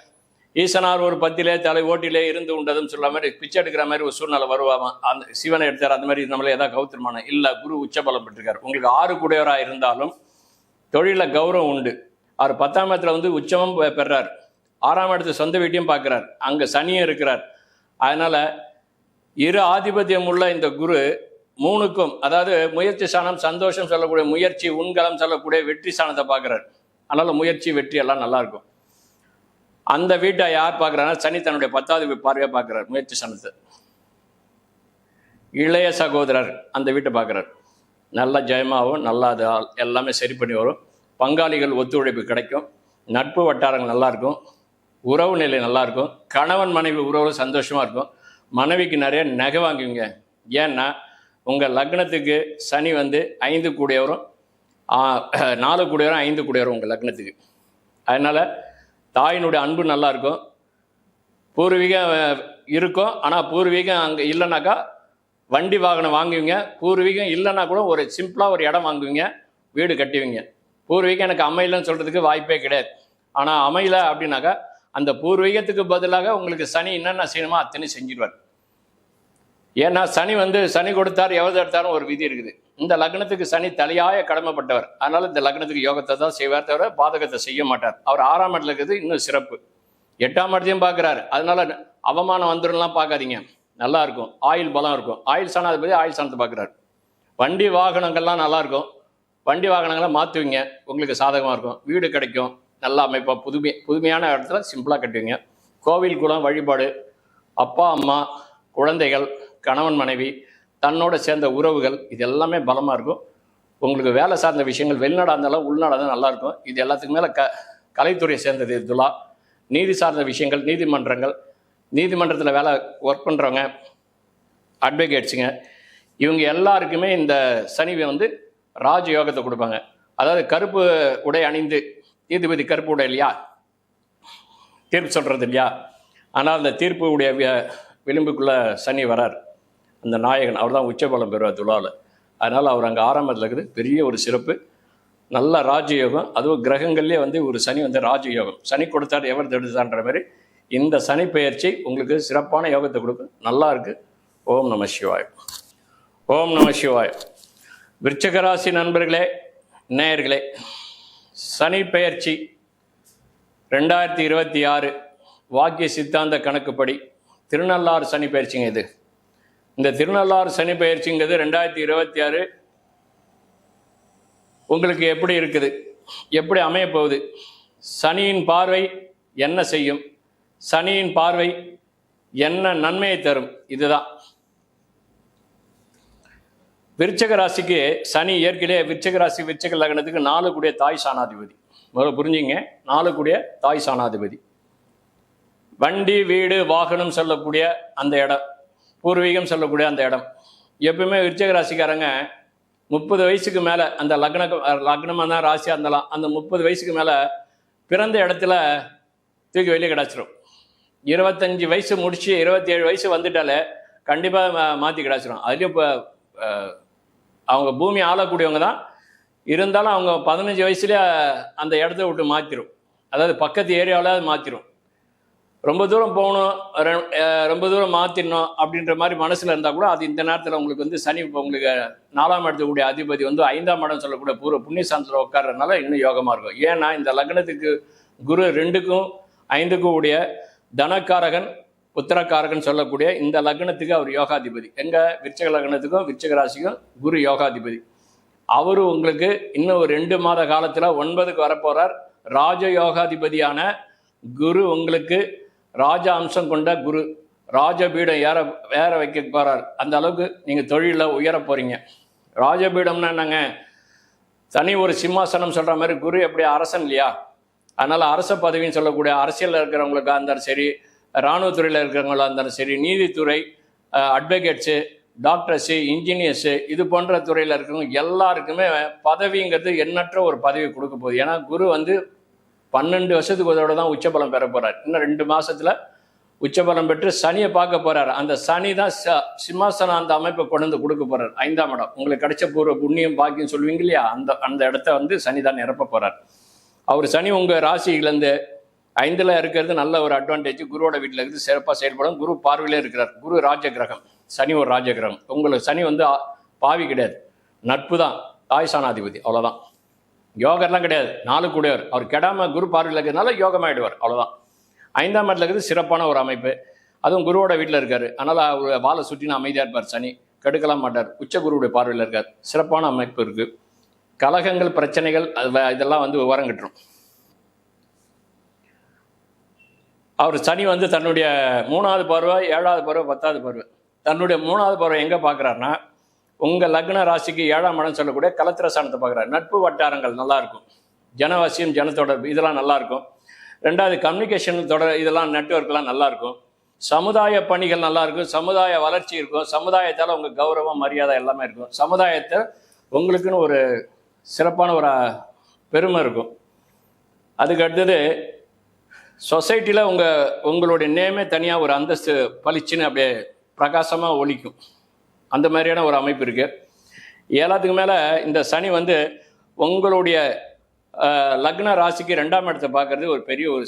ஈசனார் ஒரு 10லே தலை ஓட்டிலே இருந்து உண்டதுன்னு சொல்ல மாதிரி பிச்சை எடுக்கிற மாதிரி ஒரு சூழ்நிலை வருவாமா. அந்த சிவனை எடுத்தார், அந்த மாதிரி நம்மளே ஏதாவது கவுத்திரமான இல்லை. குரு உச்சபலம் பெற்றிருக்காரு. உங்களுக்கு 6 கூடியவராக இருந்தாலும் தொழிலில் கௌரவம் உண்டு. அவர் 10ஆம் இடத்துல வந்து உச்சமும் பெறார். 6ஆம் இடத்து சொந்த வீட்டையும் பார்க்குறார். அங்கே சனியும் இருக்கிறார். அதனால் இரு ஆதிபத்தியம் உள்ள இந்த குரு 3க்கும், அதாவது முயற்சி ஸ்தானம், சந்தோஷம் சொல்லக்கூடிய முயற்சி, உண்கலம் சொல்லக்கூடிய வெற்றி ஸ்தானத்தை பார்க்குறார். அதனால் முயற்சி வெற்றி எல்லாம் நல்லாயிருக்கும். அந்த வீட்டை யார் பார்க்குறாங்கன்னா சனி தன்னுடைய 10வது பார்வையாக பார்க்குறார். முயற்சி ஸ்தானத்தை இளைய சகோதரர் அந்த வீட்டை பார்க்குறார். நல்ல ஜெயமாகவும் நல்லா அது எல்லாமே சரி பண்ணி வரும். பங்காளிகள் ஒத்துழைப்பு கிடைக்கும். நட்பு வட்டாரங்கள் நல்லாயிருக்கும். உறவு நிலை நல்லாயிருக்கும். கணவன் மனைவி உறவு சந்தோஷமாக இருக்கும். மனைவிக்கு நிறைய நகை வாங்குவீங்க. ஏன்னா உங்கள் லக்னத்துக்கு சனி வந்து 5 கூடியவரும் 4 கூடியவரும் 5 கூடியவரும் உங்கள் லக்னத்துக்கு. அதனால் தாயினுடைய அன்பு நல்லா இருக்கும். பூர்வீகம் இருக்கும், ஆனால் பூர்வீகம் அங்கே இல்லைனாக்கா வண்டி வாகனம் வாங்குவீங்க. பூர்வீகம் இல்லைன்னா கூட ஒரு சிம்பிளாக ஒரு இடம் வாங்குவீங்க, வீடு கட்டுவீங்க. பூர்வீகம் எனக்கு அமையலன்னு சொல்கிறதுக்கு வாய்ப்பே கிடையாது. ஆனால் அமையலை அப்படின்னாக்கா அந்த பூர்வீகத்துக்கு பதிலாக உங்களுக்கு சனி என்னென்ன செய்யணுமோ அத்தனை செஞ்சிடுவார். ஏன்னா சனி வந்து சனி கொடுத்தார் எவ்வளோ எடுத்தாலும் ஒரு விதி இருக்குது. இந்த லக்னத்துக்கு சனி தலையாய கடமைப்பட்டவர். அதனால இந்த லக்னத்துக்கு யோகத்தை தான் செய்வார், தவிர பாதகத்தை செய்ய மாட்டார். அவர் 6ஆம் இடத்துல இருக்கிறது இன்னும் சிறப்பு. 8ஆம் இடத்தையும் பார்க்குறாரு. அதனால அவமானம் வந்துடும்லாம் பார்க்காதீங்க, நல்லா இருக்கும். ஆயுள் பலம் இருக்கும். ஆயுள் ஸ்தானாதிபதி ஆயுள் ஸ்தானத்தை பார்க்குறாரு. வண்டி வாகனங்கள்லாம் நல்லா இருக்கும். வண்டி வாகனங்களை மாற்றுவீங்க, உங்களுக்கு சாதகமாக இருக்கும். வீடு கிடைக்கும், நல்ல அமைப்பாக புதுமையான இடத்துல சிம்பிளாக கட்டுவீங்க. கோவில் குளம் வழிபாடு, அப்பா அம்மா குழந்தைகள் கணவன் மனைவி தன்னோட சேர்ந்த உறவுகள் இது எல்லாமே பலமாக இருக்கும். உங்களுக்கு வேலை சார்ந்த விஷயங்கள் வெளிநாடாக இருந்தாலும் உள்நாடாக இருந்தாலும் நல்லாயிருக்கும். இது எல்லாத்துக்கு மேலே கலைத்துறையை சேர்ந்தது துலா. நீதி சார்ந்த விஷயங்கள், நீதிமன்றத்தில் வேலை ஒர்க் பண்ணுறவங்க, அட்வொகேட்ஸுங்க, இவங்க எல்லாருக்குமே இந்த சனி வந்து ராஜ யோகத்தை கொடுப்பாங்க. அதாவது கருப்பு உடை அணிந்து, நீதிபதி கருப்பு உடை இல்லையா, தீர்ப்பு சொல்கிறது இல்லையா, ஆனால் அந்த தீர்ப்பு உடைய விளிம்புக்குள்ளே சனி வரார். அந்த நாயகன் அவர் தான் உச்சபலம் பெறுவார் துலாவில். அதனால் அவர் அங்கே 6ஆம் இடத்துல இருக்குது. பெரிய ஒரு சிறப்பு, நல்ல ராஜயோகம். அதுவும் கிரகங்கள்லேயே வந்து ஒரு சனி வந்து ராஜயோகம். சனி கொடுத்தார் எவர் தடுத்தான்ற மாதிரி இந்த சனி பெயர்ச்சி உங்களுக்கு சிறப்பான யோகத்தை கொடுக்கும். நல்லா இருக்குது. ஓம் நம சிவாய். ஓம் நம சிவாய். விருச்சிகராசி நண்பர்களே, நேயர்களே, சனி பெயர்ச்சி 2026 வாக்கிய சித்தாந்த கணக்குப்படி திருநள்ளாறு சனி பயிற்சிங்க. இந்த திருநள்ளாறு சனி பயிற்சிங்கிறது 2026 உங்களுக்கு எப்படி இருக்குது, எப்படி அமைய போகுது, சனியின் பார்வை என்ன செய்யும், சனியின் பார்வை என்ன நன்மையை தரும், இதுதான். விருச்சிக ராசிக்கு சனி ஏற்கனவே விருச்சிக ராசி விருச்சிக லக்னத்துக்கு 4 கூடிய தாய் சாணாதிபதி. முதல்ல புரிஞ்சுங்க, 4 கூடிய தாய் சாணாதிபதி. வண்டி வீடு வாகனம் சொல்லக்கூடிய அந்த இடம், பூர்வீகம் சொல்லக்கூடிய அந்த இடம். எப்பவுமே விருச்சிக ராசிக்காரங்க 30 வயசுக்கு மேலே, அந்த லக்னமாக தான் ராசியாக இருந்தாலும் அந்த 30 வயசுக்கு மேலே பிறந்த இடத்துல தூக்கி வெளியே கிடச்சிரும். 25 வயசு முடிச்சு 27 வயசு வந்துட்டாலே கண்டிப்பாக மாற்றி கிடச்சிரும். அதுலேயும் இப்போ அவங்க பூமி ஆளக்கூடியவங்க தான் இருந்தாலும் அவங்க 15 வயசுலேயே அந்த இடத்த விட்டு மாற்றிடும். அதாவது பக்கத்து ஏரியாவில் மாற்றிடும். ரொம்ப தூரம் போகணும், ரொம்ப தூரம் மாற்றிடணும் அப்படின்ற மாதிரி மனசில் இருந்தால் கூட அது இந்த நேரத்தில் உங்களுக்கு வந்து சனி இப்போ உங்களுக்கு 4ஆம் இடத்துக்கூடிய அதிபதி வந்து 5ஆம் இடம் சொல்லக்கூடிய பூர்வ புண்ணியஸ்தானத்தில் உட்கார்றதுனால இன்னும் யோகமாக இருக்கும். ஏன்னா இந்த லக்னத்துக்கு குரு 2க்கும் 5க்கும் உடைய தனக்காரகன் உத்தரக்காரகன் சொல்லக்கூடிய இந்த லக்னத்துக்கு அவர் யோகாதிபதி. எங்கள் விருச்சிக லக்னத்துக்கும் விருச்சிக ராசிக்கும் குரு யோகாதிபதி. அவரு உங்களுக்கு இன்னும் ஒரு 2 மாத காலத்தில் 9க்கு வரப்போகிறார். ராஜ யோகாதிபதியான குரு உங்களுக்கு ராஜ அம்சம் கொண்ட குரு ராஜபீடம் வேற வைக்க போகிறார். அந்த அளவுக்கு நீங்கள் தொழிலில் உயர போகிறீங்க. ராஜபீடம்னா என்னங்க, தனி ஒரு சிம்மாசனம் சொல்கிற மாதிரி குரு எப்படி அரசன் இல்லையா, அதனால் அரச பதவின்னு சொல்லக்கூடிய அரசியலில் இருக்கிறவங்களுக்காக இருந்தாலும் சரி, இராணுவத்துறையில் இருக்கிறவங்களாக இருந்தாலும் சரி, நீதித்துறை, அட்வொகேட்ஸு, டாக்டர்ஸு, இன்ஜினியர்ஸு, இது போன்ற துறையில் இருக்கிறவங்க எல்லாருக்குமே பதவிங்கிறது எண்ணற்ற ஒரு பதவி கொடுக்க போகுது. ஏன்னா குரு வந்து 12 வருஷத்துக்கு அதோட தான் உச்சபலம் பெற போகிறார். இன்னும் 2 மாதத்தில் உச்சபலம் பெற்று சனியை பார்க்க போகிறார். அந்த சனி தான் சிம்மாசனம் அந்த அமைப்பை கொண்டு வந்து கொடுக்க போகிறார். 5ஆம் இடம் உங்களுக்கு கிடைச்ச பூர்வ புண்ணியம் பாக்கியம் சொல்லுவீங்க இல்லையா, அந்த இடத்த வந்து சனி தான் நிரப்ப போகிறார். அவர் சனி உங்கள் ராசியிலேருந்து 5ல் இருக்கிறது நல்ல ஒரு அட்வான்டேஜ். குருவோட வீட்டில் இருக்குது சிறப்பாக செயல்படும். குரு பார்வையிலே இருக்கிறார். குரு ராஜகிரகம், சனி ஒரு ராஜகிரகம். உங்களுக்கு சனி வந்து பாவி கிடையாது, நட்பு தான், தாய் சாணாதிபதி, அவ்வளோதான். யோகர்லாம் கிடையாது, 4 கூடியவர். அவர் கெடாமல் குரு பார்வையில் இருக்கிறதுனால யோகமாயிடுவார், அவ்வளோதான். 5ஆம் இடத்துல இருக்குது சிறப்பான ஒரு அமைப்பு. அதுவும் குருவோட வீட்டில் இருக்கார். அதனால் அவர் வாழை சுற்றின அமைதியாக இருப்பார். சனி கெடுக்கலாம் மாட்டார். உச்ச குருவுடைய பார்வையில் இருக்கார். சிறப்பான அமைப்பு இருக்குது. கலகங்கள் பிரச்சனைகள் இதெல்லாம் வந்து விவரம் கிட்டுரும். அவர் சனி வந்து தன்னுடைய 3வது பார்வை, 7வது பார்வை, 10வது பார்வை, தன்னுடைய 3வது பார்வை எங்கே பார்க்குறாருன்னா உங்கள் லக்ன ராசிக்கு 7ஆம் இடம் சொல்லக்கூடிய கலத்திர ஸ்தானத்தை பார்க்குறாரு. நட்பு வட்டாரங்கள் நல்லாயிருக்கும், ஜனவசியம், ஜனத்தொடர்பு இதெல்லாம் நல்லாயிருக்கும். 2வது கம்யூனிகேஷன் தொடர் இதெல்லாம் நெட்வொர்க்லாம் நல்லாயிருக்கும். சமுதாய பணிகள் நல்லாயிருக்கும். சமுதாய வளர்ச்சி இருக்கும். சமுதாயத்தால் உங்கள் கௌரவம் மரியாதை எல்லாமே இருக்கும். சமுதாயத்தை உங்களுக்குன்னு ஒரு சிறப்பான ஒரு பெருமை இருக்கும். அதுக்கு அடுத்தது சொசைட்டியில் உங்களுடைய நேமே தனியாக ஒரு அந்தஸ்து பளிச்சுன்னு அப்படியே பிரகாசமாக ஒலிக்கும். அந்த மாதிரியான ஒரு அமைப்பு இருக்குது. எல்லாத்துக்கு மேலே இந்த சனி வந்து உங்களுடைய லக்ன ராசிக்கு 2ஆம் இடத்தை பார்க்கறது ஒரு பெரிய ஒரு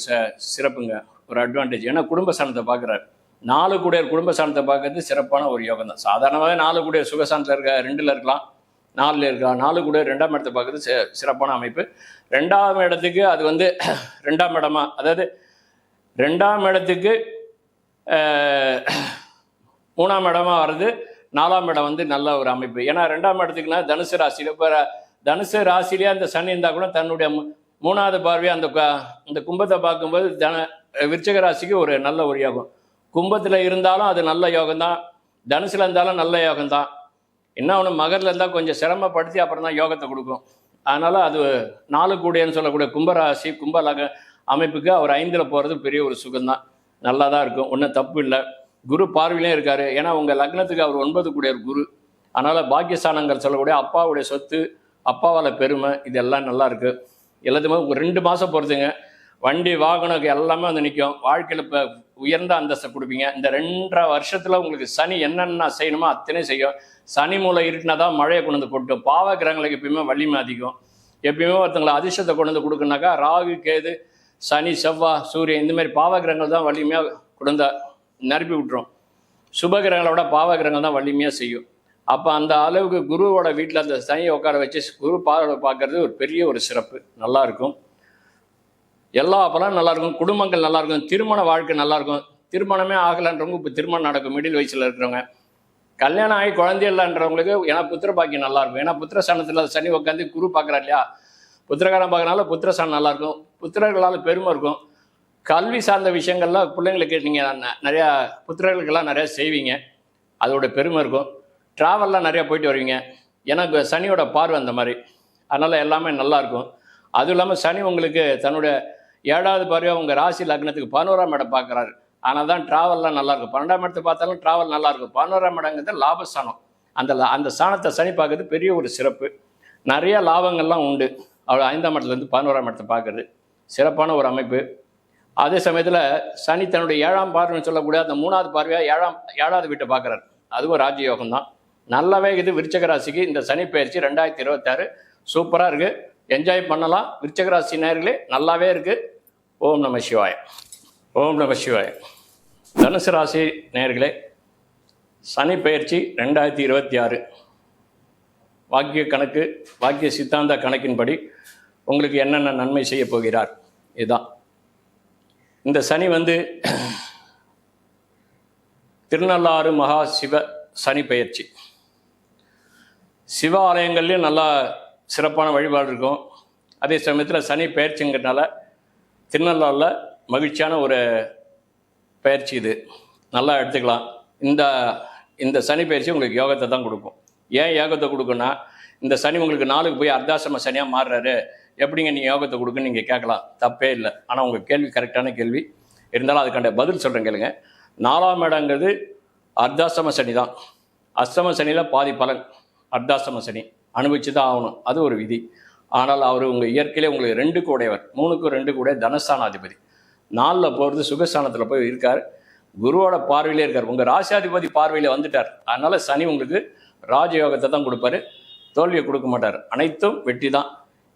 சிறப்புங்க, ஒரு அட்வான்டேஜ். ஏன்னா குடும்ப ஸ்தானத்தை பார்க்குறாரு. 4 கூடியர் குடும்ப ஸ்தானத்தை பார்க்கறது சிறப்பான ஒரு யோகம் தான். சாதாரணமாகவே 4 கூடியர் சுகஸ்தானத்தில் இருக்க 2ல் இருக்கலாம், 4ல் இருக்கலாம். 4 கூடியர் 2ஆம் இடத்தை பார்க்கறது சிறப்பான அமைப்பு. 2ஆம் இடத்துக்கு அது வந்து 2ஆம் இடமா, அதாவது 2ஆம் இடத்துக்கு 3ஆம் இடமா வர்றது. 4ஆம் இடம் வந்து நல்ல ஒரு அமைப்பு. ஏன்னா 2ஆம் இடத்துக்குன்னா தனுசு ராசியில், இப்போ தனுசு ராசிலேயே அந்த சனி இருந்தால் கூட தன்னுடைய 3வது பார்வையை அந்த கும்பத்தை பார்க்கும்போது விருச்சிக ராசிக்கு ஒரு நல்ல ஒரு யோகம். கும்பத்தில் இருந்தாலும் அது நல்ல யோகம்தான், தனுசில் இருந்தாலும் நல்ல யோகம்தான். என்ன ஒன்று மகரில் இருந்தால் கொஞ்சம் சிரமப்படுத்தி அப்புறம் தான் யோகத்தை கொடுக்கும். அதனால் அது 4 கூடியன்னு சொல்லக்கூடிய கும்பராசி கும்பலக அமைப்புக்கு அவர் 5ல் போகிறது பெரிய ஒரு சுகம்தான், நல்லா தான் இருக்கும், ஒன்றும் தப்பு இல்லை. குரு பார்வையிலே இருக்காரு. ஏன்னா உங்கள் லக்னத்துக்கு அவர் 9 கூடியவர் குரு. அதனால் பாக்கியஸ்தானங்கள் சொல்லக்கூடிய அப்பாவுடைய சொத்து, அப்பாவால் பெருமை, இதெல்லாம் நல்லா இருக்குது. எல்லாத்துமே ஒரு 2 மாதம் பொறுத்துங்க. வண்டி வாகனம் எல்லாமே வந்து நிற்கும். வாழ்க்கையில் இப்போ உயர்ந்த அந்தஸ்தை கொடுப்பீங்க. இந்த 2.5 வருஷத்தில் உங்களுக்கு சனி என்னென்ன செய்யணுமோ அத்தனை செய்யும். சனி மூலை இருட்டினா தான் மழையை கொண்டு வந்து கொட்டும். பாவ கிரகங்களுக்கு எப்பயுமே வலிமை அதிகம். எப்பயுமே ஒருத்தங்களை அதிர்ஷ்டத்தை கொண்டு வந்து கொடுக்குனாக்கா ராகு, கேது, சனி, செவ்வாய், சூரியன் இந்தமாதிரி பாவ கிரகங்கள் தான் வலிமையாக கொண்டு நிரப்பி விட்டுரும். சுபகிரகங்களை விட பாவ கிரகங்கள் தான் வலிமையாக செய்யும். அப்போ அந்த அளவுக்கு குருவோட வீட்டில் அந்த சனியை உட்கார வச்சு குரு பார்வை பார்க்கறது ஒரு பெரிய ஒரு சிறப்பு, நல்லாயிருக்கும். எல்லா பலனும் நல்லாயிருக்கும். குடும்பங்கள் நல்லாயிருக்கும். திருமண வாழ்க்கை நல்லாயிருக்கும். திருமணமே ஆகலைன்றவங்க இப்போ திருமணம் நடக்கும். மிடில் வயசில் இருக்கிறவங்க, கல்யாணம் ஆகி குழந்தை இல்லைன்றவங்களுக்கு ஏன்னா புத்திர பாக்கியம் நல்லாயிருக்கும். ஏன்னா புத்திரஸ்தானத்தில் சனி உட்காந்து குரு பார்க்குறா இல்லையா, புத்திரகாரம் பார்க்கறனால புத்திரஸ்தானம் நல்லாயிருக்கும். புத்திரர்களால் பெருமை இருக்கும். கல்வி சார்ந்த விஷயங்கள்லாம் பிள்ளைங்களுக்கு நீங்கள் நிறையா புத்திரர்களுக்கெல்லாம் நிறையா செய்வீங்க, அதோட பெருமை இருக்கும். ட்ராவல்லாம் நிறையா போயிட்டு வருவீங்க. எனக்கு சனியோட பார்வை அந்த மாதிரி, அதனால் எல்லாமே நல்லாயிருக்கும். அதுவும் இல்லாமல் சனி உங்களுக்கு தன்னுடைய 7வது பார்வையாக உங்கள் ராசி லக்னத்துக்கு 11ஆம் இடம் பார்க்குறாரு. ஆனால் தான் ட்ராவல்லாம் நல்லாயிருக்கும். 12ஆம் இடத்தை பார்த்தாலும் ட்ராவல் நல்லாயிருக்கும். 11ஆம் இடங்கிறது லாபஸ்தானம். அந்த ஸ்தானத்தை சனி பார்க்கறது பெரிய ஒரு சிறப்பு. நிறைய லாபங்கள்லாம் உண்டு. அவர் 5ஆம் இடத்துலேருந்து 11ஆம் இடத்தை பார்க்குறது சிறப்பான ஒரு அமைப்பு. அதே சமயத்தில் சனி தன்னுடைய 7ஆம் பார்வைன்னு சொல்லக்கூடிய அந்த 3வது பார்வையாக 7வது வீட்டை பார்க்குறாரு. அதுவும் ராஜயோகம் தான். நல்லாவே இது விருச்சிக ராசிக்கு இந்த சனி பயிற்சி 2026 சூப்பராக இருக்குது. என்ஜாய் பண்ணலாம். விருச்சிக ராசி நேயர்களே நல்லாவே இருக்குது. ஓம் நம சிவாய. ஓம் நம சிவாய. தனுசு ராசி நேயர்களே, சனி பெயர்ச்சி 2026 வாக்கிய கணக்கு, வாக்கிய சித்தாந்த கணக்கின்படி உங்களுக்கு என்னென்ன நன்மை செய்ய போகிறார் இதுதான். இந்த சனி திருநள்ளாறு மகா சிவ சனி பெயர்ச்சி. சிவ ஆலயங்கள்லேயும் நல்லா சிறப்பான வழிபாடு இருக்கும். அதே சமயத்தில் சனி பெயர்ச்சிங்கிறதுனால திருநள்ளாறில் மகிழ்ச்சியான ஒரு பயிற்சி. இது நல்லா எடுத்துக்கலாம். இந்த சனி பயிற்சி உங்களுக்கு யோகத்தை தான் கொடுக்கும். ஏன் யோகத்தை கொடுக்குன்னா, இந்த சனி உங்களுக்கு 4க்கு போய் அர்த்தாசிரம சனியாக மாறுறாரு, எப்படிங்க நீங்கள் யோகத்தை கொடுக்குன்னு நீங்கள் கேட்கலாம். தப்பே இல்லை. ஆனால் உங்கள் கேள்வி கரெக்டான கேள்வி. இருந்தாலும் அதுக்கான பதில் சொல்கிறேன் கேளுங்க. 4ஆம் இடங்கிறது அர்த்தாசிரம சனி தான். அஷ்டம சனியில் பாதி பலன். அர்த்தாசிரம சனி அனுபவிச்சு தான் ஆகணும், அது ஒரு விதி. ஆனால் அவர் உங்கள் இயற்கையிலே உங்களுக்கு 2க்கு உடையவர். 3க்கும் 2க்கு உடைய தனஸ்தானாதிபதி. 4ல் போகிறது சுகஸ்தானத்தில் போய் இருக்கார். குருவோட பார்வையிலே இருக்கார். உங்கள் ராசியாதிபதி பார்வையில் வந்துட்டார். அதனால் சனி உங்களுக்கு ராஜயோகத்தை தான் கொடுப்பாரு, தோல்வியை கொடுக்க மாட்டார். அனைத்தும் வெற்றி தான்.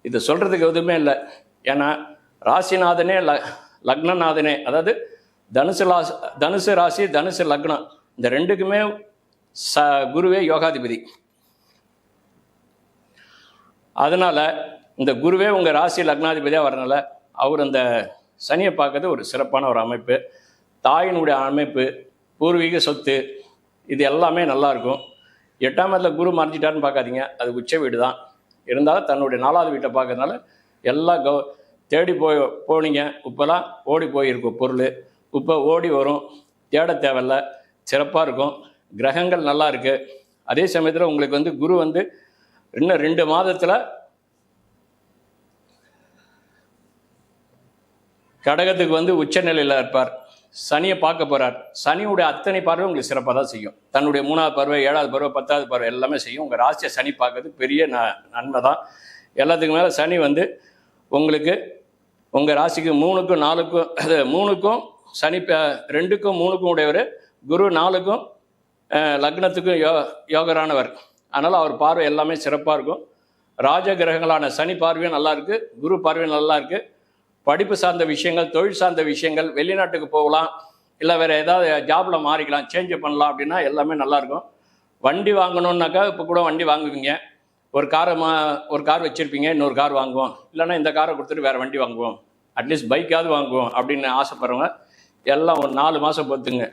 இது சொல்கிறதுக்கு எதுவுமே இல்லை. ஏன்னா ராசிநாதனே லக்னநாதனே, அதாவது தனுசு ராசி தனுசு லக்னம், இந்த 2க்குமே குருவே யோகாதிபதி. அதனால் இந்த குருவே உங்கள் ராசி லக்னாதிபதியாக வரனால அவர் அந்த சனியை பார்க்கறது ஒரு சிறப்பான ஒரு அமைப்பு. தாயினுடைய அமைப்பு, பூர்வீக சொத்து, இது எல்லாமே நல்லாயிருக்கும். 8ஆம் இடத்துல குரு மறைஞ்சிட்டாருன்னு பார்க்காதீங்க, அது உச்ச வீடு தான். இருந்தாலும் தன்னுடைய 4வது வீட்டை பார்க்கறதுனால எல்லாம் தேடி போனீங்க. இப்போலாம் ஓடி போயிருக்கும் பொருள், இப்போ ஓடி வரும். தேட தேவையில்லை, சிறப்பாக இருக்கும். கிரகங்கள் நல்லா இருக்குது. அதே சமயத்தில் உங்களுக்கு குரு இன்னும் 2 மாதத்தில் கடகத்துக்கு உச்ச நிலையில் இருப்பார். சனியை பார்க்க போகிறார். சனியுடைய அத்தனை பார்வை உங்களுக்கு சிறப்பாக தான் செய்யும். தன்னுடைய 3வது பார்வை, 7வது பார்வை, 10வது பார்வை எல்லாமே செய்யும். உங்கள் ராசியை சனி பார்க்கறது பெரிய நன்மை தான். எல்லாத்துக்கும் மேலே சனி உங்களுக்கு உங்கள் ராசிக்கு 3க்கும் 4க்கும், அது 3க்கும் சனி 2க்கும் 3க்கும் உடையவர். குரு 4க்கும் லக்னத்துக்கும் யோகரானவர். அதனால் அவர் பார்வை எல்லாமே சிறப்பாக இருக்கும். ராஜ கிரகங்களான சனி பார்வையும் நல்லா இருக்குது, குரு பார்வையும் நல்லா இருக்குது. படிப்பு சார்ந்த விஷயங்கள், தொழில் சார்ந்த விஷயங்கள், வெளிநாட்டுக்கு போகலாம், இல்லை வேறு ஏதாவது ஜாபில் மாறிக்கலாம், சேஞ்ச் பண்ணலாம் அப்படின்னா எல்லாமே நல்லாயிருக்கும். வண்டி வாங்கணுன்னாக்கா இப்போ கூட வண்டி வாங்குவீங்க. ஒரு கார் வச்சுருப்பீங்க, இன்னொரு கார் வாங்குவோம், இல்லைன்னா இந்த காரை கொடுத்துட்டு வேறு வண்டி வாங்குவோம், அட்லீஸ்ட் பைக்காவது வாங்குவோம் அப்படின்னு ஆசைப்படுறவங்க எல்லாம் ஒரு 4 மாதம் பொறுத்துங்க.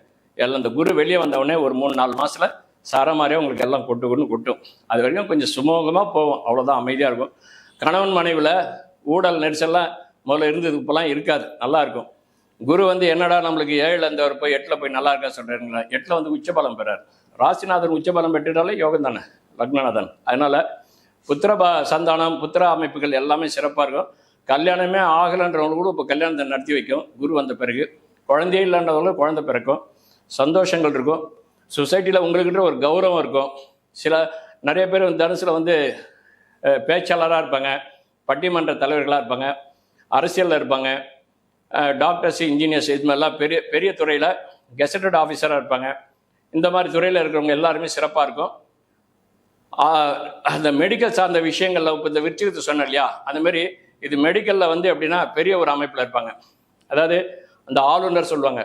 எல்லாம் இந்த குரு வெளியே வந்தவுடனே ஒரு 3-4 மாதத்தில் மாதிரியே உங்களுக்கு எல்லாம் கொட்டும். அது வரைக்கும் கொஞ்சம் சுமூகமாக போகும், அவ்வளோதான், அமைதியாக இருக்கும். கணவன் மனைவியில் ஊழல் நெரிசல்லாம் முதல்ல இருந்தது, இப்போலாம் இருக்காது, நல்லா இருக்கும். குரு என்னடா நம்மளுக்கு 7ல் இருந்தவர் போய் 8ல் போய் நல்லா இருக்கா சொல்கிறாருங்களா. 8ல் உச்சபலம் பெறார். ராசிநாதன் உச்சபலம் பெற்றுட்டாலே யோகம் தானே, லக்னநாதன். அதனால் சந்தானம், புத்திர அமைப்புகள் எல்லாமே சிறப்பாக இருக்கும். கல்யாணமே ஆகலைன்றவங்க கூட இப்போ கல்யாணத்தை நடத்தி வைக்கும் குரு வந்த பிறகு. குழந்தையே இல்லைன்றவங்களும் குழந்தை பிறக்கும். சந்தோஷங்கள் இருக்கும். சொசைட்டியில் உங்களுக்கிட்ட ஒரு கௌரவம் இருக்கும். நிறைய பேர் தனுசில் பேச்சாளராக இருப்பாங்க, பட்டிமன்ற தலைவர்களாக இருப்பாங்க, அரசியலில் இருப்பாங்க, டாக்டர்ஸ், இன்ஜினியர்ஸ், இது மாதிரிலாம் பெரிய பெரிய துறையில் கெசட்டட் ஆஃபீஸராக இருப்பாங்க. இந்த மாதிரி துறையில் இருக்கிறவங்க எல்லாருமே சிறப்பாக இருக்கும். அந்த மெடிக்கல் சார்ந்த விஷயங்களில் இப்போ இந்த விருச்சிகத்தை சொன்னேன் இல்லையா, அந்தமாரி இது மெடிக்கலில் எப்படின்னா பெரிய ஒரு அமைப்பில் இருப்பாங்க. அதாவது அந்த ஆளுநர் சொல்லுவாங்க,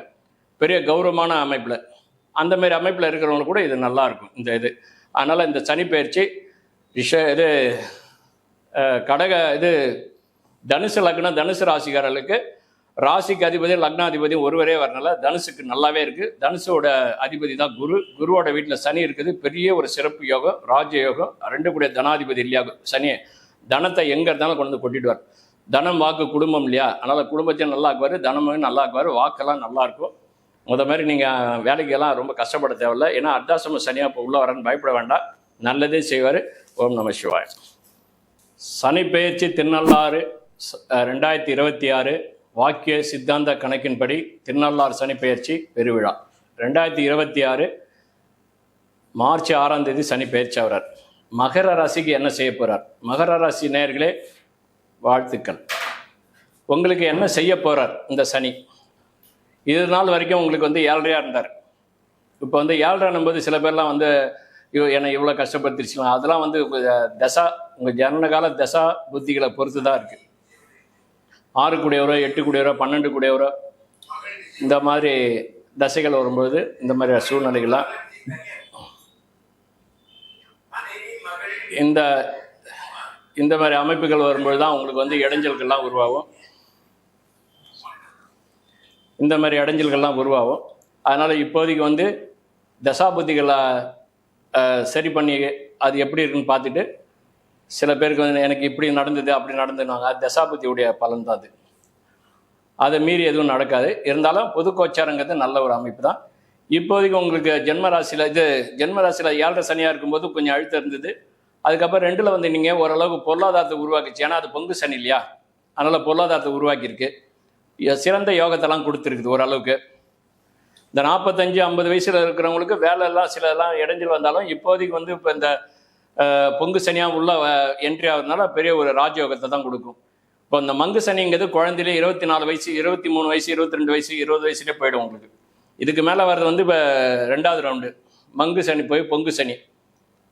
பெரிய கௌரவமான அமைப்பில், அந்தமாரி அமைப்பில் இருக்கிறவங்க கூட இது நல்லாயிருக்கும் இந்த இது. அதனால் இந்த சனி பயிற்சி தனுசு லக்னம், தனுசு ராசிக்காரர்களுக்கு ராசிக்கு அதிபதி லக்னாதிபதியும் ஒருவரே வரனால தனுசுக்கு நல்லாவே இருக்குது. தனுசோட அதிபதி தான் குரு. குருவோட வீட்டில் சனி இருக்குது, பெரிய ஒரு சிறப்பு யோகம், ராஜயோகம். 2 கூடிய தனாதிபதி இல்லையா சனி, தனத்தை எங்கே இருந்தாலும் கொண்டு கொட்டிடுவார். தனம், வாக்கு, குடும்பம் இல்லையா, அதனால் குடும்பத்தையும் நல்லா ஆக்குவார், தனமும் நல்லா ஆக்குவார், வாக்கெல்லாம் நல்லாயிருக்கும். மாதிரி நீங்கள் வேலைக்கெல்லாம் ரொம்ப கஷ்டப்பட தேவையில்லை. ஏன்னா அர்த்தாசிரம சனியாக இப்போ உள்ள வரன்னு பயப்பட வேண்டாம், நல்லதே செய்வார். ஓம் நம சிவாய. சனி பெயர்ச்சி திருநள்ளாறு 2026 வாக்கிய சித்தாந்த கணக்கின்படி திருநள்ளாறு சனி பெயர்ச்சி பெருவிழா. 2026 மார்ச் 6ஆம் தேதி சனி பெயர்ச்சி ஆகிறார். மகர ராசிக்கு என்ன செய்ய போகிறார்? மகர ராசி நேயர்களே வாழ்த்துக்கள். உங்களுக்கு என்ன செய்ய போகிறார் இந்த சனி? இது நாள் வரைக்கும் உங்களுக்கு 7ரையாக இருந்தார். இப்போ 7ரைன்னும்போது சில பேர்லாம் என்னை இவ்வளோ கஷ்டப்படுத்திருச்சுலாம், அதெல்லாம் தசா, உங்கள் ஜனனகால தசா புத்திகளை பொறுத்து தான் இருக்குது. 6 கூடியவரோ, 8 கூடியவரோ, 12 கூடியவரோ, இந்த மாதிரி தசைகள் வரும்பொழுது இந்த மாதிரி சூழ்நிலைகள்லாம் இந்த இந்த மாதிரி அமைப்புகள் வரும்பொழுது தான் உங்களுக்கு வந்து இடைஞ்சல்கள்லாம் உருவாகும். இந்த மாதிரி இடைஞ்சல்கள்லாம் உருவாகும். அதனால் இப்போதைக்கு வந்து தசாபுத்திகளை சரி பண்ணி அது எப்படி இருக்குன்னு பார்த்துட்டு, சில பேருக்கு வந்து எனக்கு இப்படி நடந்தது அப்படி நடந்துனாங்க, அது தசாபுத்தியுடைய பலன் தான் அது. அதை மீறி எதுவும் நடக்காது. இருந்தாலும் பொது கோச்சாரங்கிறது நல்ல ஒரு அமைப்பு தான். இப்போதைக்கு உங்களுக்கு ஜென்மராசியில் 7ரை சனியாக இருக்கும்போது கொஞ்சம் அழுத்தம் இருந்தது. அதுக்கப்புறம் 2ல் வந்து நீங்கள் ஓரளவுக்கு பொருளாதாரத்தை உருவாக்கிச்சு. ஏன்னா அது பொங்கு சனி இல்லையா, அதனால் பொருளாதாரத்தை உருவாக்கியிருக்கு. சிறந்த யோகத்தெல்லாம் கொடுத்துருக்குது ஓரளவுக்கு. இந்த 45-50 வயசில் இருக்கிறவங்களுக்கு வேலையெல்லாம் சிலதெல்லாம் இடைஞ்சல் வந்தாலும் இப்போதைக்கு வந்து இப்போ இந்த பொங்கு சனியாக உள்ள என்ட்ரி ஆகுறதுனால பெரிய ஒரு ராஜயோகத்தை தான் கொடுக்கும். இப்போ இந்த மங்கு சனிங்கிறது குழந்தையிலே 24 வயசு, 23 வயசு, 22 வயசு, 20 வயசுலேயே போயிடும் உங்களுக்கு. இதுக்கு மேலே வர்றது வந்து இப்போ 2வது ரவுண்டு மங்கு சனி போய் பொங்கு சனி.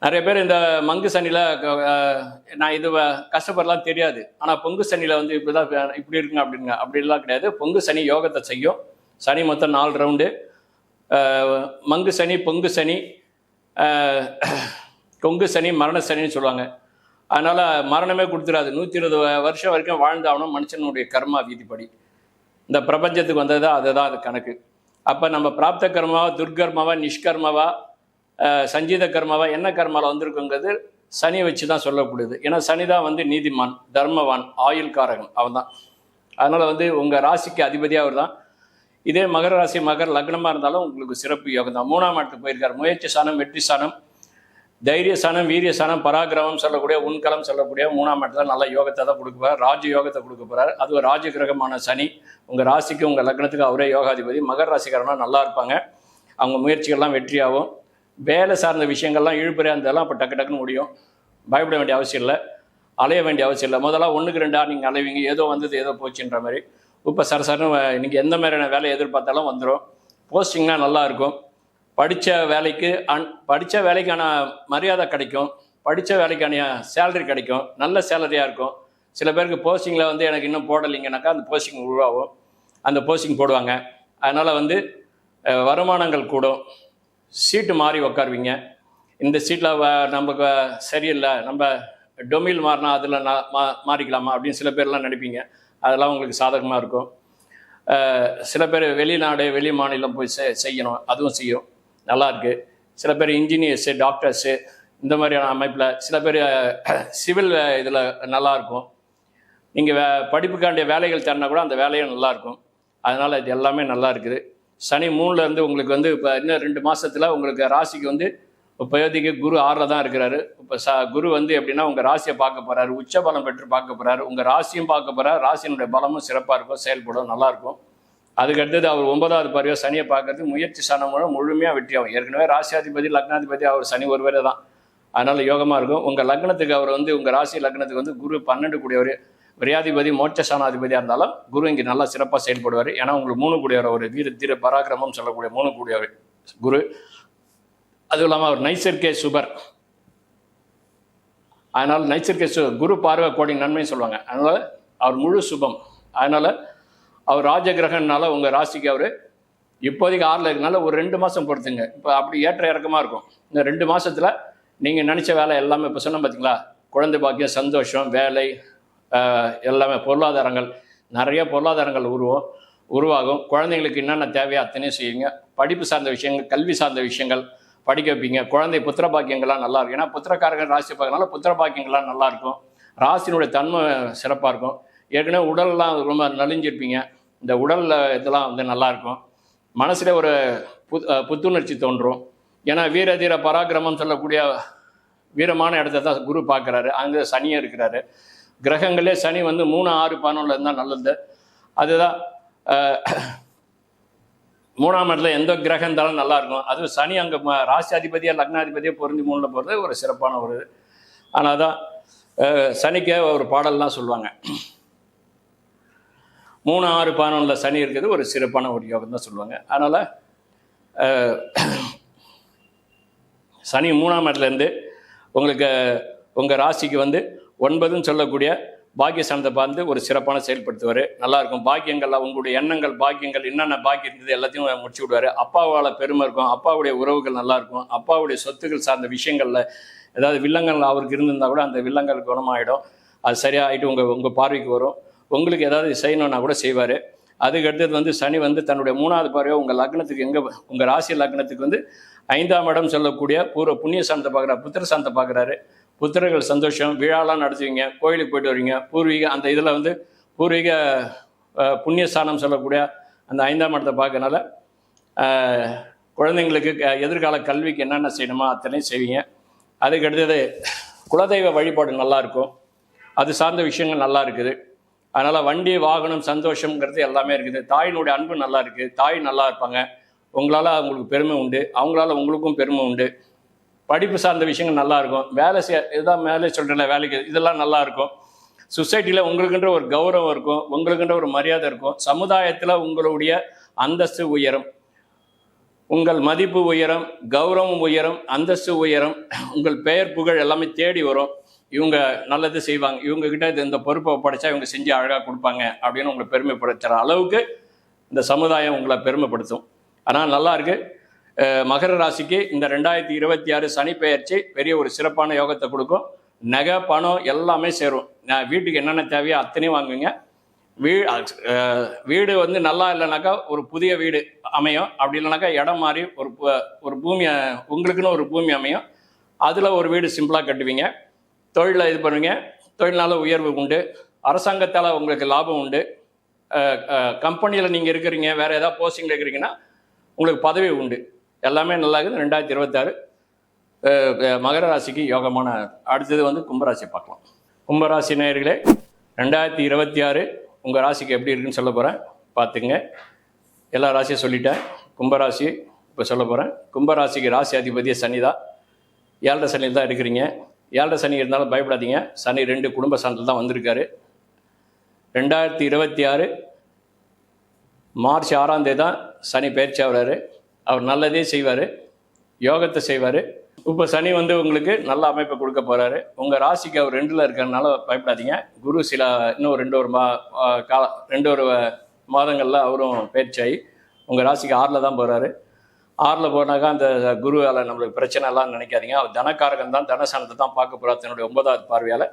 நிறைய பேர் இந்த மங்கு சனியில் நான் இது கஷ்டப்படலாம் தெரியாது, ஆனால் பொங்கு சனியில் வந்து இப்படி தான் இப்படி இருக்குங்க அப்படிங்க, அப்படிலாம் கிடையாது. பொங்கு சனி யோகத்தை செய்யும். சனி மொத்தம் 4 ரவுண்டு. மங்கு சனி, பொங்கு சனி, கொங்கு சனி, மரண சனின்னு சொல்லுவாங்க. அதனால் மரணமே கொடுத்துடாது. 120 வருஷம் வரைக்கும் வாழ்ந்தாகணும் மனுஷனுடைய கர்மா வீதிப்படி. இந்த பிரபஞ்சத்துக்கு வந்தது அதுதான் அது கணக்கு. அப்போ நம்ம பிராப்த கர்மாவா, துர்கர்மாவா, நிஷ்கர்மாவா, சஞ்சீத கர்மாவா, என்ன கர்மாவில் வந்திருக்குங்கிறது சனியை வச்சு தான் சொல்லக்கூடியது. ஏன்னா சனி தான் வந்து நீதிமான், தர்மவான், ஆயுள் காரகன், அவன் தான். அதனால் வந்து உங்கள் ராசிக்கு அதிபதியாக அவர் தான். இதே மகர ராசி, மகர லக்னமாக இருந்தாலும் உங்களுக்கு சிறப்பு யோகம் தான். 3ஆம் இடத்துக்கு போயிருக்கார். முயற்சி சாணம், வெற்றி சாணம், தைரிய சாணம், வீரிய சாணம், பராக்கிரமம் சொல்லக்கூடிய, உண்கலம் சொல்லக்கூடிய 3ஆம் இடத்துல நல்ல யோகத்தை தான் கொடுக்க போகிறார். ராஜ யோகத்தை கொடுக்க போகிறார். அது ஒரு ராஜ கிரகமான சனி. உங்கள் ராசிக்கு உங்கள் லக்னத்துக்கு அவரே யோகாதிபதி. மகர ராசிக்காரனா நல்லா இருப்பாங்க. அவங்க முயற்சிகள்லாம் வெற்றியாகும். வேலை சார்ந்த விஷயங்கள்லாம் இழுபறியாக இருந்ததெல்லாம் இப்போ டக்கு டக்குன்னு முடியும். பயப்பட வேண்டிய அவசியம் இல்லை, அலைய வேண்டிய அவசியம் இல்லை. முதல்ல 1க்கு 2 நீங்கள் அலைவீங்க, ஏதோ வந்தது ஏதோ போச்சுன்ற மாதிரி. இப்போ சரசரன்னு நீங்கள் எந்த மாதிரியான வேலையை எதிர்பார்த்தாலும் வந்துடும். போஸ்டிங்லாம் நல்லா இருக்கும். படித்த வேலைக்கான மரியாதை கிடைக்கும். படித்த வேலைக்கான சேலரி கிடைக்கும். நல்ல சேலரியாக இருக்கும். சில பேருக்கு போஸ்டிங்கில் வந்து எனக்கு இன்னும் போடலைங்கனாக்கா அந்த போஸ்டிங் உருவாகும். அந்த போஸ்டிங் போடுவாங்க. அதனால் வந்து வருமானங்கள் கூடும். சீட்டு மாறி உக்காருவீங்க. இந்த சீட்டில் நமக்கு சரியில்லை, நம்ம டொமில் மாறினா அதில் மாறிக்கலாமா அப்படின்னு சில பேர்லாம் நினைப்பீங்க. அதெல்லாம் உங்களுக்கு சாதகமாக இருக்கும். சில பேர் வெளிநாடு, வெளி மாநிலம் போய் செய்யணும், அதுவும் செய்யும், நல்லாயிருக்கு. சில பேர் இன்ஜினியர்ஸு, டாக்டர்ஸு, இந்த மாதிரியான அமைப்பில். சில பேர் சிவில் இதில் நல்லாயிருக்கும். நீங்கள் படிப்புக்காண்டிய வேலைகள் தரனா கூட அந்த வேலையும் நல்லாயிருக்கும். அதனால் இது எல்லாமே நல்லா இருக்குது. சனி 3லேருந்து உங்களுக்கு வந்து இப்போ இன்னும் 2 மாதத்தில் உங்களுக்கு ராசிக்கு வந்து இப்போதைக்கு குரு 6ல் தான் இருக்கிறாரு. இப்போ குரு வந்து எப்படின்னா உங்கள் ராசியை பார்க்க போகிறாரு, உச்ச பலம் பெற்று பார்க்க போகிறாரு. உங்கள் ராசியும் பார்க்க போகிறார். ராசியினுடைய பலமும் சிறப்பாக இருக்கும், செயல்படும், நல்லாயிருக்கும். அதுக்கடுத்தது அவர் 9வது பார்வையாக சனியை பார்க்கறது முயற்சி சனம் மூலம் முழுமையாக வெற்றியாகும். ஏற்கனவே ராசியாதிபதி, லக்னாதிபதி அவர் சனி ஒருவரே தான். அதனால் யோகமாக இருக்கும். உங்கள் லக்னத்துக்கு அவர் வந்து உங்கள் ராசி லக்னத்துக்கு வந்து குரு 12 கூடியவர், விரையாதிபதி, மோட்ச சானாதிபதியாக இருந்தாலும் குரு இங்கே நல்லா சிறப்பாக செயல்படுவார். ஏன்னா உங்களுக்கு 3 கூடியவர், ஒரு வீர தீர பராக்கிரமம் சொல்லக்கூடிய 3 கூடியவர் குரு. அதுவும் இல்லாமல் அவர் நைசர்கே சுபர். அதனால் நைசர்கே குரு பார்வை கோடி நன்மைன்னு சொல்லுவாங்க. அதனால் அவர் முழு சுபம். அதனால் அவர் ராஜகிரகனால உங்கள் ராசிக்கு அவர் இப்போதைக்கு 6ல் இருக்கனால ஒரு 2 மாதம் பொறுத்துங்க. இப்போ அப்படி ஏற்ற இறக்கமாக இருக்கும். இந்த 2 மாதத்தில் நீங்கள் நினச்ச வேலை எல்லாமே இப்போ சொன்ன பார்த்தீங்களா, குழந்தை பாக்கியம், சந்தோஷம், வேலை, எல்லாமே பொருளாதாரங்கள், நிறைய பொருளாதாரங்கள் உருவாகும். குழந்தைங்களுக்கு என்னென்ன தேவையோ அத்தனையும் செய்யுங்க. படிப்பு சார்ந்த விஷயங்கள், கல்வி சார்ந்த விஷயங்கள் படிக்க வைப்பீங்க. குழந்தை புத்திர பாக்கியங்கள்லாம் நல்லா இருக்கும். ஏன்னா புத்திரக்காரர்கள் ராசி பார்க்கறதுனால புத்திர பாக்கியங்கள்லாம் நல்லாயிருக்கும். ராசினுடைய தன்மை சிறப்பாக இருக்கும். ஏற்கனவே உடல்லாம் ரொம்ப நலிஞ்சிருப்பீங்க. இந்த உடலில் இதெல்லாம் வந்து நல்லாயிருக்கும். மனசில் ஒரு புத்துணர்ச்சி தோன்றும். ஏன்னா வீரதீர பராக்கிரமம் சொல்லக்கூடிய வீரமான இடத்த தான் குரு பார்க்குறாரு. அங்கே சனியும் இருக்கிறாரு. கிரகங்களே சனி வந்து 3, 6, 11 இருந்தால் நல்லது. அதுதான் 3ஆம் இடத்துல எந்த கிரகம் இருந்தாலும் நல்லாயிருக்கும். அதுவும் சனி அங்கே ராசி அதிபதியாக லக்னாதிபதியாக பொருந்தி 3ல் போகிறது ஒரு சிறப்பான ஒரு இது. ஆனால் தான் சனிக்கே ஒரு பாடல்லாம் சொல்லுவாங்க. 3, 6, 11 சனி இருக்குது ஒரு சிறப்பான ஒரு யோகம் தான் சொல்லுவாங்க. அதனால் சனி 3ஆம் இடத்துலேருந்து உங்களுக்கு உங்கள் ராசிக்கு வந்து 9ன்னு சொல்லக்கூடிய பாக்கியஸ்தானத்தை பார்த்து ஒரு சிறப்பான செயல்படுத்துவார். நல்லாயிருக்கும். பாக்கியங்கள்லாம் உங்களுடைய எண்ணங்கள் பாக்கியங்கள் என்னென்ன பாக்கியம் இருந்தது எல்லாத்தையும் முடிச்சு விடுவார். அப்பாவால் பெருமை இருக்கும், அப்பாவுடைய உறவுகள் நல்லாயிருக்கும், அப்பாவுடைய சொத்துக்கள் சார்ந்த விஷயங்களில் ஏதாவது வில்லங்கள் அவருக்கு இருந்திருந்தால் கூட அந்த வில்லங்கள் குணமாகிடும். அது சரியாகிட்டு உங்கள் பார்வைக்கு வரும். உங்களுக்கு ஏதாவது செய்யணுன்னா கூட செய்வார். அதுக்கு அடுத்தது சனி தன்னுடைய 3வது பார்வையை உங்கள் லக்னத்துக்கு உங்கள் ராசி லக்னத்துக்கு 5ஆம் இடம் சொல்லக்கூடிய பூர்வ புண்ணிய ஸ்தானத்தை பார்க்குறாரு, புத்திர ஸ்தானத்தை பார்க்குறாரு. புத்திரர்கள் சந்தோஷம், விழாலாம் நடத்துவீங்க, கோயிலுக்கு போயிட்டு வருவீங்க. பூர்வீக அந்த இதில் பூர்வீக புண்ணியஸ்தானம் சொல்லக்கூடிய அந்த 5ஆம் இடத்தை பார்க்கறனால குழந்தைங்களுக்கு எதிர்கால கல்விக்கு என்னென்ன செய்யணுமோ அத்தனையும் செய்வீங்க. அதுக்கு அடுத்தது குலதெய்வ வழிபாடு நல்லாயிருக்கும், அது சார்ந்த விஷயங்கள் நல்லா இருக்குது. அதனால் வண்டி வாகனம் சந்தோஷங்கிறது எல்லாமே இருக்குது. தாயினுடைய அன்பு நல்லா இருக்குது, தாய் நல்லா இருப்பாங்க, உங்களால் அவங்களுக்கு பெருமை உண்டு, அவங்களால உங்களுக்கும் பெருமை உண்டு. படிப்பு சார்ந்த விஷயங்கள் நல்லாயிருக்கும். வேலை இதுதான் மேலே சொல்கிறேன்ல, வேலைக்கு இதெல்லாம் நல்லாயிருக்கும். சொசைட்டியில் உங்களுக்குன்ற ஒரு கௌரவம் இருக்கும், உங்களுக்குன்ற ஒரு மரியாதை இருக்கும். சமுதாயத்தில் உங்களுடைய அந்தஸ்து உயரும், உங்கள் மதிப்பு உயரும், கௌரவம் உயரும், அந்தஸ்து உயரும், உங்கள் பெயர் புகழ் எல்லாமே தேடி வரும். இவங்க நல்லது செய்வாங்க, இவங்ககிட்ட இந்த பொறுப்பை ஒப்படைச்சா இவங்க செஞ்சு அழகாக கொடுப்பாங்க அப்படின்னு உங்களை பெருமைப்படுத்துகிற அளவுக்கு இந்த சமுதாயம் உங்களை பெருமைப்படுத்தும். ஆனால் நல்லா இருக்கு. மகர ராசிக்கு இந்த 2026 சனி பெயர்ச்சி பெரிய ஒரு சிறப்பான யோகத்தை கொடுக்கும். நகை பணம் எல்லாமே சேரும். வீட்டுக்கு என்னென்ன தேவையோ அத்தனையும் வாங்குவீங்க. வீடு நல்லா இல்லைனாக்கா ஒரு புதிய வீடு அமையும். அப்படி இல்லைனாக்கா இடம் மாறி ஒரு பூமி உங்களுக்குன்னு ஒரு பூமி அமையும். அதில் ஒரு வீடு சிம்பிளாக கட்டுவீங்க. தொழிலை இது பண்ணுவீங்க, தொழில்னால உயர்வு உண்டு, அரசாங்கத்தால் உங்களுக்கு லாபம் உண்டு. கம்பெனியில் நீங்கள் இருக்கிறீங்க, வேறு ஏதாவது போஸ்டிங்கில் இருக்கிறீங்கன்னா உங்களுக்கு பதவி உண்டு. எல்லாமே நல்லா இருக்குது. 2026 மகர ராசிக்கு யோகமான. அடுத்தது கும்பராசி பார்க்கலாம். கும்பராசி நேயர்களே, 2026 உங்கள் ராசிக்கு எப்படி இருக்குன்னு சொல்ல போகிறேன், பார்த்துங்க. எல்லா ராசியும் சொல்லிட்டேன், கும்பராசி இப்போ சொல்ல போகிறேன். கும்பராசிக்கு ராசி அதிபதியே சனி தான். 7ரை சனியில் தான் இருக்கிறீங்க. 7ரை சனி இருந்தாலும் பயப்படாதீங்க. சனி 2 குடும்ப சாந்தத்தில் தான் வந்திருக்காரு. 2026 மார்ச் 6ஆம் தேதி தான் சனி பயிற்சி ஆகிறாரு. அவர் நல்லதே செய்வார், யோகத்தை செய்வார். இப்போ சனி உங்களுக்கு நல்ல அமைப்பை கொடுக்க போகிறாரு. உங்கள் ராசிக்கு அவர் 2ல் இருக்கிறதுனால பயப்படாதீங்க. குரு இன்னும் 2 மாதங்களில் அவரும் பயிற்சியாகி உங்கள் ராசிக்கு 6ல் தான் போகிறாரு. 6ல் போனாக்கா அந்த குருவால் நம்மளுக்கு பிரச்சனை எல்லாம் நினைக்காதீங்க. அவர் தனக்காரகன் தான், தனசானத்தை தான் பார்க்க போகிறார் தன்னுடைய 9வது பார்வையால்.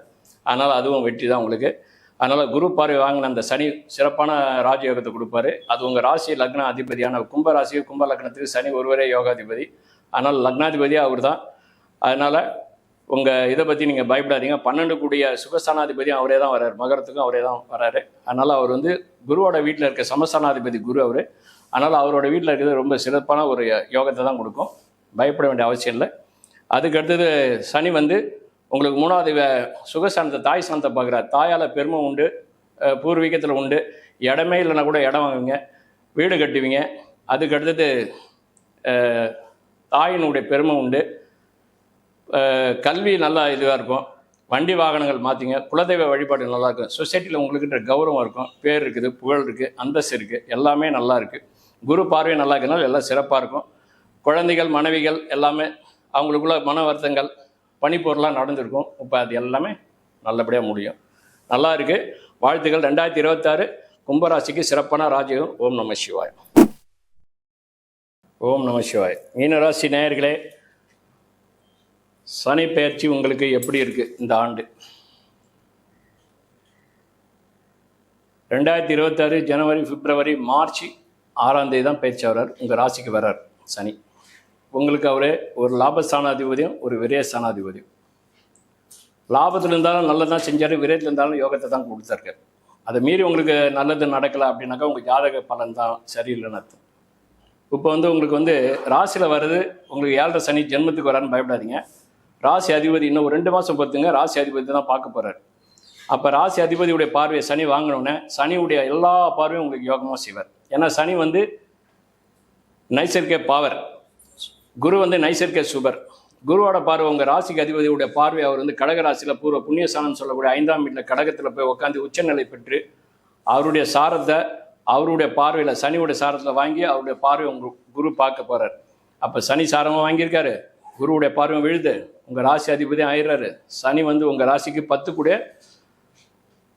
அதனால் அதுவும் வெற்றி தான் உங்களுக்கு. அதனால் குரு பார்வை வாங்கின அந்த சனி சிறப்பான ராஜயோகத்தை கொடுப்பாரு. அது உங்கள் ராசி லக்ன அதிபதியான கும்பராசி, கும்ப லக்னத்துக்கு சனி ஒருவரே யோகாதிபதி. அதனால் லக்னாதிபதியாக அவர் தான். அதனால் உங்கள் இதை பற்றி நீங்கள் பயப்படாதீங்க. 12 கூடிய சுகஸ்தானாதிபதியும் அவரே தான் வர்றார், மகரத்துக்கும் அவரே தான் வர்றாரு. அதனால் அவர் குருவோட வீட்டில் இருக்க சமஸ்தானாதிபதி குரு அவர். அதனால் அவரோட வீட்டில் இருக்கிறது ரொம்ப சிறப்பான ஒரு யோகத்தை தான் கொடுக்கும். பயப்பட வேண்டிய அவசியம் இல்லை. அதுக்கு அடுத்தது சனி உங்களுக்கு 3வது சுகஸ்தானத்தை தாய் ஸ்தானத்தை பார்க்குறார். தாயால் பெருமை உண்டு, பூர்வீகத்தில் உண்டு. இடமே இல்லைன்னா கூட இடம் வாங்குவீங்க, வீடு கட்டுவீங்க. அதுக்கு அடுத்தது தாயினுடைய பெருமை உண்டு. கல்வி நல்லா இதுவாக இருக்கும். வண்டி வாகனங்கள் மாற்றிங்க. குலதெய்வ வழிபாடு நல்லாயிருக்கும். சொசைட்டியில் உங்களுக்குன்ற கௌரவம் இருக்கும், பேர் இருக்குது, புகழ் இருக்குது, அந்தஸ்து இருக்குது, எல்லாமே நல்லா இருக்குது. குரு பார்வை நல்லா இருக்கிறனால எல்லாம் சிறப்பாக இருக்கும். குழந்தைகள் மனைவிகள் எல்லாமே அவங்களுக்குள்ள மன வருத்தங்கள் பனிப்பொருளாக நடந்திருக்கும். இப்போ அது எல்லாமே நல்லபடியாக முடியும். நல்லா இருக்குது. வாழ்த்துக்கள். 2026 கும்பராசிக்கு சிறப்பான ராஜயோகம். ஓம் நம சிவாய். ஓம் நம சிவாய். மீனராசி நேயர்களே, சனி பெயர்ச்சி உங்களுக்கு எப்படி இருக்குது இந்த ஆண்டு? 2026 ஜனவரி, பிப்ரவரி, மார்ச் 6ஆம் தேதி தான் பயிற்சி ஆகிறார். உங்கள் ராசிக்கு வர்றார் சனி. உங்களுக்கு அவரே ஒரு லாபஸ்தானாதிபதியும் ஒரு விரயஸ்தானாதிபதியும். லாபத்தில் இருந்தாலும் நல்லதான் செஞ்சார், விரயத்தில் இருந்தாலும் யோகத்தை தான் கொடுத்துருக்காரு. அதை மீறி உங்களுக்கு நல்லது நடக்கலை அப்படின்னாக்கா உங்கள் ஜாதக பலன் தான் சரியில்லைன்னு அர்த்தம். இப்போ உங்களுக்கு ராசியில் வருது, உங்களுக்கு 7ரை சனி ஜென்மத்துக்கு வரான்னு பயப்படாதீங்க. ராசி அதிபதி இன்னும் ஒரு 2 மாதம் பொறுத்துங்க, ராசி அதிபதி தான் பார்க்க போகிறார். அப்போ ராசி அதிபதியுடைய பார்வையை சனி வாங்கினோன்னே சனியுடைய எல்லா பார்வையும் உங்களுக்கு யோகமாக செய்வார். ஏன்னா சனி நைசர்கிய பவர், குரு நைசர்கிய சுபர். குருவோட பார்வை உங்கள் ராசிக்கு அதிபதியுடைய பார்வை அவர் கடகராசியில் பூர்வ புண்ணியஸ்தானம் சொல்லக்கூடிய 5ஆம் வீட்டில் கடகத்தில் போய் உட்காந்து உச்சநிலை பெற்று அவருடைய சாரத்தை அவருடைய பார்வையில் சனியோடைய சாரத்தில் வாங்கி அவருடைய பார்வை உங்கள் குரு பார்க்க போகிறார். அப்போ சனி சாரமாக வாங்கியிருக்காரு, குருவுடைய பார்வை விழுது, உங்கள் ராசி அதிபதியும் ஆயிடுறாரு. சனி உங்கள் ராசிக்கு 10 கூட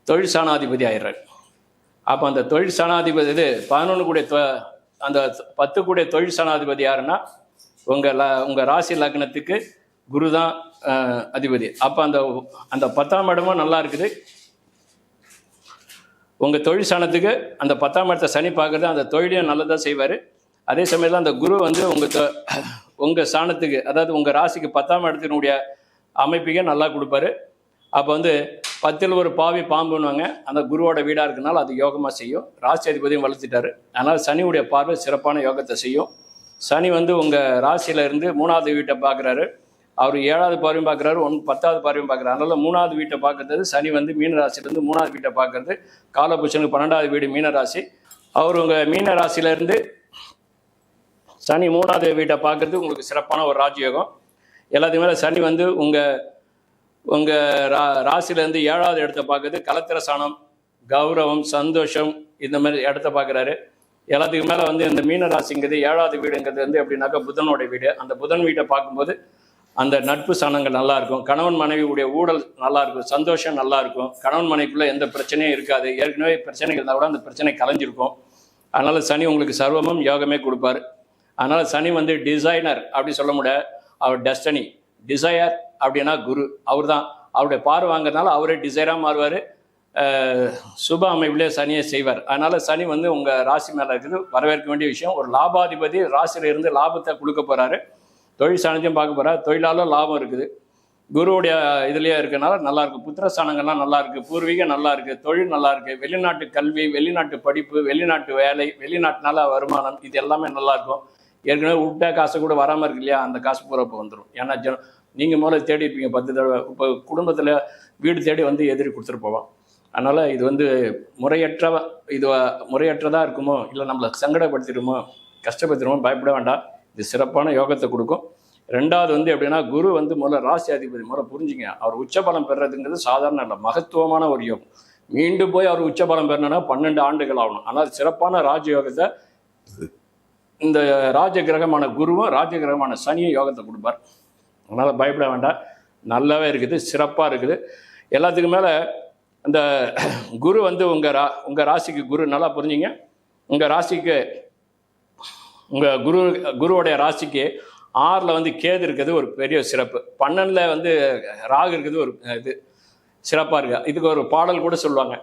தொழில் சாணாதிபதி ஆயிடுறாரு. அப்போ அந்த தொழில் சாணாதிபதி இது 11 கூடிய அந்த 10 கூடிய தொழில் சாணாதிபதி யாருன்னா உங்கள் ராசி லக்னத்துக்கு குரு தான் அதிபதி. அப்போ அந்த 10ஆம் இடமும் நல்லா இருக்குது. உங்கள் தொழில் சாணத்துக்கு அந்த 10ஆம் இடத்தை சனி பார்க்குறது அந்த தொழிலையும் நல்லதாக செய்வார். அதே சமயத்தில் அந்த குரு வந்து உங்கள் சாணத்துக்கு, அதாவது உங்கள் ராசிக்கு 10ஆம் இடத்தினுடைய அமைப்புக்கே நல்லா கொடுப்பாரு. அப்போ வந்து 10ல் ஒரு பாவி பாம்புன்னுவாங்க. அந்த குருவோட வீடாக இருக்கனால அது யோகமாக செய்யும். ராசி அதிபதியும் வளர்த்துட்டாரு. அதனால் சனியுடைய பார்வை சிறப்பான யோகத்தை செய்யும். சனி வந்து உங்கள் ராசியில இருந்து 3வது வீட்டை பார்க்குறாரு. அவர் 7வது பார்வையும் பார்க்குறாரு, 10வது பார்வையும் பார்க்குறாரு. அதனால 3வது வீட்டை பார்க்கறது சனி வந்து மீன ராசியிலேருந்து 3வது வீட்டை பார்க்கறது. காலபுருஷனுக்கு 12வது வீடு மீன ராசி. அவர் உங்கள் மீன ராசியிலேருந்து சனி 3வது வீட்டை பார்க்கறது உங்களுக்கு சிறப்பான ஒரு ராஜயோகம். எல்லாத்துக்கு மேலே சனி வந்து உங்கள் ராசியிலேருந்து 7வது இடத்தை பார்க்குறது. கலத்திர சாணம், கௌரவம், சந்தோஷம், இந்த மாதிரி இடத்த பார்க்குறாரு. எல்லாத்துக்கு மேலே வந்து இந்த மீன ராசிங்கிறது 7வது வீடுங்கிறது வந்து எப்படின்னாக்கா புதனோட வீடு. அந்த புதன் வீட்டை பார்க்கும்போது அந்த நட்பு சாணங்கள் நல்லா இருக்கும். கணவன் மனைவியுடைய ஊழல் நல்லா இருக்கும், சந்தோஷம் நல்லா இருக்கும். கணவன் மனைவிக்குள்ள எந்த பிரச்சனையும் இருக்காது. ஏற்கனவே பிரச்சனைகள் இருந்தால் கூட அந்த பிரச்சனை கலைஞ்சிருக்கும். அதனால சனி உங்களுக்கு சர்வமும் யோகமே கொடுப்பார். அதனால சனி வந்து டிசைனர் அப்படி சொல்ல முடியாது, அவர் டெஸ்டனி. டிசையர் அப்படின்னா குரு, அவர் தான். அவருடைய பார்வை வாங்கிறதுனால அவரே டிசைராக மாறுவார். சுப அமைப்பிலே சனியை செய்வார். அதனால சனி வந்து உங்கள் ராசி மேலே இருக்குது, வரவேற்க வேண்டிய விஷயம். ஒரு லாபாதிபதி ராசியில இருந்து லாபத்தை கொடுக்க போகிறாரு. தொழில் சாணத்தையும் பார்க்க போகிறார். தொழிலாளர் லாபம் இருக்குது. குருவுடைய இதுலேயே இருக்கனால நல்லா இருக்குது. புத்திர ஸ்தானங்கள்லாம் நல்லா இருக்குது. பூர்வீகம் நல்லா இருக்குது. தொழில் நல்லா இருக்குது. வெளிநாட்டு கல்வி, வெளிநாட்டு படிப்பு, வெளிநாட்டு வேலை, வெளிநாட்டுனால வருமானம், இது எல்லாமே நல்லா இருக்கும். ஏற்கனவே விட்ட காசு கூட வராமல் இருக்கு இல்லையா, அந்த காசு பூரப்போ வந்துடும். ஏன்னா நீங்கள் முதல்ல தேடி இருப்பீங்க 10 தடவை. இப்போ குடும்பத்தில் வீடு தேடி வந்து எதிரி கொடுத்துட்டு போவோம். அதனால் இது வந்து முறையற்றதாக இருக்குமோ, இல்லை நம்மளை சங்கடப்படுத்திடுமோ, கஷ்டப்படுத்திடுமோ, பயப்பட வேண்டாம். இது சிறப்பான யோகத்தை கொடுக்கும். 2வது வந்து எப்படின்னா, குரு வந்து முதல்ல ராசி அதிபதி. முதல்ல புரிஞ்சுங்க, அவர் உச்சபலம் பெறுறதுங்கிறது சாதாரண இல்லை, மகத்துவமான ஒரு யோகம். மீண்டும் போய் அவர் உச்சபலம் பெறணும்னா 12 ஆண்டுகள் ஆகணும். ஆனால் சிறப்பான ராஜயோகத்தை இந்த ராஜ கிரகமான குருவும் ராஜ கிரகமான சனியும் யோகத்தை கொடுப்பார். அதனால் பயப்பட வேண்டாம், நல்லாவே இருக்குது, சிறப்பாக இருக்குது. எல்லாத்துக்கும் மேலே அந்த குரு வந்து உங்கள் ராசிக்கு குரு, நல்லா புரிஞ்சுங்க. உங்கள் ராசிக்கு குருவோடைய ராசிக்கு 6ல் வந்து கேது இருக்கிறது ஒரு பெரிய சிறப்பு. 12ல் வந்து ராகு இருக்குது ஒரு இது சிறப்பாக இருக்குது. இதுக்கு ஒரு பாடல் கூட சொல்லுவாங்க.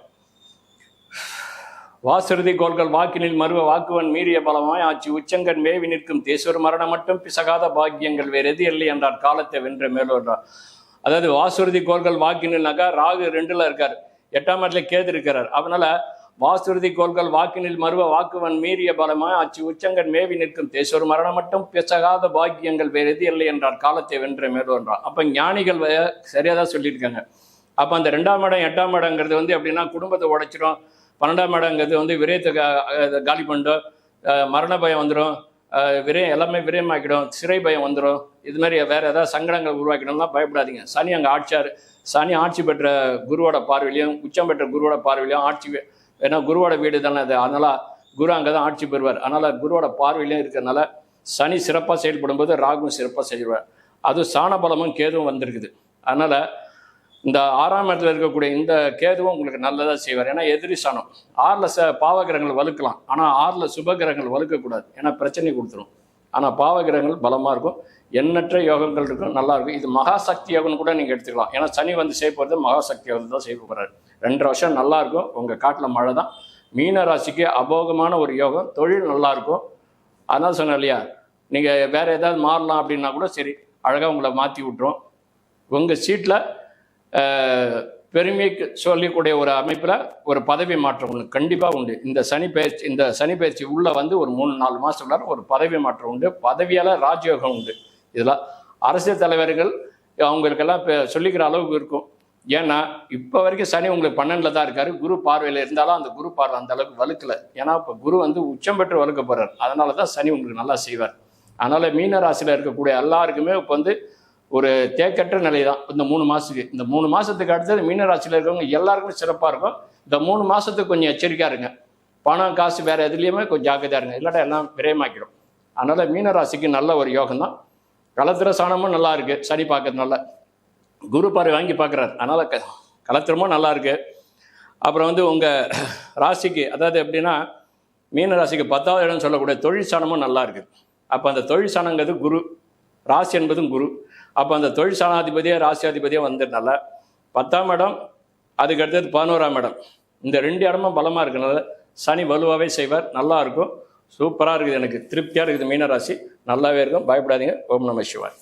வாசுருதி கோள்கள் வாக்கினில் மருவ வாக்குவன் மீறிய பலமாய் ஆட்சி உச்சங்கன் மேவி நிற்கும் தேசொரு மரணம் மட்டும் பிசகாத பாக்கியங்கள் வேறு எது இல்லை என்றார் காலத்தை வென்ற மேலோன்றார். அதாவது வாசுருதி கோள்கள் வாக்கினில்னாக்கா ராகு 2ல் இருக்கார், 8ஆம் இடத்துல கேது இருக்கிறார். அதனால வாசுருதி கோள்கள் வாக்கினில் மருவ வாக்குவன் மீறிய பலமாய் ஆட்சி உச்சங்கன் மேவி நிற்கும் தேசொரு மரணம் மட்டும் பிசகாத பாக்கியங்கள் வேறு எது இல்லை என்றார் காலத்தை வென்ற மேலோன்றார். அப்போ ஞானிகள் சரியாக தான் சொல்லியிருக்காங்க. அப்போ அந்த 2ஆம் இடம் 8ஆம் இடங்கிறது வந்து எப்படின்னா குடும்பத்தை உடைச்சிடும். 12ஆம் இடங்கிறது வந்து விரயத்தை காலி பண்ணிடும், மரண பயம் வந்துடும், விரயம் எல்லாமே விரயமாக்கிடும், சிறை பயம் வந்துடும். இது மாதிரி வேறு ஏதாவது சங்கடங்கள் உருவாக்கிடும்னா பயப்படாதீங்க. சனி அங்கே ஆட்சியார். சனி ஆட்சி பெற்ற குருவோட பார்வையிலையும் உச்சம் பெற்ற குருவோட பார்வையிலையும் ஆட்சி, ஏன்னா குருவோட வீடு தானே அது, அதனால் குரு அங்கே தான் ஆட்சி பெறுவார். அதனால் குருவோட பார்வையிலையும் இருக்கிறதுனால சனி சிறப்பாக செயல்படும் போது ராகுவும் சிறப்பாக செயல்படுவார். அதுவும் சாணபலமும் கேதுவும் வந்திருக்குது. அதனால் இந்த 6ஆம் இடத்துல இருக்கக்கூடிய இந்த கேதுவும் உங்களுக்கு நல்லதாக செய்வார். ஏன்னா எதிரி சாணம். 6ல் பாவகிரகங்கள் வலுக்கலாம், ஆனால் 6ல் சுபகிரகங்கள் வலுக்கக்கூடாது, ஏன்னா பிரச்சனை கொடுத்துரும். ஆனால் பாவகிரகங்கள் பலமாக இருக்கும், எண்ணற்ற யோகங்கள் இருக்கும், நல்லாயிருக்கும். இது மகாசக்தி யோகம்னு கூட நீங்கள் எடுத்துக்கலாம். ஏன்னா சனி வந்து செய்ய போகிறது மகாசக்தி யோகம் தான் செய்ய போகிறாரு. 2 வருஷம் நல்லாயிருக்கும். உங்கள் காட்டில் மழை தான். மீன ராசிக்கு அபோகமான ஒரு யோகம். தொழில் நல்லாயிருக்கும். அதனால் சொன்னேன் இல்லையா, நீங்கள் வேறு ஏதாவது மாறலாம் அப்படின்னா கூட சரி, அழகாக உங்களை மாற்றி விட்டுரும். உங்கள் சீட்டில் பெருமைக்கு சொல்லக்கூடிய ஒரு அமைப்பில் ஒரு பதவி மாற்றம் ஒன்று கண்டிப்பாக உண்டு. இந்த சனி பயிற்சி உள்ளே வந்து ஒரு 3-4 மாதத்துக்குள்ளார ஒரு பதவி மாற்றம் உண்டு. பதவியால் ராஜயோகம் உண்டு. இதெல்லாம் அரசியல் தலைவர்கள் அவங்களுக்கெல்லாம் சொல்லிக்கிற அளவுக்கு இருக்கும். ஏன்னா இப்போ வரைக்கும் சனி உங்களுக்கு 12ல் தான் இருக்காரு. குரு பார்வையில் இருந்தாலும் அந்த குரு பார்வை அந்த அளவுக்கு வலுக்கலை. ஏன்னா இப்போ குரு வந்து உச்சம் பெற்று வலுக்க போகிறார். அதனால தான் சனி உங்களுக்கு நல்லா செய்வார். அதனால் மீன ராசியில் இருக்கக்கூடிய எல்லாருக்குமே இப்போ வந்து ஒரு தேக்கற்ற நிலை தான் இந்த 3 மாதத்துக்கு. இந்த 3 மாதத்துக்கு அடுத்தது மீனராசியில் இருக்கிறவங்க எல்லாருக்குமே சிறப்பாக இருக்கும். இந்த 3 மாதத்துக்கு கொஞ்சம் எச்சரிக்கையாக இருங்க. பணம் காசு வேறு எதுலேயுமே கொஞ்சம் ஜாக்கிரதையாக இருங்க, இல்லாட்டா எல்லாம் விரயமாக்கிடும். அதனால் மீனராசிக்கு நல்ல ஒரு யோகம் தான். கலத்திர சாணமும் நல்லா இருக்குது, சனி பார்க்கறதுனால. குரு பார்வை வாங்கி பார்க்குறாரு, அதனால் கலத்திரமும் நல்லா இருக்குது. அப்புறம் வந்து உங்கள் ராசிக்கு, அதாவது எப்படின்னா மீன ராசிக்கு 10வது இடம் சொல்லக்கூடிய தொழில் ஸ்தானமும் நல்லா இருக்குது. அப்போ அந்த தொழில் ஸ்தானங்கிறது குரு, ராசி என்பதும் குரு. அப்போ அந்த தொழில் ஸ்தானாதிபதியே ராசியாதிபதியே வந்ததுனால 10ஆம் இடம், அதுக்கு அடுத்தது 11ஆம் இடம், இந்த 2 இடமும் பலமாக இருக்கிறனால சனி வலுவாகவே செய்வார். நல்லா இருக்கும், சூப்பராக இருக்குது, எனக்கு திருப்தியாக இருக்குது. மீனராசி நல்லாவே இருக்கும், பயப்படாதீங்க. ஓம் நம சிவாய்.